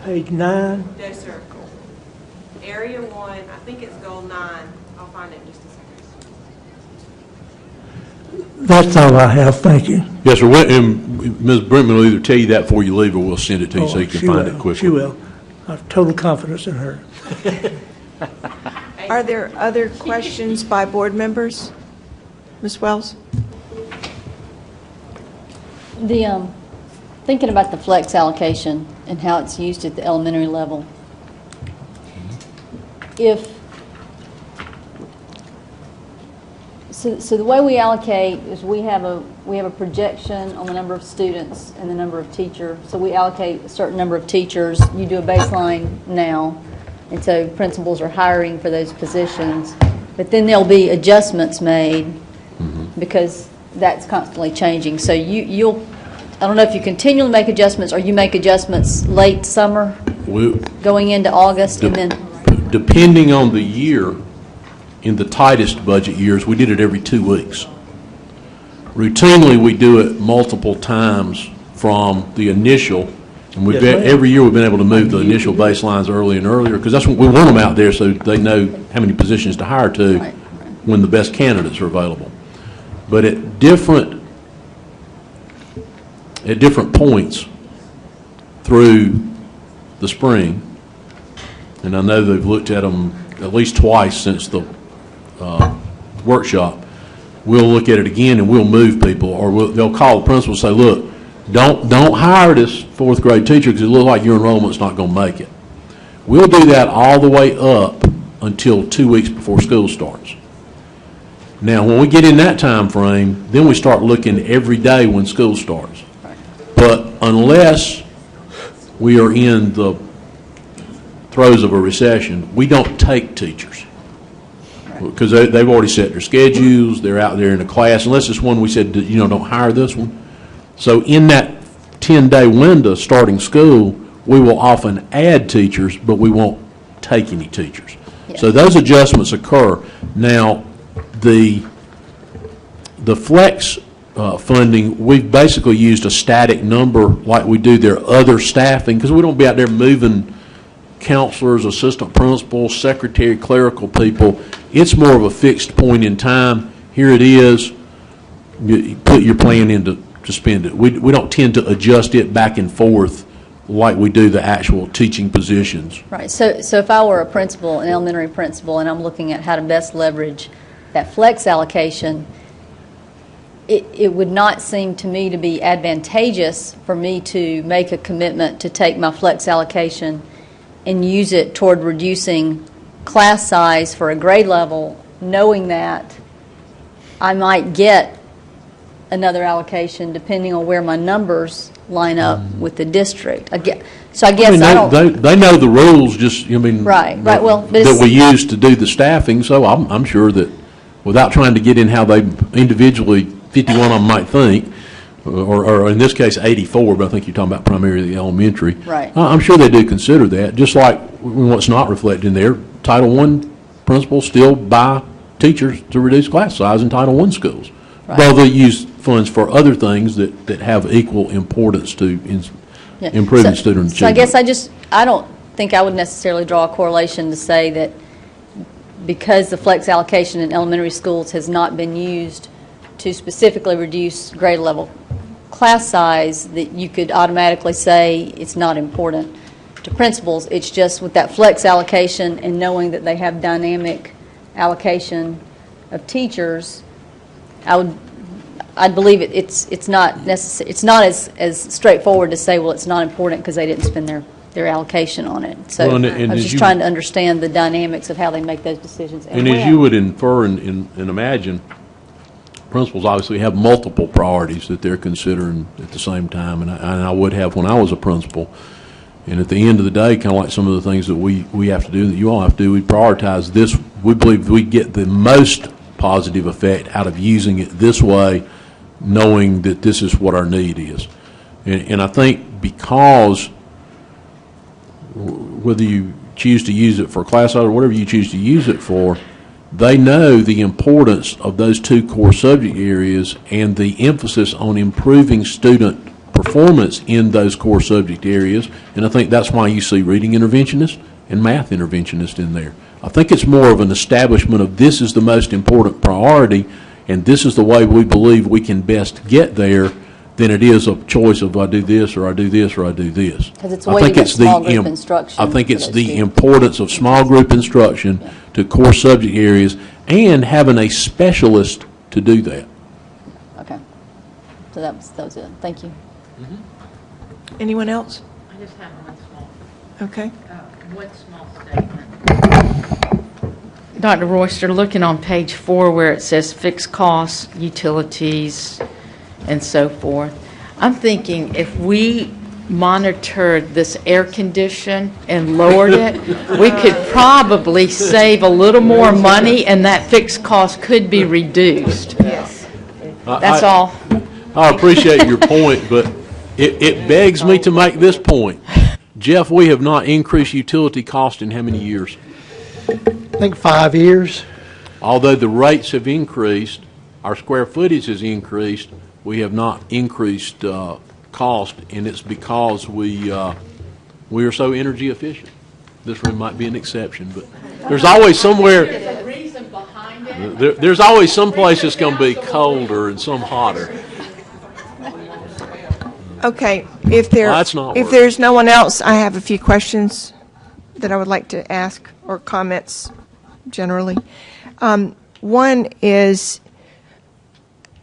page 9? No, sir. Area 1, I think it's goal 9. I'll find it in just a second. That's all I have, thank you. Yes, sir. And Ms. Brinkman will either tell you that before you leave, or we'll send it to you so you can find it quickly. She will. I have total confidence in her. Are there other questions by board members? Ms. Wells? Thinking about the flex allocation and how it's used at the elementary level. So the way we allocate is we have a projection on the number of students and the number of teachers. So we allocate a certain number of teachers. You do a baseline now. And so principals are hiring for those positions. But then there'll be adjustments made because that's constantly changing. So you'll, I don't know if you continually make adjustments or you make adjustments late summer, going into August, and then... Depending on the year, in the tightest budget years, we did it every 2 weeks. Routinely, we do it multiple times from the initial, and every year we've been able to move the initial baselines earlier and earlier, because that's what we want them out there so they know how many positions to hire to when the best candidates are available. But at different points through the spring, and I know they've looked at them at least twice since the workshop, we'll look at it again and we'll move people, or they'll call the principal and say, look, don't hire this fourth grade teacher because it looks like your enrollment's not going to make it. We'll do that all the way up until 2 weeks before school starts. Now, when we get in that time frame, then we start looking every day when school starts. But unless we are in the throes of a recession, we don't take teachers because they've already set their schedules. They're out there in the class, unless it's one we said, don't hire this one. So in that 10-day window starting school, we will often add teachers, but we won't take any teachers. Yeah. So those adjustments occur. Now, the flex funding, we've basically used a static number like we do their other staffing, because we don't be out there moving counselors, assistant principals, secretary, clerical people. It's more of a fixed point in time. Here it is. You put your plan in to spend it. We don't tend to adjust it back and forth like we do the actual teaching positions. Right. So if I were a principal, an elementary principal, and I'm looking at how to best leverage that flex allocation, it would not seem to me to be advantageous for me to make a commitment to take my flex allocation and use it toward reducing class size for a grade level, knowing that I might get another allocation depending on where my numbers line up with the district. So I guess they know the rules. Right. Well, that we use to do the staffing. So I'm sure that without trying to get in how they individually 51 of them might think, or in this case 84, but I think you're talking about primarily the elementary. Right. I'm sure they do consider that, just like what's not reflected in there. Title I principals still buy teachers to reduce class size in Title I schools. Right. Well, they use funds for other things that have equal importance to improving student achievement. So I guess I don't think I would necessarily draw a correlation to say that because the flex allocation in elementary schools has not been used to specifically reduce grade level class size, that you could automatically say it's not important to principals. It's just with that flex allocation and knowing that they have dynamic allocation of teachers, I'd believe it's not necessary. It's not as straightforward to say, well, it's not important because they didn't spend their allocation on it. So I'm just trying to understand the dynamics of how they make those decisions. And as you would infer and imagine, principals obviously have multiple priorities that they're considering at the same time, and I would have when I was a principal. And at the end of the day, kind of like some of the things that we have to do, that you all have to do, we prioritize this. We believe we get the most positive effect out of using it this way, knowing that this is what our need is. And I think because whether you choose to use it for class size or whatever you choose to use it for, they know the importance of those two core subject areas and the emphasis on improving student performance in those core subject areas. And I think that's why you see reading interventionist and math interventionist in there. I think it's more of an establishment of this is the most important priority and this is the way we believe we can best get there than it is a choice of I do this or I do this or I do this. Because it's a way to get small group instruction. I think it's the importance of small group instruction to core subject areas and having a specialist to do that. Okay. So that was it. Thank you. Anyone else? I just have one small. Okay. One small statement. Dr. Royster, looking on page 4 where it says fixed costs, utilities, and so forth, I'm thinking if we monitored this air condition and lowered it, we could probably save a little more money and that fixed cost could be reduced. Yes. That's all. I appreciate your point, but it begs me to make this point. Jeff, we have not increased utility cost in how many years? I think 5 years. Although the rates have increased, our square footage has increased, we have not increased cost, and it's because we are so energy efficient. This room might be an exception, but there's always somewhere, There's a reason behind it. there's always some place that's going to be colder and some hotter. Okay, if there, Well, that's not if working. there's no one else, I have a few questions that I would like to ask, or comments generally. One is,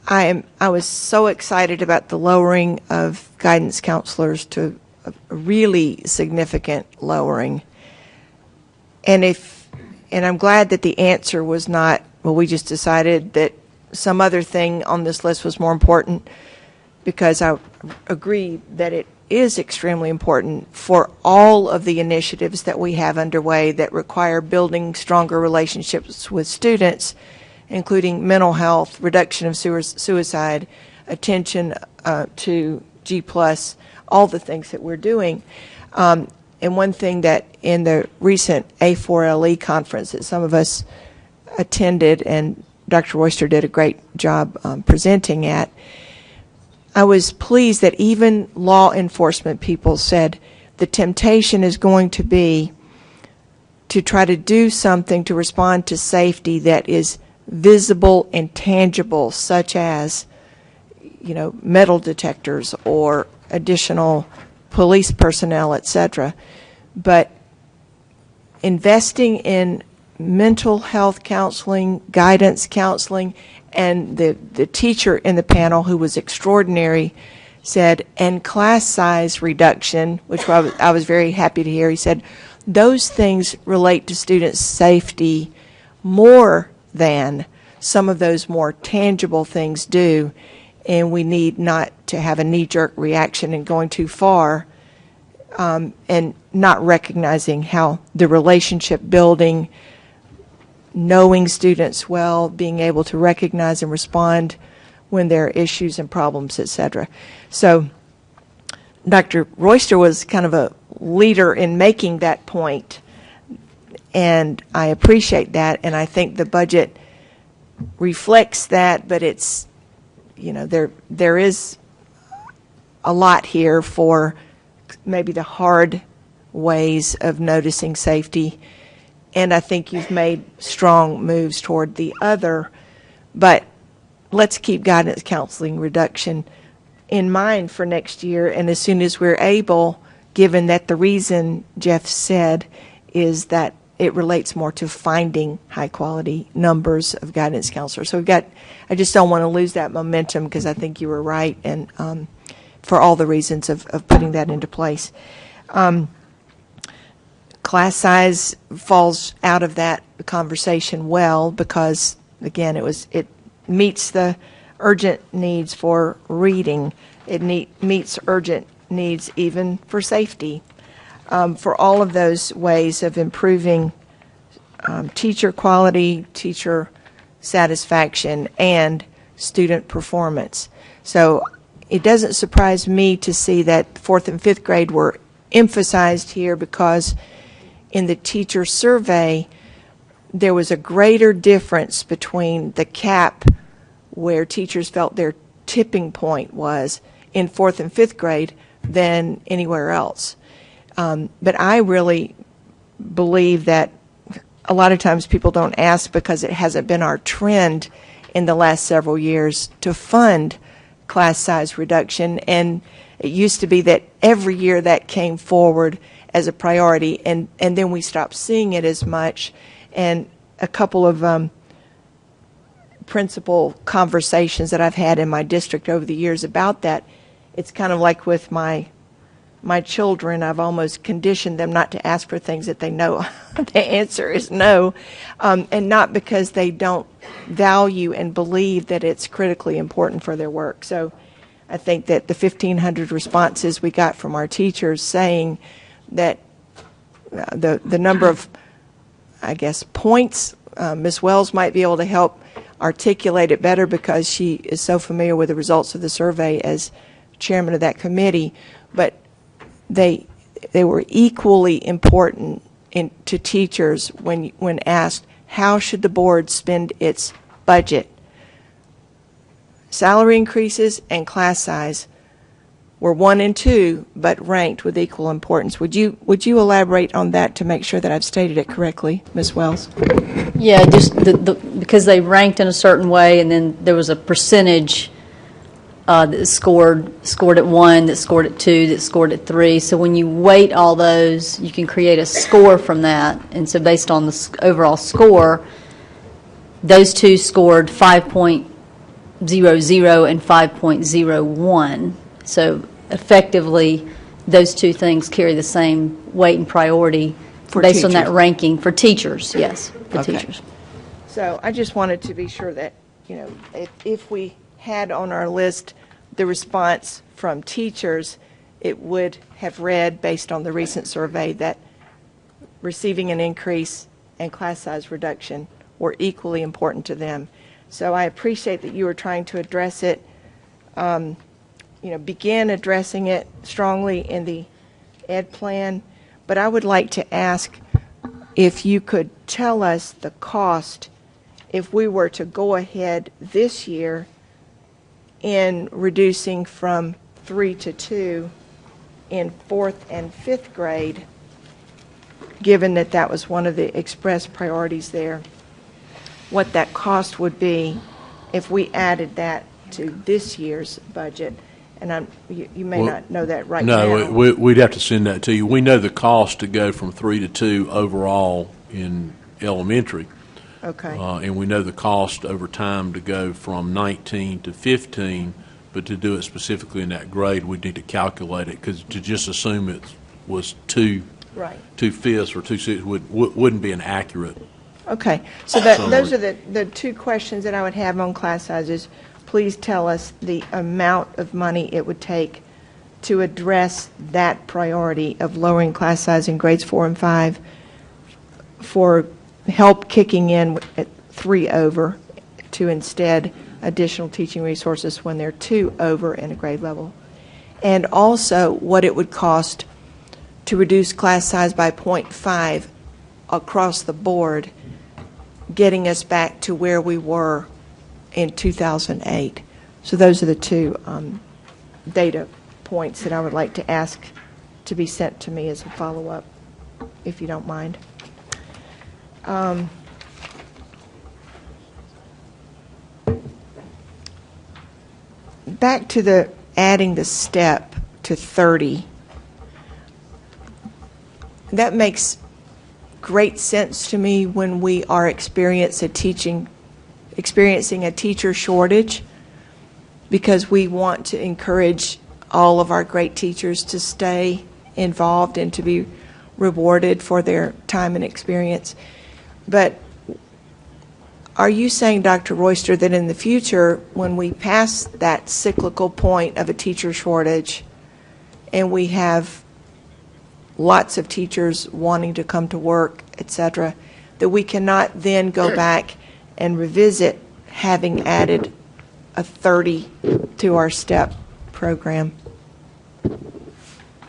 I was so excited about the lowering of guidance counselors to a really significant lowering. And I'm glad that the answer was not, well, we just decided that some other thing on this list was more important, because I agree that it is extremely important for all of the initiatives that we have underway that require building stronger relationships with students, including mental health, reduction of suicide, attention to G+, all the things that we're doing. And one thing that in the recent A4LE conference that some of us attended, and Dr. Royster did a great job presenting at, I was pleased that even law enforcement people said the temptation is going to be to try to do something to respond to safety that is visible and tangible, such as, metal detectors or additional police personnel, etc. But investing in mental health counseling, guidance counseling, and the teacher in the panel, who was extraordinary, said, and class size reduction, which I was very happy to hear. He said, those things relate to students' safety more than some of those more tangible things do, and we need not to have a knee-jerk reaction and going too far, and not recognizing how the relationship building, knowing students well, being able to recognize and respond when there are issues and problems, etc. So Dr. Royster was kind of a leader in making that point, and I appreciate that, and I think the budget reflects that, but it's, there is a lot here for maybe the hard ways of noticing safety. And I think you've made strong moves toward the other, but let's keep guidance counseling reduction in mind for next year. And as soon as we're able, given that the reason Jeff said is that it relates more to finding high quality numbers of guidance counselors. So I just don't want to lose that momentum, because I think you were right, and for all the reasons of putting that into place. Class size falls out of that conversation well, because again, it meets the urgent needs for reading. It meets urgent needs even for safety, for all of those ways of improving teacher quality, teacher satisfaction, and student performance. So it doesn't surprise me to see that 4th and 5th grade were emphasized here, because in the teacher survey, there was a greater difference between the cap, where teachers felt their tipping point was, in 4th and 5th grade than anywhere else. But I really believe that a lot of times people don't ask because it hasn't been our trend in the last several years to fund class size reduction, and it used to be that every year that came forward as a priority, and then we stopped seeing it as much. And a couple of principal conversations that I've had in my district over the years about that, it's kind of like with my children, I've almost conditioned them not to ask for things that they know the answer is no, and not because they don't value and believe that it's critically important for their work. So I think that the 1,500 responses we got from our teachers saying that the number of, I guess, points, Ms. Wells might be able to help articulate it better because she is so familiar with the results of the survey as chairman of that committee, but they were equally important to teachers when asked, how should the board spend its budget? Salary increases and class size were 1 and 2, but ranked with equal importance. Would you elaborate on that to make sure that I've stated it correctly, Ms. Wells? Yeah, just because they ranked in a certain way, and then there was a percentage that scored at 1, that scored at 2, that scored at 3. So when you weight all those, you can create a score from that. And so based on the overall score, those two scored 5.00 and 5.01. So effectively, those two things carry the same weight and priority based on that ranking for teachers. Yes, for teachers. So I just wanted to be sure that, if we had on our list the response from teachers, it would have read, based on the recent survey, that receiving an increase and class size reduction were equally important to them. So I appreciate that you were trying to address it, begin addressing it strongly in the ed plan, but I would like to ask if you could tell us the cost if we were to go ahead this year in reducing from 3 to 2 in 4th and 5th grade, given that that was one of the express priorities there, what that cost would be if we added that to this year's budget. And you may not know that right now. No, we'd have to send that to you. We know the cost to go from 3 to 2 overall in elementary. Okay. And we know the cost over time to go from 19 to 15, but to do it specifically in that grade, we'd need to calculate it, because to just assume it was 2/5 or 2/6 wouldn't be an accurate. Okay. So those are the two questions that I would have on class sizes. Please tell us the amount of money it would take to address that priority of lowering class size in grades 4 and 5 for help kicking in at 3 over to instead additional teaching resources when they're 2 over in a grade level. And also what it would cost to reduce class size by 0.5 across the board, getting us back to where we were in 2008. So those are the two data points that I would like to ask to be sent to me as a follow-up, if you don't mind. Back to the adding the step to 30. That makes great sense to me when we are experiencing a teacher shortage, because we want to encourage all of our great teachers to stay involved and to be rewarded for their time and experience. But are you saying, Dr. Royster, that in the future, when we pass that cyclical point of a teacher shortage and we have lots of teachers wanting to come to work, et cetera, that we cannot then go back and revisit having added a 30 to our STEP program?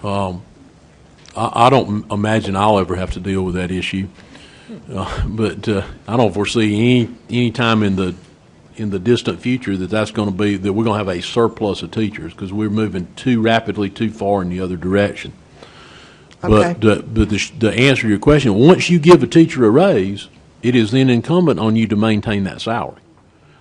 I don't imagine I'll ever have to deal with that issue. But I don't foresee any time in the distant future that we're going to have a surplus of teachers, because we're moving too rapidly, too far in the other direction. Okay. But the answer to your question, once you give a teacher a raise, it is then incumbent on you to maintain that salary.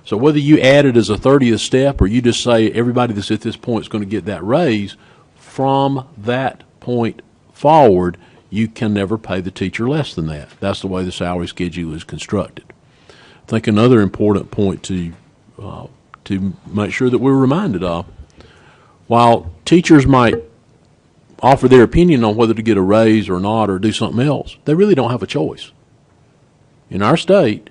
So whether you add it as a 30th step or you just say everybody that's at this point is going to get that raise, from that point forward, you can never pay the teacher less than that. That's the way the salary schedule is constructed. I think another important point to make sure that we're reminded of, while teachers might offer their opinion on whether to get a raise or not or do something else, they really don't have a choice. In our state,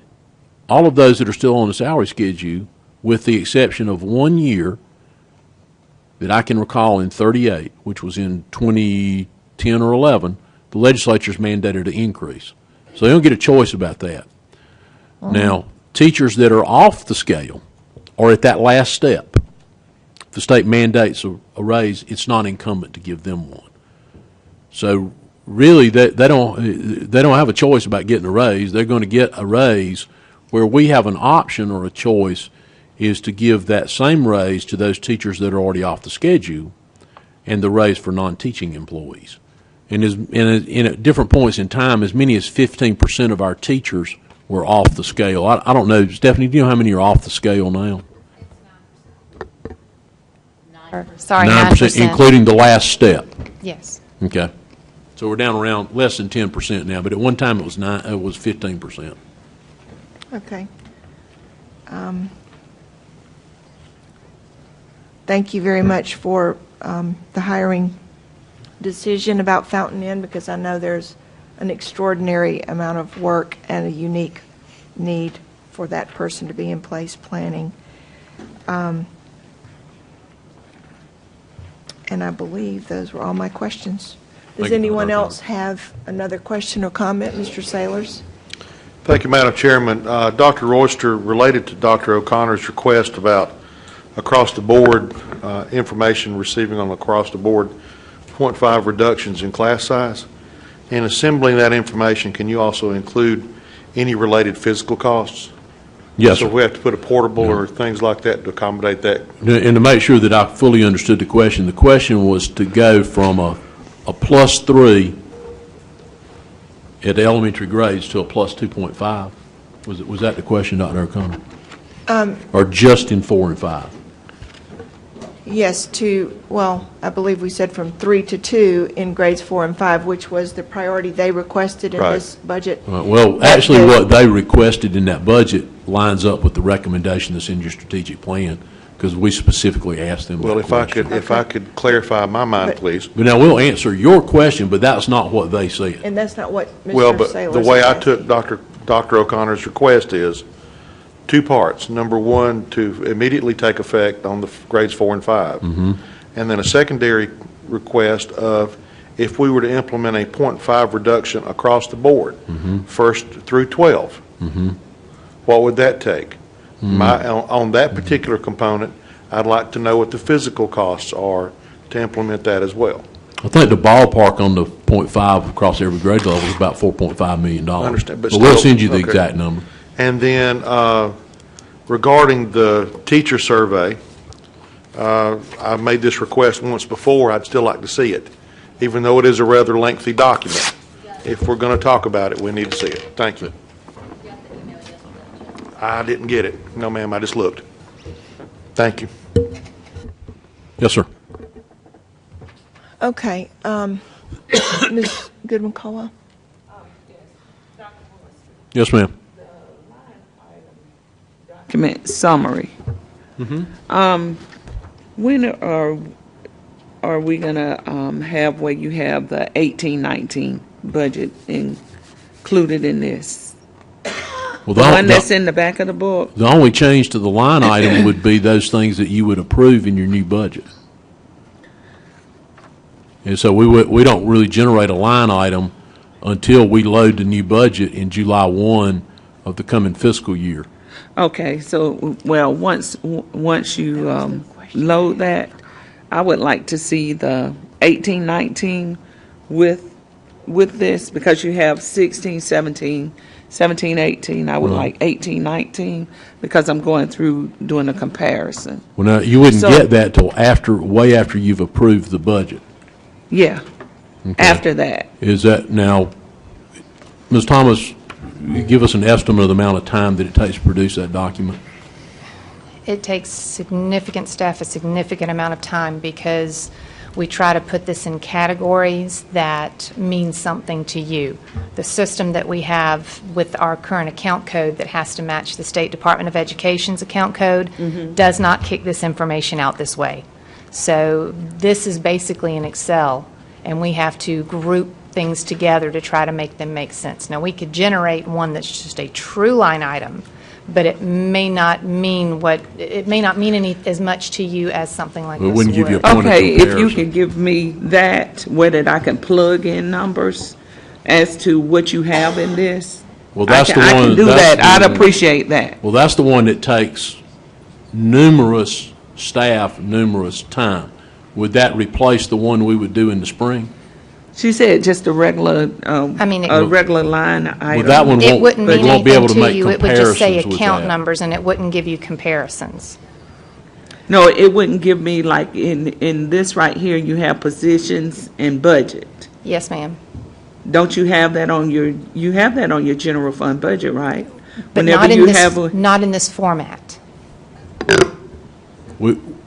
all of those that are still on the salary schedule, with the exception of 1 year, that I can recall in 38, which was in 2010 or 11, the legislature's mandated an increase. So they don't get a choice about that. Now, teachers that are off the scale are at that last step. If the state mandates a raise, it's not incumbent to give them one. So really, they don't have a choice about getting a raise. They're going to get a raise. Where we have an option or a choice is to give that same raise to those teachers that are already off the schedule, and the raise for non-teaching employees. And at different points in time, as many as 15% of our teachers were off the scale. I don't know, Stephanie, do you know how many are off the scale now? Sorry, 9%, including the last step. Yes. Okay. So we're down around less than 10% now, but at one time it was 15%. Okay. Thank you very much for the hiring decision about Fountain Inn, because I know there's an extraordinary amount of work and a unique need for that person to be in place planning. And I believe those were all my questions. Does anyone else have another question or comment? Mr. Sailors? Thank you, Madam Chairman. Dr. Royster, related to Dr. O'Connor's request about across-the-board information receiving on across-the-board 0.5 reductions in class size, in assembling that information, can you also include any related physical costs? Yes, So sir. we have to put a portable or things like that to accommodate that? And to make sure that I fully understood the question was to go from a +3 at the elementary grades to a +2.5. Was that the question, Dr. O'Connor? Or just in 4 and 5? Yes, I believe we said from 3 to 2 in grades 4 and 5, which was the priority they requested in Right. this budget. Well, actually, what they requested in that budget lines up with the recommendation that's in your strategic plan, because we specifically asked them. Well, that question. if I could clarify my mind, please. But now, we'll answer your question, but that's not what they said. And that's not what Well, Mr. but Sailors the way I asked. took Dr. O'Connor's request is two parts. Number one, to immediately take effect on the grades 4 and 5. And then a secondary request of if we were to implement a 0.5 reduction across the board, first through 12, what would that take? On that particular component, I'd like to know what the physical costs are to implement that as well. I think the ballpark on the 0.5 across every grade level is about $4.5 million. I understand, but we'll still- send you the okay. exact number. And then regarding the teacher survey, I've made this request once before. I'd still like to see it, even though it is a rather lengthy document. If we're going to talk about it, we need to see it. Thank you. I didn't get it. No, ma'am, I just looked. Thank you. Yes, sir. Okay. Ms. Goodman-Caldwell? Yes, ma'am. Document summary. When are we going to have where you have the 18-19 budget included in this? Well, The one that's in the back of the book? the only change to the line item would be those things that you would approve in your new budget. And so we don't really generate a line item until we load the new budget in July 1 of the coming fiscal year. Okay, so, well, once you load that, I would like to see the 18-19 with this, because you have 16-17, 17-18. I would like 18-19, because I'm going through doing a comparison. Well, now, you wouldn't So- get that till way after you've approved the budget. Yeah, Okay. after that. Is that now, Ms. Thomas, give us an estimate of the amount of time that it takes to produce that document? It takes significant staff a significant amount of time, because we try to put this in categories that mean something to you. The system that we have with our current account code that has to match the State Department of Education's account code does not kick this information out this way. So this is basically an Excel, and we have to group things together to try to make them make sense. Now, we could generate one that's just a true line item, but it may not mean as much to you as something like Well, it this wouldn't give you a would. point of Okay, if you comparison. can give me that, where that I can plug in numbers as to what you have in this. Well, that's the I can one- do that's that. the I'd one. appreciate that. Well, that's the one that takes numerous staff, numerous time. Would that replace the one we would do in the spring? She said just a regular, a regular line item. that one It wouldn't they mean won't be able anything to to make you. It would just say comparisons with account that. numbers, and it wouldn't give you comparisons. No, it wouldn't give me, like, in this right here, you have positions and budget. Yes, ma'am. Don't you have that on you have that on your general fund budget, right? But Whenever not in you this, have a- not in this format.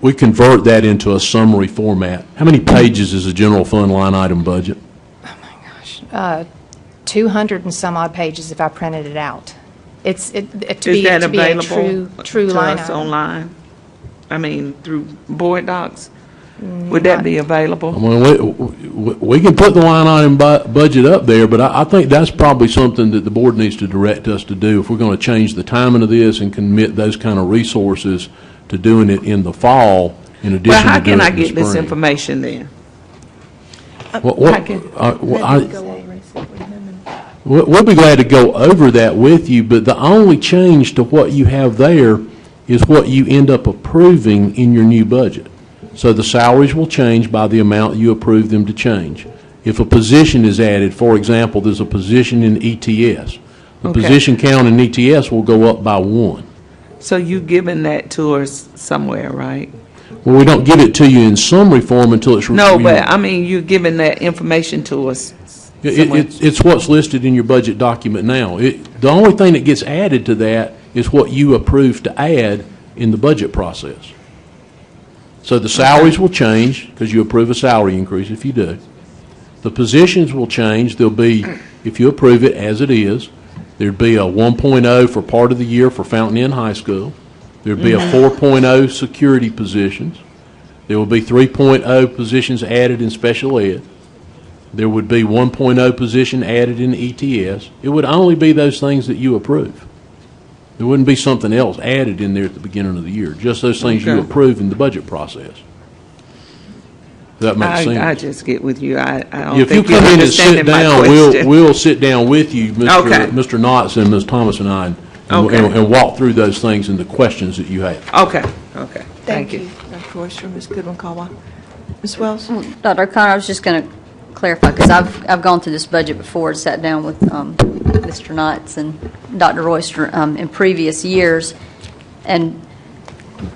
We convert that into a summary format. How many pages is a general fund line item budget? 200 and some odd pages if I printed it out. It's, to Is be that a available true to line us item. online? I mean, through board docs? Would that be I available? mean, we can put the line item budget up there, but I think that's probably something that the board needs to direct us to do. If we're going to change the timing of this and commit those kind of resources to doing it in the fall, in Well, addition how to doing can it I in the get this spring. information then? We'll be glad to go over that with you, but the only change to what you have there is what you end up approving in your new budget. So the salaries will change by the amount you approve them to change. If a position is added, for example, there's a position in ETS. The Okay. position count in ETS will go up by 1. So you giving that to us somewhere, right? Well, we don't give it to you in summary form until it's No, reviewed. but I mean, you're giving that information to us somewhere. It's what's listed in your budget document now. The only thing that gets added to that is what you approve to add in the budget process. So the salaries will change, because you approve a salary increase if you do. The positions will change. There'll be, if you approve it as it is, there'd be a 1.0 for part of the year for Fountain Inn High School. There'd be a 4.0 security positions. There will be 3.0 positions added in special ed. There would be 1.0 position added in ETS. It would only be those things that you approve. There wouldn't be something else added in there at the beginning of the year, just those things you Okay. approve in the budget process. Does that make sense? I just get with you. I don't If you think you're come in and sit understanding my down, question. we'll sit down with you, Okay. Mr. Knotts and Ms. Thomas and I, and Okay. and walk through those things and the questions that you have. Okay, okay. Thank you. Dr. Royster, Ms. Goodwin-Caldwell. Ms. Wells? Dr. O'Connor, I was just going to clarify, because I've gone through this budget before and sat down with Mr. Knotts and Dr. Royster in previous years, and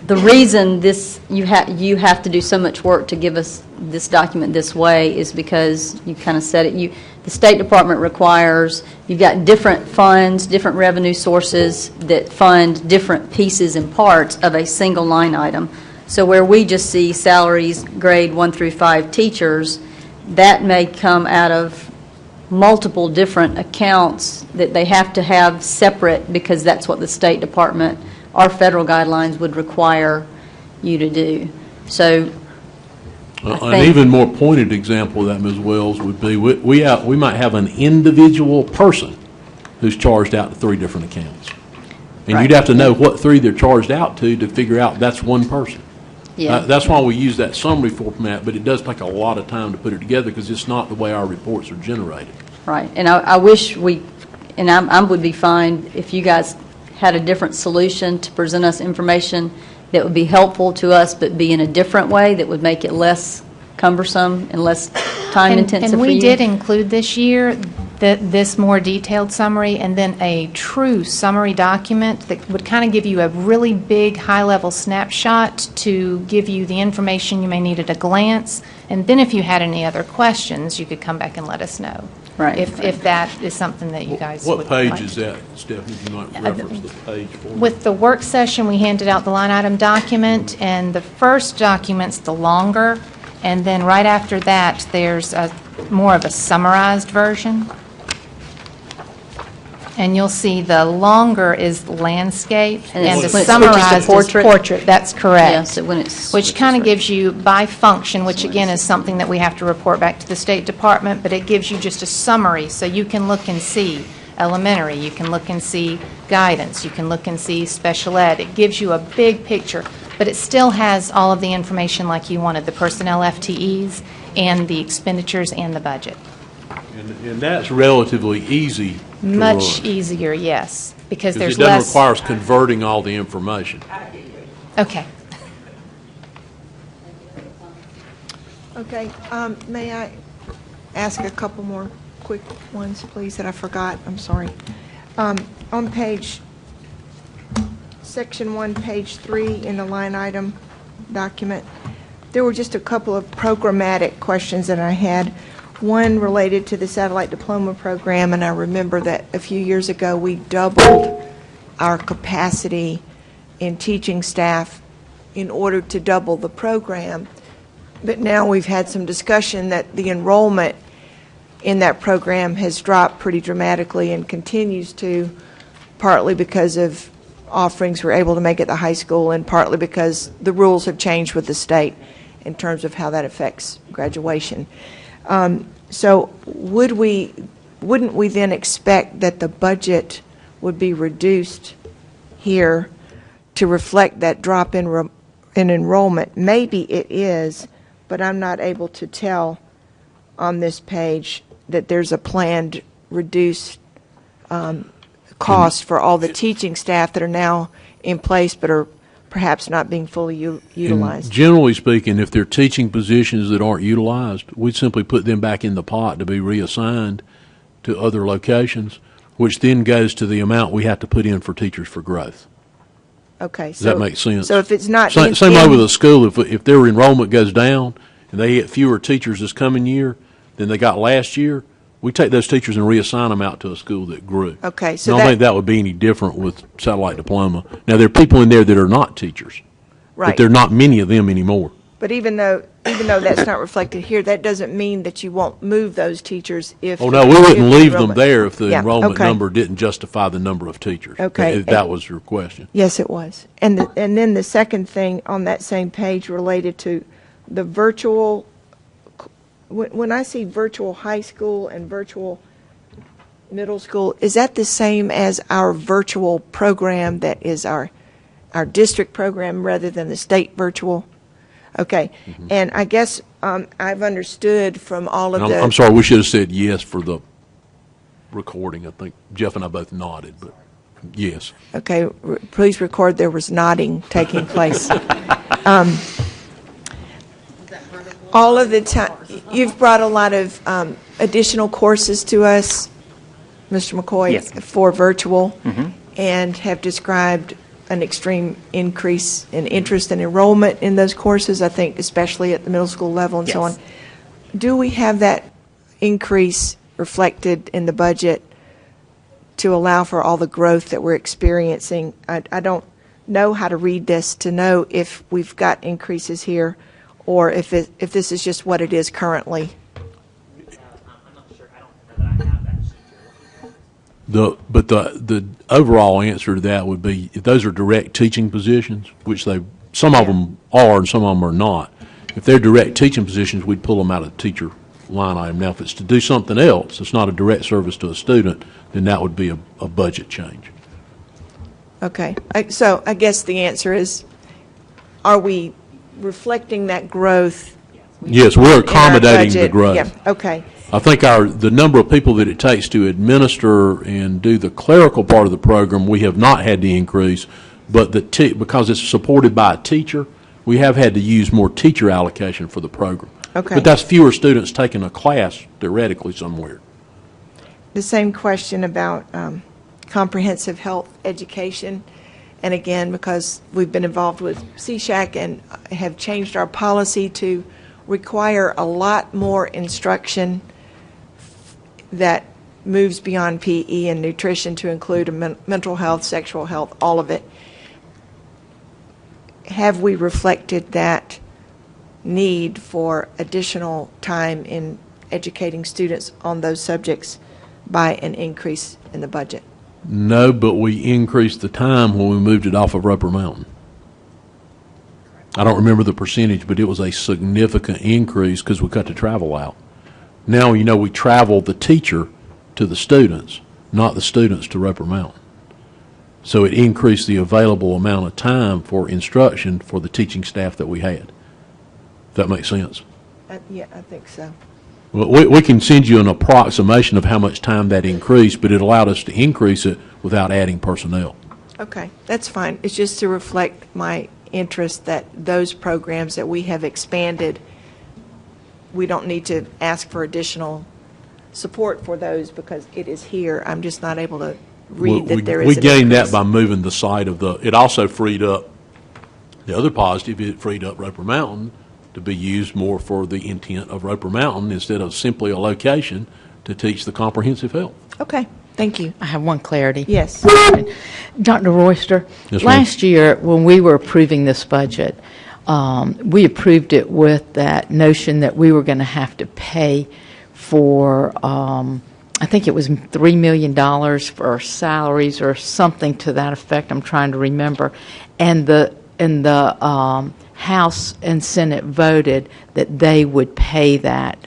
the reason you have to do so much work to give us this document this way is because you kind of said it. The State Department requires, you've got different funds, different revenue sources that fund different pieces and parts of a single line item. So where we just see salaries, grade 1 through 5 teachers, that may come out of multiple different accounts that they have to have separate, because that's what the State Department, our federal guidelines would require you to do. So I An think- even more pointed example of that, Ms. Wells, would be, we might have an individual person who's charged out to 3 different accounts. And you'd have to know what 3 they're charged out to figure out that's one person. Yeah. That's why we use that summary format, but it does take a lot of time to put it together, because it's not the way our reports are generated. Right, and I wish I would be fine if you guys had a different solution to present us information that would be helpful to us, but be in a different way that would make it less cumbersome and less time intensive for you. And we did include this year this more detailed summary, and then a true summary document that would kind of give you a really big, high-level snapshot to give you the information you may need at a glance. And then if you had any other questions, you could come back and let us know. Right. If that is something that you guys would What like. page is that, Stephanie? You might reference the page for me. With the work session, we handed out the line item document, and the first document's the longer, and then right after that, there's more of a summarized version. And you'll see the longer is landscape, And and the when it switches to summarized is portrait? portrait. That's correct. Yeah, so when it's Which kind of gives you by function, which again is something that we have to report back to the State Department, but it gives you just a summary, so you can look and see elementary. You can look and see guidance. You can look and see special ed. It gives you a big picture, but it still has all of the information like you wanted, the personnel FTEs and the expenditures and the budget. And that's relatively easy to Much run. easier, yes, because there's It doesn't less. require us converting all the information. Okay. Okay, may I ask a couple more quick ones, please, that I forgot? I'm sorry. On Section 1, Page 3, in the line item document, there were just a couple of programmatic questions that I had. One related to the satellite diploma program, and I remember that a few years ago we doubled our capacity in teaching staff in order to double the program. But now we've had some discussion that the enrollment in that program has dropped pretty dramatically and continues to, partly because of offerings we're able to make at the high school and partly because the rules have changed with the state in terms of how that affects graduation. So wouldn't we then expect that the budget would be reduced here to reflect that drop in enrollment? Maybe it is, but I'm not able to tell on this page that there's a planned reduced cost for all the teaching staff that are now in place but are perhaps not being fully utilized. And generally speaking, if they're teaching positions that aren't utilized, we simply put them back in the pot to be reassigned to other locations, which then goes to the amount we have to put in for Teachers for Growth. Okay. Does that make sense? So if it's not same way with a school, if their enrollment goes down and they get fewer teachers this coming year than they got last year, we take those teachers and reassign them out to a school that grew. Okay, so I don't think that would be any different with satellite diploma. Now, there are people in there that are not teachers, right. but there are not many of them anymore. But even though that's not reflected here, that doesn't mean that you won't move those teachers if. Oh, no, we wouldn't leave them enrollment- there if the Yeah, enrollment okay. number didn't justify the number of teachers. Okay. If that was your question. Yes, it was. And then the second thing on that same page related to the virtual, when I see virtual high school and virtual middle school, is that the same as our virtual program that is our district program rather than the state virtual? Okay. Mm-hmm. And I guess I've understood from all of And the. I'm sorry, we should have said yes for the recording. I think Jeff and I both nodded, but yes. Okay, please record there was nodding taking place. All of the time, you've brought a lot of additional courses to us, Mr. McCoy, Yes. for virtual, and have described an extreme increase in interest and enrollment in those courses, I think especially at the middle school level and so on. Yes. Do we have that increase reflected in the budget to allow for all the growth that we're experiencing? I don't know how to read this to know if we've got increases here or if this is just what it is currently. But the overall answer to that would be, if those are direct teaching positions, which some of them are and some of them are not, if they're direct teaching positions, we'd pull them out of the teacher line item. Now, if it's to do something else, it's not a direct service to a student, then that would be a budget change. Okay, so I guess the answer is, are we reflecting that growth? Yes, we're in our accommodating the budget? growth. Yeah, okay. I think the number of people that it takes to administer and do the clerical part of the program, we have not had to increase, but because it's supported by a teacher, we have had to use more teacher allocation for the program. Okay. But that's fewer students taking a class theoretically somewhere. The same question about comprehensive health education. And again, because we've been involved with CSHAC and have changed our policy to require a lot more instruction that moves beyond PE and nutrition to include mental health, sexual health, all of it. Have we reflected that need for additional time in educating students on those subjects by an increase in the budget? No, but we increased the time when we moved it off of Roper Mountain. I don't remember the percentage, but it was a significant increase because we cut the travel out. Now, we travel the teacher to the students, not the students, to Roper Mountain. So it increased the available amount of time for instruction for the teaching staff that we had. If that makes sense. Yeah, I think so. Well, we can send you an approximation of how much time that increased, but it allowed us to increase it without adding personnel. Okay, that's fine. It's just to reflect my interest that those programs that we have expanded, we don't need to ask for additional support for those because it is here. I'm just not able to read that there is We an gained that increase. by moving the site of the, it also freed up, the other positive, it freed up Roper Mountain to be used more for the intent of Roper Mountain instead of simply a location to teach the comprehensive health. Okay, thank you. I have one clarity. Yes. Dr. Royster, Yes, ma'am. last year when we were approving this budget, we approved it with that notion that we were going to have to pay for, I think it was $3 million for salaries or something to that effect. I'm trying to remember. And the House and Senate voted that they would pay that,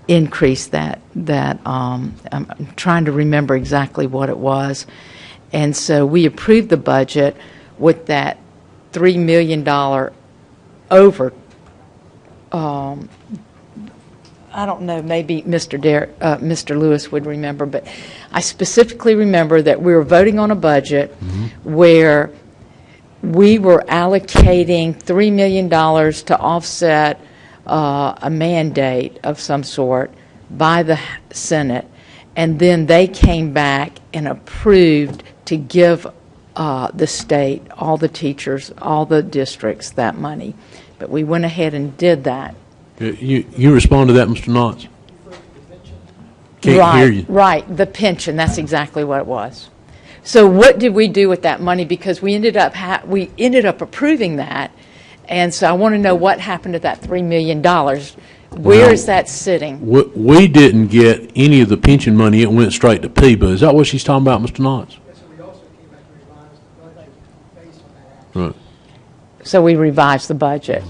increase that. I'm trying to remember exactly what it was. And so we approved the budget with that $3 million over. I don't know, maybe Mr. Lewis would remember, but I specifically remember that we were voting on a budget where we were allocating $3 million to offset a mandate of some sort by the Senate, and then they came back and approved to give the state, all the teachers, all the districts that money. But we went ahead and did that. You respond to that, Mr. Knotts? Can't hear you. Right, the pension, that's exactly what it was. So what did we do with that money? Because we ended up approving that, and so I want to know what happened to that $3 million. Where is that sitting? We didn't get any of the pension money. It went straight to PBA. Is that what she's talking about, Mr. Knotts? Right. So we revised the budget.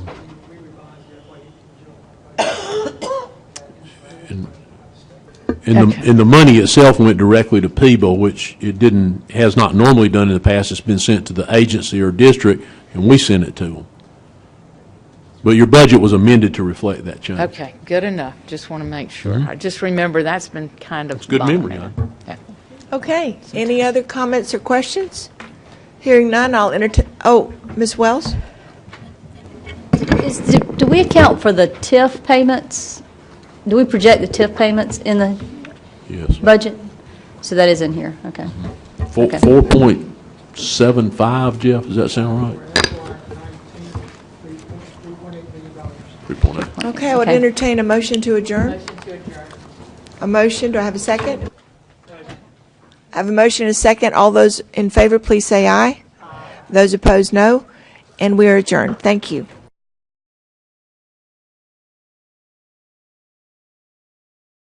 And the money itself went directly to PBA, which it has not normally done in the past. It's been sent to the agency or district, and we sent it to them. But your budget was amended to reflect that change. Okay, good enough. Just want to make sure. I just remember that's been kind of. It's good memory, huh? Yeah. Okay, any other comments or questions? Hearing none, I'll entertain, Ms. Wells? Do we account for the TIF payments? Do we project the TIF payments in the Yes. budget? So that is in here, okay. 4.75, Jeff, does that sound right? 3.8. Okay, I would entertain a motion to adjourn. A motion, do I have a second? I have a motion and a second. All those in favor, please say aye. Those opposed, no. And we are adjourned. Thank you.